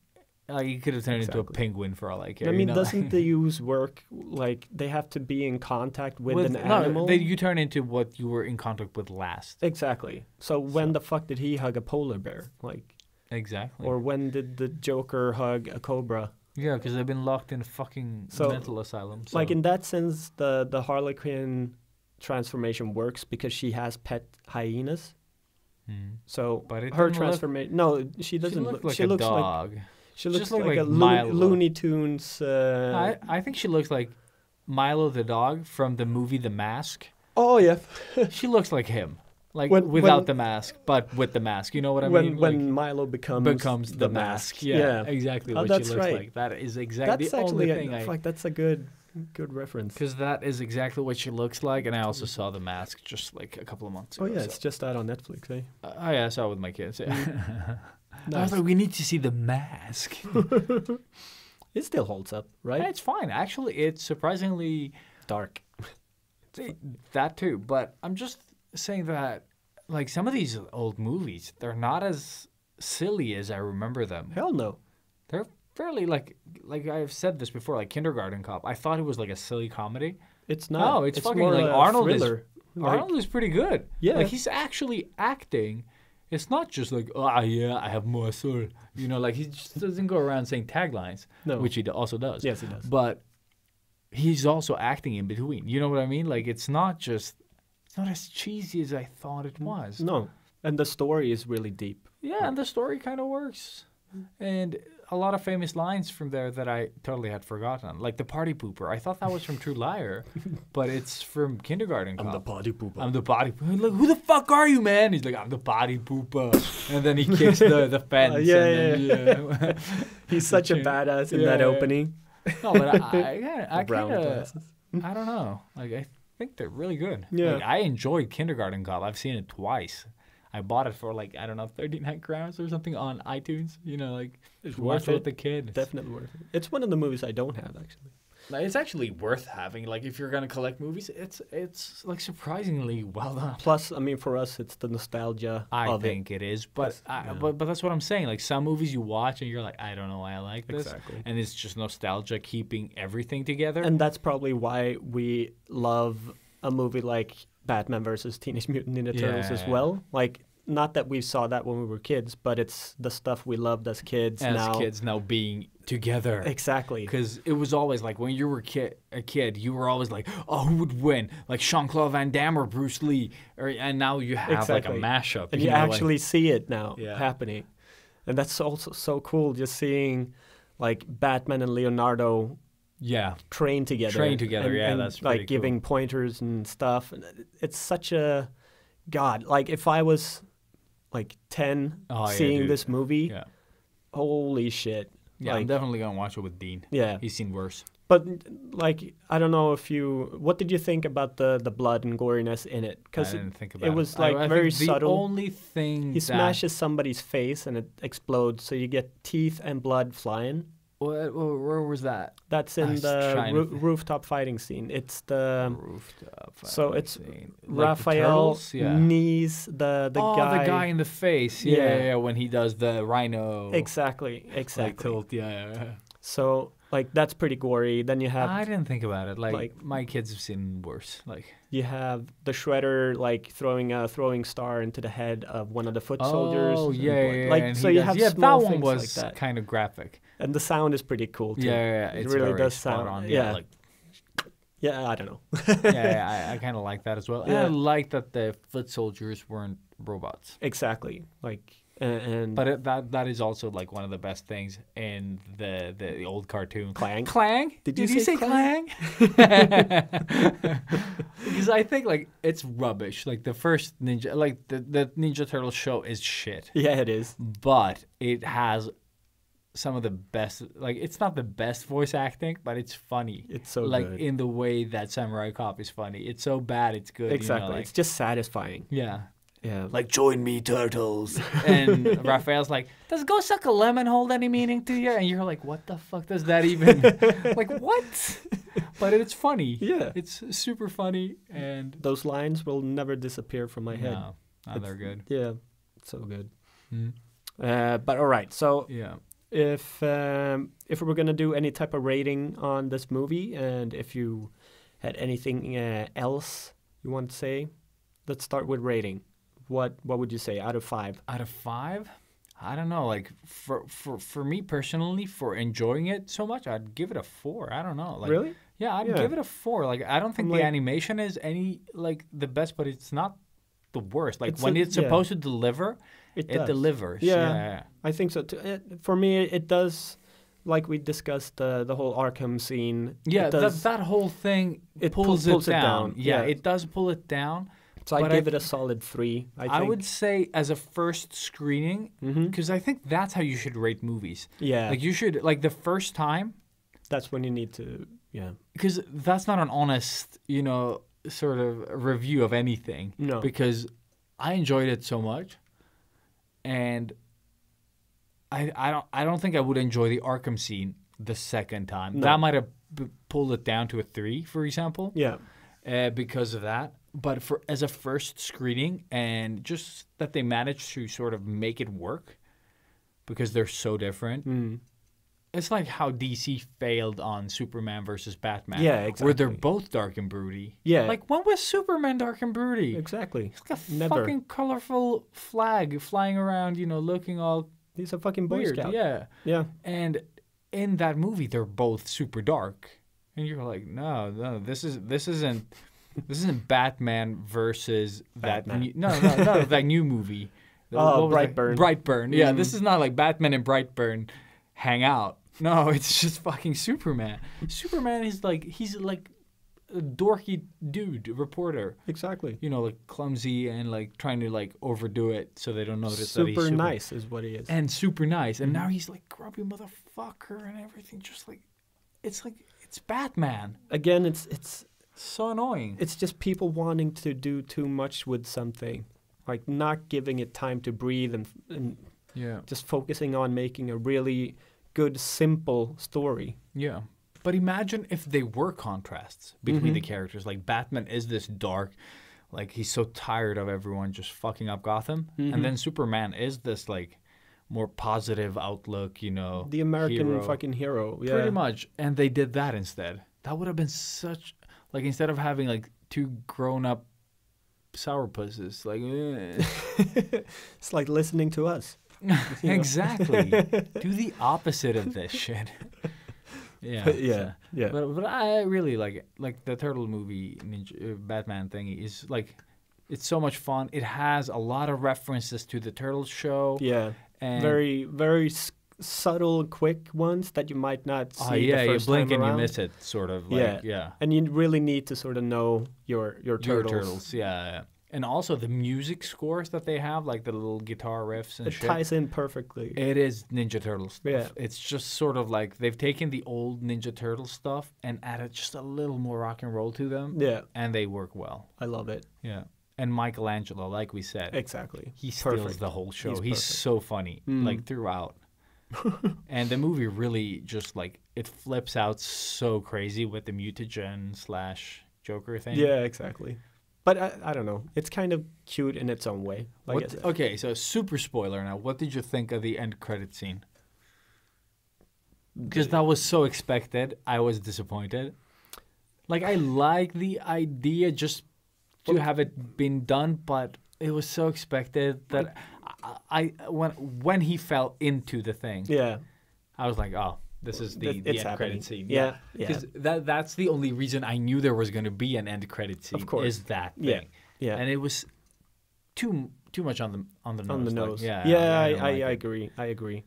Like he could have turned into a Exactly. penguin for all I care. I mean, you know? doesn't the use work like they have to be in contact with an animal? you turn into what you were in contact with last. Exactly. So when the fuck did he hug a polar bear? Like, Exactly. or when did the Joker hug a cobra? Yeah, because they've been locked in a fucking So, mental asylum. So. Like in that sense, the Harley Quinn transformation works because she has pet hyenas. So But it her doesn't look- transformation. No, she she doesn't. looked like she a looks dog. like she looks just looked like, like a Milo. Looney Tunes. I think she looks like Milo the dog from the movie The Mask. Oh yeah. She looks like him, like When- without when- the mask, but with the mask. You know what I when mean? when Like, Milo becomes the mask. Yeah, exactly Oh, what that's she looks right. like. That is exactly That's the actually only thing like that's a good reference. because that is exactly what she looks like. And I also saw The Mask just like a couple of months Oh ago. yeah, so- it's just out on Netflix, eh? Oh yeah, I saw it with my kids. Yeah. I Nice. was like, we need to see The Mask. It still holds up, right? It's fine, actually. It's surprisingly Dark. that too. But I'm just saying that, like some of these old movies, they're not as silly as I remember them. Hell no. They're fairly like I've said this before, like Kindergarten Cop. I thought it was like a silly comedy. It's not. No, it's fucking more like a Arnold is thriller. Arnold is pretty good. Yeah. Like he's actually acting. It's not just like, oh yeah, I have muscle. You know, like he just doesn't go around saying taglines, No. which he also does. Yes, he does. But he's also acting in between. You know what I mean? Like it's not as cheesy as I thought it was. No, and the story is really deep. Yeah, and the story kind of works. And a lot of famous lines from there that I totally had forgotten. Like the party pooper. I thought that was from True Liar, but it's from Kindergarten Cop. party pooper. I'm the body pooper. Like, who the fuck are you, man? He's like, I'm the body pooper. And then he kicks the fence. Yeah, and then, He's such a badass in that Yeah. opening. No, but I Brown kind of, glasses. I don't know. Like, I think they're really good. Yeah. Like, I enjoyed Kindergarten Cop. I've seen it twice. I bought it for like, I don't know, 39 crowns or something on iTunes. You know, like, It's watch worth it it. with the kid. Definitely worth it. It's one of the movies I don't have actually. Like, it's actually worth having. Like, if you're gonna collect movies, it's like surprisingly well done. Plus, I mean, for us, it's the nostalgia I of think it is, but Yes, yeah. but that's what I'm saying. Like some movies you watch and you're like, I don't know why I like this, Exactly. and it's just nostalgia keeping everything together. it. And that's probably why we love a movie like Batman versus Teenage Mutant Ninja Turtles as Yeah. well. Like, not that we saw that when we were kids, but it's the stuff we loved as kids now. kids now being together. Exactly. Because it was always like when you were a kid, you were always like, oh, who would win? Like Jean-Claude Van Damme or Bruce Lee? And now you have Exactly. like a mashup. And you know, like- actually see it now Yeah. happening. And that's also so cool, just seeing like Batman and Leonardo yeah. train together. Yeah, that's pretty like giving pointers and stuff. And it's such a God. Like if I was like 10 Oh, yeah, seeing dude. this movie, Yeah. holy shit. Yeah, I'm Like, definitely going to watch it with Dean. yeah. He's seen worse. But like I don't know if you what did you think about the blood and goriness in it? I Because didn't think about it it. was like I very think subtle. The only thing He that- smashes somebody's face and it explodes, so you get teeth and blood flying. Where was that? That's I in was the trying to rooftop fighting scene. It's the Rooftop. so fighting it's scene. Like the Raphael turtles? Yeah. knees the guy. The guy in the face. Yeah, Yeah. yeah, when he does the rhino. Exactly. Like tilt. Yeah. So like that's pretty gory. Then you have I didn't think about it. Like, like- my kids have seen worse. Like you have the Shredder like throwing a throwing star into the head of one of the foot soldiers. Oh and yeah, blood. yeah. Like and so he you does- have yeah, small that one things was like that. kind of graphic. And the sound is pretty cool too. Yeah, It it's really very does spot sound- on. yeah. Like Yeah, I don't know. yeah, I kind of like that as well. And I Yeah. like that the foot soldiers weren't robots. Exactly. Like and But that is also like one of the best things in the old cartoon. Clang. Clang? Did you you say say clang? Because I think like it's rubbish. Like the first Ninja, like the Ninja Turtle show is shit, yeah, it is. but it has some of the best. Like it's not the best voice acting, but it's funny. It's so like good. in the way that Samurai Cop is funny. It's so bad, it's good. Exactly. You know, like, It's just satisfying. yeah. Yeah. Like join me, turtles. And Raphael's like, does go suck a lemon hold any meaning to you? And you're like, what the fuck does that even like what? But it's funny. Yeah. It's super funny and Those lines will never disappear from my head. no, they're good. Yeah. So good. Mm. But all right. So Yeah. if we were gonna do any type of rating on this movie, and if you had anything else you want to say, let's start with rating. What would you say out of 5? Out of 5, I don't know. Like for me personally, for enjoying it so much, I'd give it a 4. I don't know. Like, Really? Yeah, I'd Yeah. give it a 4. Like I don't think I'm the like- animation is any like the best, but it's not the worst. Like It's when a- it's yeah. supposed to deliver, it does. delivers. Yeah. Yeah. I think so too. For me, it does. Like we discussed the whole Arkham scene. Yeah, it does, that whole thing It pulls, pulls it it down. down, Yeah, yeah. it does pull it down. so I but give I- it a solid 3. I think. I would say as a first screening, Mhm. because I think that's how you should rate movies. Yeah. Like you should, like the first time, That's when you need to. Yeah. because that's not an honest, sort of review of anything. No. Because I enjoyed it so much, and I don't think I would enjoy the Arkham scene the second time. No. That might have pulled it down to a 3, for example. Yeah. Because of that. But as a first screening, and just that they managed to sort of make it work because they're so different. Mm. It's like how DC failed on Superman versus Batman. Yeah, Where they're exactly. both dark and broody. Yeah. Like, when was Superman dark and broody? Exactly. It's like a Never. fucking colorful flag flying around, looking all He's a fucking Boy weird. Scout. Yeah. Yeah. And in that movie, they're both super dark. And you're like, no, this isn't Batman versus Batman. that new movie. Oh, What was it? Brightburn. Brightburn. Yeah, this is not like Batman and Brightburn hang out. No, it's just fucking Superman. Superman is like, he's like a dorky dude, reporter. Exactly. Like clumsy and like trying to like overdo it so they don't notice that he's Super super nice is what he is. and super nice. And now he's like grubby motherfucker and everything. Just like it's Batman. Again, it's So annoying. it's just people wanting to do too much with something, like not giving it time to breathe and Yeah. just focusing on making a really good, simple story. Yeah. But imagine if they were contrasts between the characters. Like Batman is this dark, like he's so tired of everyone just fucking up Gotham. And then Superman is this like more positive outlook, The American hero. fucking hero. Yeah. Pretty much. And they did that instead. That would have been such like instead of having like two grown up sourpusses, like It's like listening to us. exactly. Do the opposite of this shit. Yeah. Yeah. Yeah. But I really like it. Like the Turtle movie, Batman thingy is like, it's so much fun. It has a lot of references to the Turtles show. Yeah. And Very, very subtle, quick ones that you might not see. oh yeah, the you first blink time and you around. miss it, sort of. Yeah. Like, yeah. And you really need to sort of know your Your turtles. Turtles, yeah. And also the music scores that they have, like the little guitar riffs and It shit. ties in perfectly. It is Ninja Turtles stuff. Yeah. It's just sort of like they've taken the old Ninja Turtle stuff and added just a little more rock and roll to them. Yeah, And they work well. I love it. Yeah. And Michelangelo, like we said, Exactly. he steals Perfect. the whole show. He's He's perfect. so funny, like throughout. And the movie really just like it flips out so crazy with the mutagen / Joker thing. Yeah, exactly. But I don't know. It's kind of cute in its own way. Like I said. Okay, so super spoiler now. What did you think of the end credit scene? Because that was so expected. I was disappointed. Like I like the idea just to have it been done, but it was so expected that I when he fell into the thing, Yeah. I was like, oh, this is the It's end happening. credit scene. Yeah, yeah. Because that's the only reason I knew there was going to be an end credit scene. Of course. Is that thing. Yeah, yeah. And it was too much on the nose. On the like, nose. yeah, I don't like it. agree. I agree.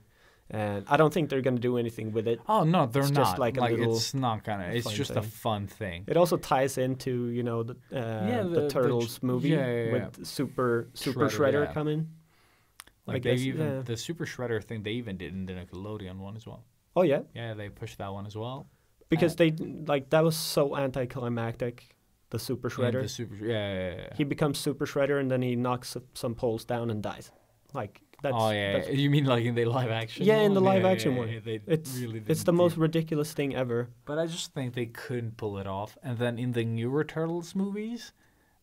And I don't think they're gonna do anything with it. Oh no, they're It's not. just like a little it's not gonna. It's fun just a thing. fun thing. It also ties into the Turtles movie yeah. with Super Shredder, Shredder yeah. coming. I Like they guess, even yeah. the Super Shredder thing. They even did in the Nickelodeon one as well. Oh yeah, Yeah, they pushed that one as well. because they like that was so anticlimactic. The Super And Shredder. the Super. Yeah. He becomes Super Shredder and then he knocks some poles down and dies. Like that's. Oh yeah. that's- You mean like in the live action? Yeah, in the one? live Yeah, action yeah, one. yeah, they It's really it's didn't the most do- ridiculous thing ever. But I just think they couldn't pull it off. And then in the newer Turtles movies,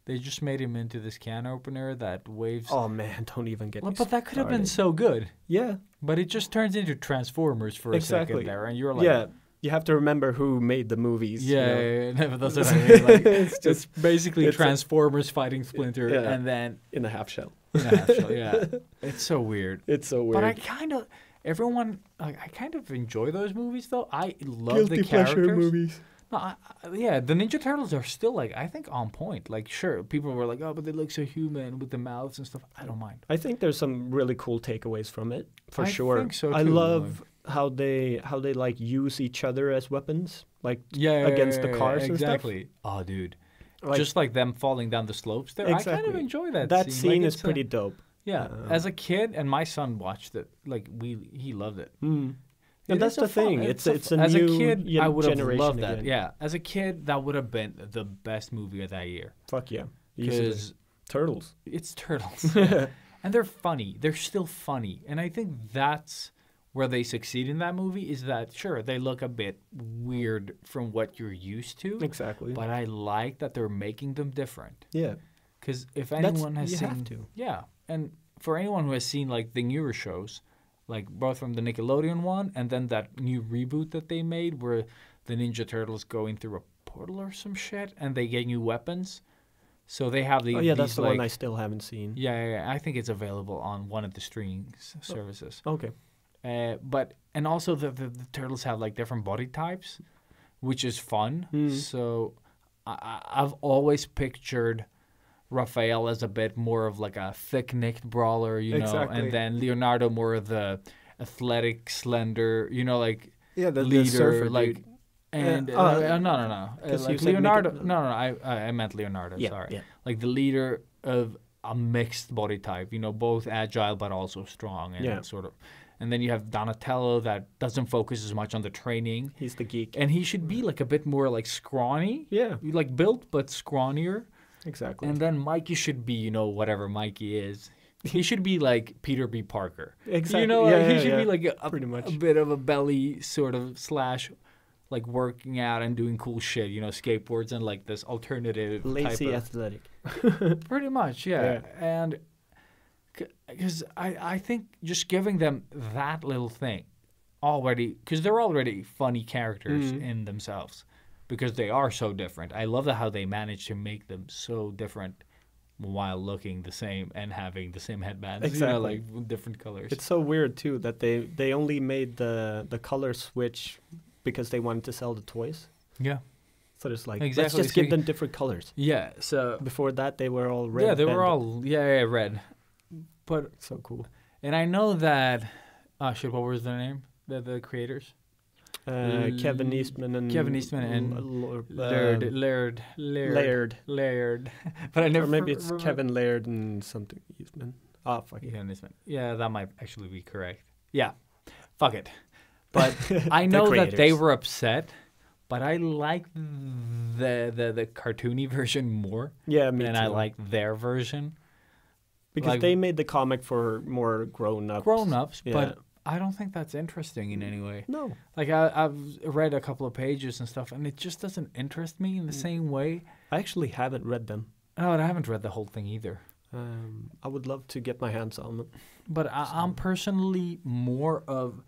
they just made him into this can opener that waves. Oh man, don't even get Well, me but that could have been started. so good. Yeah, But it just turns into Transformers for a exactly. second there, and you're like, yeah, you have to remember who made the movies. you yeah, know? yeah, but that's what I mean. Like, It's it's basically it's a- Transformers fighting Splinter, Yeah. and then in a half shell. in a half shell. Yeah, it's so weird. It's so weird. But I kind of, I kind of enjoy those movies though. I love the characters. movies. No, yeah, the Ninja Turtles are still like I think on point. Like, sure, people were like, oh, but they look so human with the mouths and stuff. I don't mind. I think there's some really cool takeaways from it, for I sure. think so, I too, love how they like use each other as weapons, like Yeah, against the cars and stuff. exactly. Oh, dude, Like, just like them falling down the slopes there. I kind of Exactly. enjoy that. that scene, scene Like, is it's pretty dope. Yeah, as a kid, and my son watched it. Like he loved it. And It that's is a the thing. fun- It's a as new a kid, I would have generation loved that. again. Yeah, as a kid, that would have been the best movie of that year Fuck yeah. Easily. because Turtles. it's turtles, and they're funny. They're still funny, and I think that's where they succeed in that movie. Is that sure they look a bit weird from what you're used to, Exactly. but I like that they're making them different. Yeah. Because if That's- anyone has you seen, have to. yeah, and for anyone who has seen like the newer shows, like both from the Nickelodeon one and then that new reboot that they made where the Ninja Turtles going through a portal or some shit and they get new weapons. So they have the Oh yeah, that's these, the like, one I still haven't seen. yeah. I think it's available on one of the streaming services. Okay. But and also the turtles have like different body types, which is fun. So I've always pictured Raphael as a bit more of like a thick-necked brawler, you know, Exactly. and then Leonardo more of the athletic, slender, you know, like Yeah, the leader, surfer like. dude. And no, 'cause you like said Leonardo. Nick- No, I meant Leonardo. Yeah, sorry, yeah. like the leader of a mixed body type. You know, both agile but also strong and Yeah. sort of. And then you have Donatello that doesn't focus as much on the training, He's the geek. and he should be like a bit more like scrawny, Yeah, like built but scrawnier. exactly. And then Mikey should be, you know, whatever Mikey is. He should be like Peter B. Parker. Exactly. You know, Yeah, like, he yeah, should be yeah. like a Pretty much. a bit of a belly sort of slash, like working out and doing cool shit. You know, skateboards and like this alternative Lazy type of, athletic. pretty much, yeah. And because I think just giving them that little thing already, because they're already funny characters in themselves, because they are so different. I love how they manage to make them so different while looking the same and having the same headbands, you know, Exactly. like with different colors. It's so weird too that they only made the color switch because they wanted to sell the toys. yeah, So it's like let's Exactly, just so give you- them different colors. yeah. So Before that, they were all red. yeah, they were and- all yeah red, but so cool. and I know that shit. What was their name? The creators. Kevin Eastman and Kevin Eastman and Laird. Laird. But I never. Or maybe it's remember- Kevin Laird and something Eastman. Ah, fuck it. Kevin Eastman. Yeah, that might actually be correct. Yeah, fuck it. But I know that they creators. were upset. But I like the cartoony version more Yeah, me than too. I like their version. because like- they made the comic for more grown up. Grown ups, Yeah. but I don't think that's interesting in any way. No. Like I've read a couple of pages and stuff, and it just doesn't interest me in the same way. I actually haven't read them. No, I haven't read the whole thing either. I would love to get my hands on them. But I'm personally more of,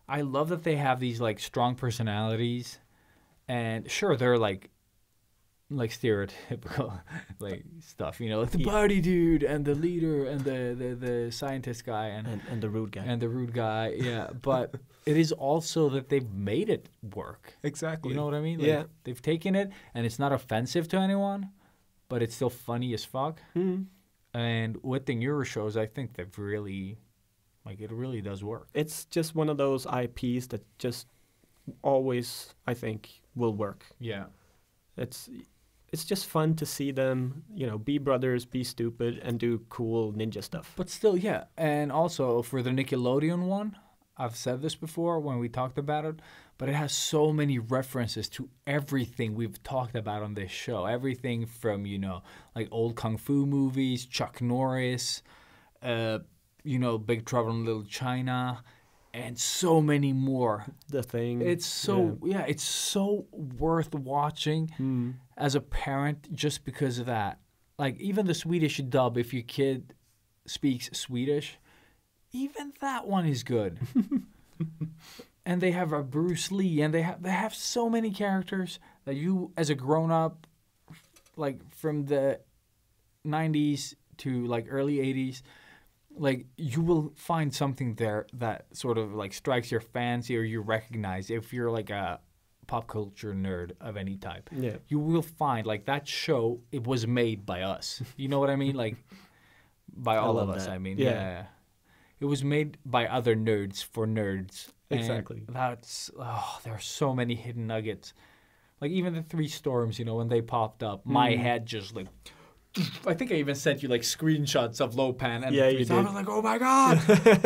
I love that they have these like strong personalities, and sure they're like stereotypical like stuff, you know, like the party dude and the leader and the scientist guy And the rude guy. and the rude guy, yeah. But it is also that they've made it work. Exactly. You know what I mean? Like, Yeah. They've taken it, and it's not offensive to anyone, but it's still funny as fuck. Mhm. And with the newer shows, I think they've really, like, it really does work. It's just one of those IPs that just always, I think, will work. Yeah. It's just fun to see them, you know, be brothers, be stupid, and do cool ninja stuff. But still, yeah. And also for the Nickelodeon one, I've said this before when we talked about it, but it has so many references to everything we've talked about on this show. Everything from, you know, like old Kung Fu movies, Chuck Norris, you know, Big Trouble in Little China, and so many more. The Thing. It's so, yeah, it's so worth watching as a parent just because of that. Like, even the Swedish dub, if your kid speaks Swedish, even that one is good. And they have a Bruce Lee, and they have so many characters that you, as a grown-up, like, from the 90s to, like, early 80s, like, you will find something there that sort of, like, strikes your fancy or you recognize if you're, like, a pop culture nerd of any type. Yeah. You will find, like, that show, it was made by us. You know what I mean? Like, by all of love us, that. I mean. Yeah. Yeah. It was made by other nerds for nerds. And Exactly. that's, there are so many hidden nuggets. Like, even the Three Storms, you know, when they popped up, my head just, like, I think I even sent you, like, screenshots of Lopan. And Yeah, the you Three Storms. did. I was like, oh, my God.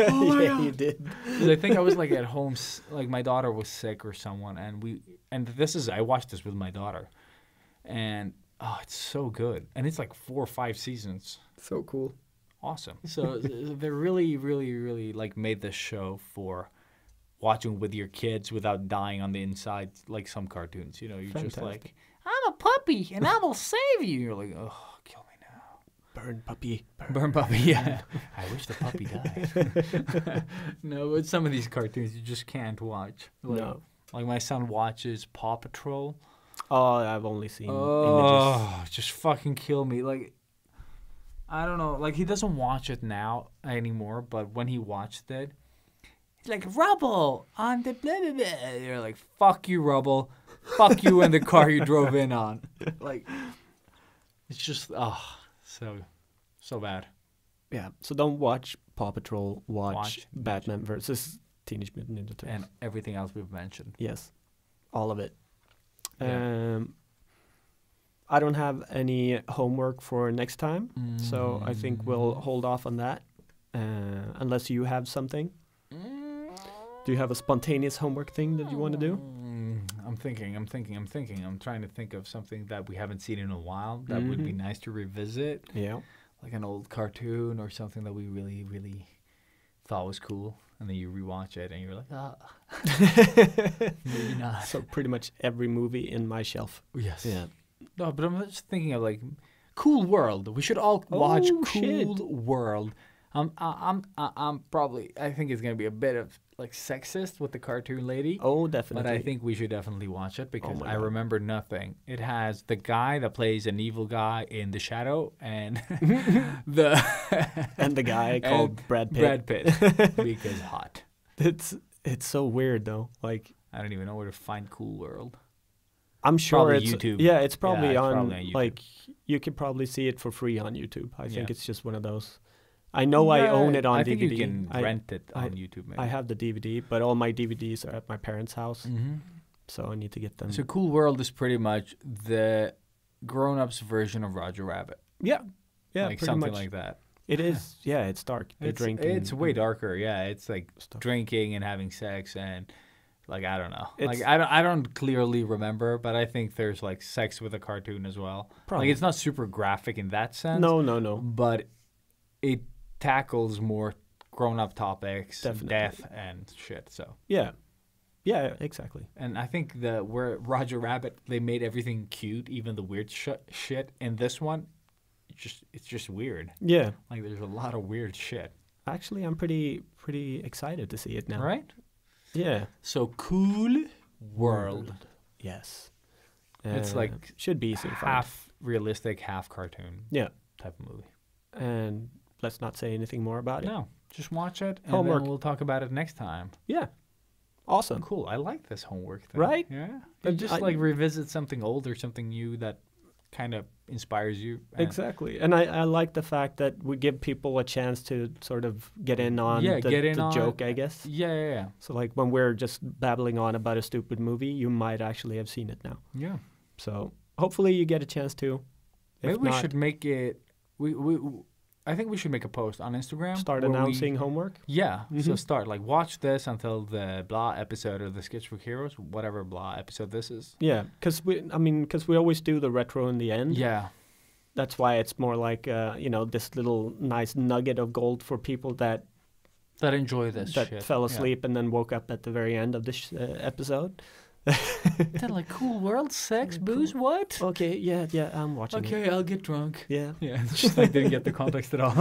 Oh, my Yeah, God. you did. 'Cause I think I was, like, at home, like, my daughter was sick or someone. And I watched this with my daughter. And, oh, it's so good. And it's, like, 4 or 5 seasons. So cool. Awesome. So they really, really, really like made this show for watching with your kids without dying on the inside like some cartoons. You know, you're just like, Fantastic. I'm a puppy and I will save you. You're like, oh, kill me now. Burn puppy. Burn puppy, yeah. I wish the puppy died. No, but some of these cartoons you just can't watch. No. Like my son watches Paw Patrol. Oh, I've only seen images. Oh, just fucking kill me. Like, I don't know. Like, he doesn't watch it now anymore, but when he watched it, he's like, Rubble on the blah, blah, blah. You're like, fuck you, Rubble. Fuck you and the car you drove in on. Like, it's just, so bad. Yeah. So don't watch Paw Patrol. Watch Watch Batman versus Teenage Mutant Ninja Turtles. And everything else we've mentioned. Yes, all of it. Yeah. I don't have any homework for next time, so I think we'll hold off on that, unless you have something. Do you have a spontaneous homework thing that you want to do? I'm thinking. I'm trying to think of something that we haven't seen in a while that would be nice to revisit. Yeah. Like an old cartoon or something that we really, really thought was cool. And then you rewatch it and you're like, maybe not. So pretty much every movie in my shelf. Yes. Yeah. No, but I'm just thinking of like Cool World. We should all watch Oh, Cool shit. World. I'm probably, I think it's going to be a bit of like sexist with the cartoon lady. Oh, definitely. But I think we should definitely watch it because my I God. remember nothing. It has the guy that plays an evil guy in The Shadow and the and the guy called Brad Pitt. Brad Pitt because hot. It's so weird though. Like I don't even know where to find Cool World. I'm sure Probably it's YouTube. Yeah, it's probably Yeah, it's on probably on YouTube. like you could probably see it for free on YouTube. I think Yeah. it's just one of those. I know I own it on I DVD. think you can I, rent it I- on YouTube. Maybe. I have the DVD, but all my DVDs are at my parents' house, Mm-hmm. so I need to get them. So Cool World is pretty much the grown-ups version of Roger Rabbit. yeah, like pretty something much. like that. It is. Yeah, it's dark. They drink. It's way and darker. Yeah, it's like stuff. drinking and having sex and like I don't know. It's- Like I don't clearly remember, but I think there's like sex with a cartoon as well. Probably. Like it's not super graphic in that sense. No. But it tackles more grown-up topics, Definitely. death and shit. So Yeah, exactly. and I think where Roger Rabbit they made everything cute, even the weird shit. In this one, it's just weird. Yeah, Like there's a lot of weird shit. actually, I'm pretty excited to see it now. Right? Yeah. So Cool World. Yes. It's like should be easy to find. Half realistic, half cartoon Yeah, type of movie. and let's not say anything more about it. No, just watch it and Homework. then we'll talk about it next time. Yeah. Awesome. Cool. I like this homework thing. Right? Yeah. And You just I- like revisit something old or something new that kind of inspires you. and- Exactly. And I like the fact that we give people a chance to sort of get in on Yeah, the, get in the on joke, it. I guess. Yeah. So like when we're just babbling on about a stupid movie, you might actually have seen it now. Yeah. So hopefully you get a chance to. If Maybe we not, should make it. I think we should make a post on Instagram. start where we- announcing homework. Yeah. So Mhm. start like watch this until the blah episode of the Sketchbook Heroes, whatever blah episode this is. Yeah, because we always do the retro in the end. Yeah. That's why it's more like this little nice nugget of gold for people that That enjoy this that shit. fell Yeah. asleep and then woke up at the very end of this episode. They're like cool world, sex, booze, what? Okay, yeah, I'm watching it. Okay, I'll get drunk. Yeah, Yeah, it's just like didn't get the context at all.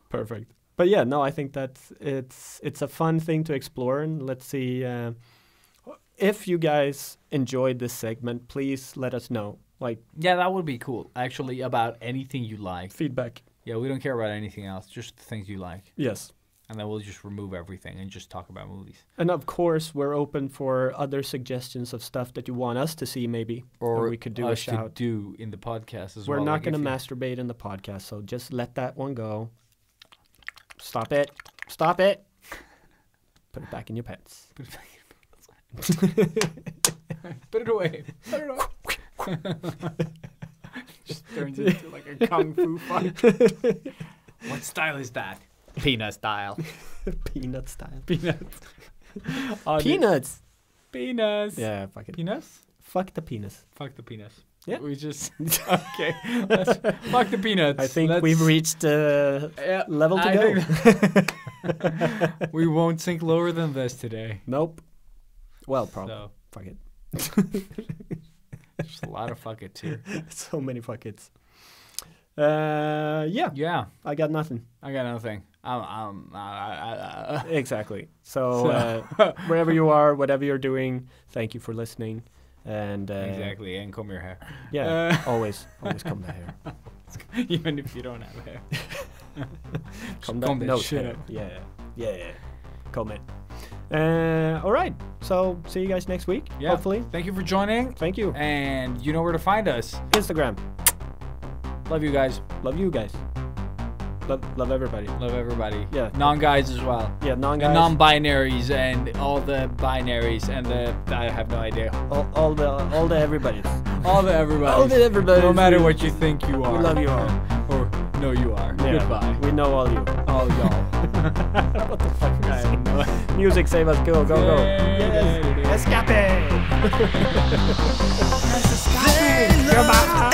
perfect. But yeah, no, I think that it's a fun thing to explore, and let's see if you guys enjoyed this segment. Please let us know, like Yeah, that would be cool. Actually, about anything you like. feedback. Yeah, we don't care about anything else, just the things you like. Yes, And then we'll just remove everything and just talk about movies. and of course we're open for other suggestions of stuff that you want us to see, maybe, Or we could do a us to shout. do in the podcast as We're well. not like going to if you- masturbate in the podcast, so just let that one go. Stop it. Stop it. Put it back in your pants. Put it back. Put it away. Put it away. Just turns into like a kung fu fight. What style is that? Peanut style. Peanut style. Peanuts. Peanuts. Peanuts. Yeah, fuck it. Peanuts? Fuck the penis. Fuck the peanuts. Yeah. We just okay. Fuck the peanuts. I think Let's- we've reached Yeah, level to I go. think- we won't sink lower than this today. Nope. Well, probably. So Fuck it. there's a lot of fuck it too. So many fuck it's. Yeah, Yeah, I got nothing. I got nothing. Exactly. So wherever you are, whatever you're doing, thank you for listening. And exactly, and comb your hair. yeah, always comb the hair. Even if you don't have hair. Comb Comb that that nose shit hair. up. Yeah. Comb it. All right. So see you guys next week. Yeah. Hopefully. Thank you for joining. Thank you. And you know where to find us. Instagram. Love you guys. Love you guys. Love everybody. Love everybody. Yeah. Non-guys as well. Yeah, And non-guys. non-binaries and all the binaries and I have no idea. all the everybody's. All the everybody. All the everybody's. No matter what you think you are. We love you all. Or no, you are. Yeah, Goodbye. We know all you. All y'all. What the fuck? I have no idea. Music, save us. Go. Yeah. Yes. Escape. They love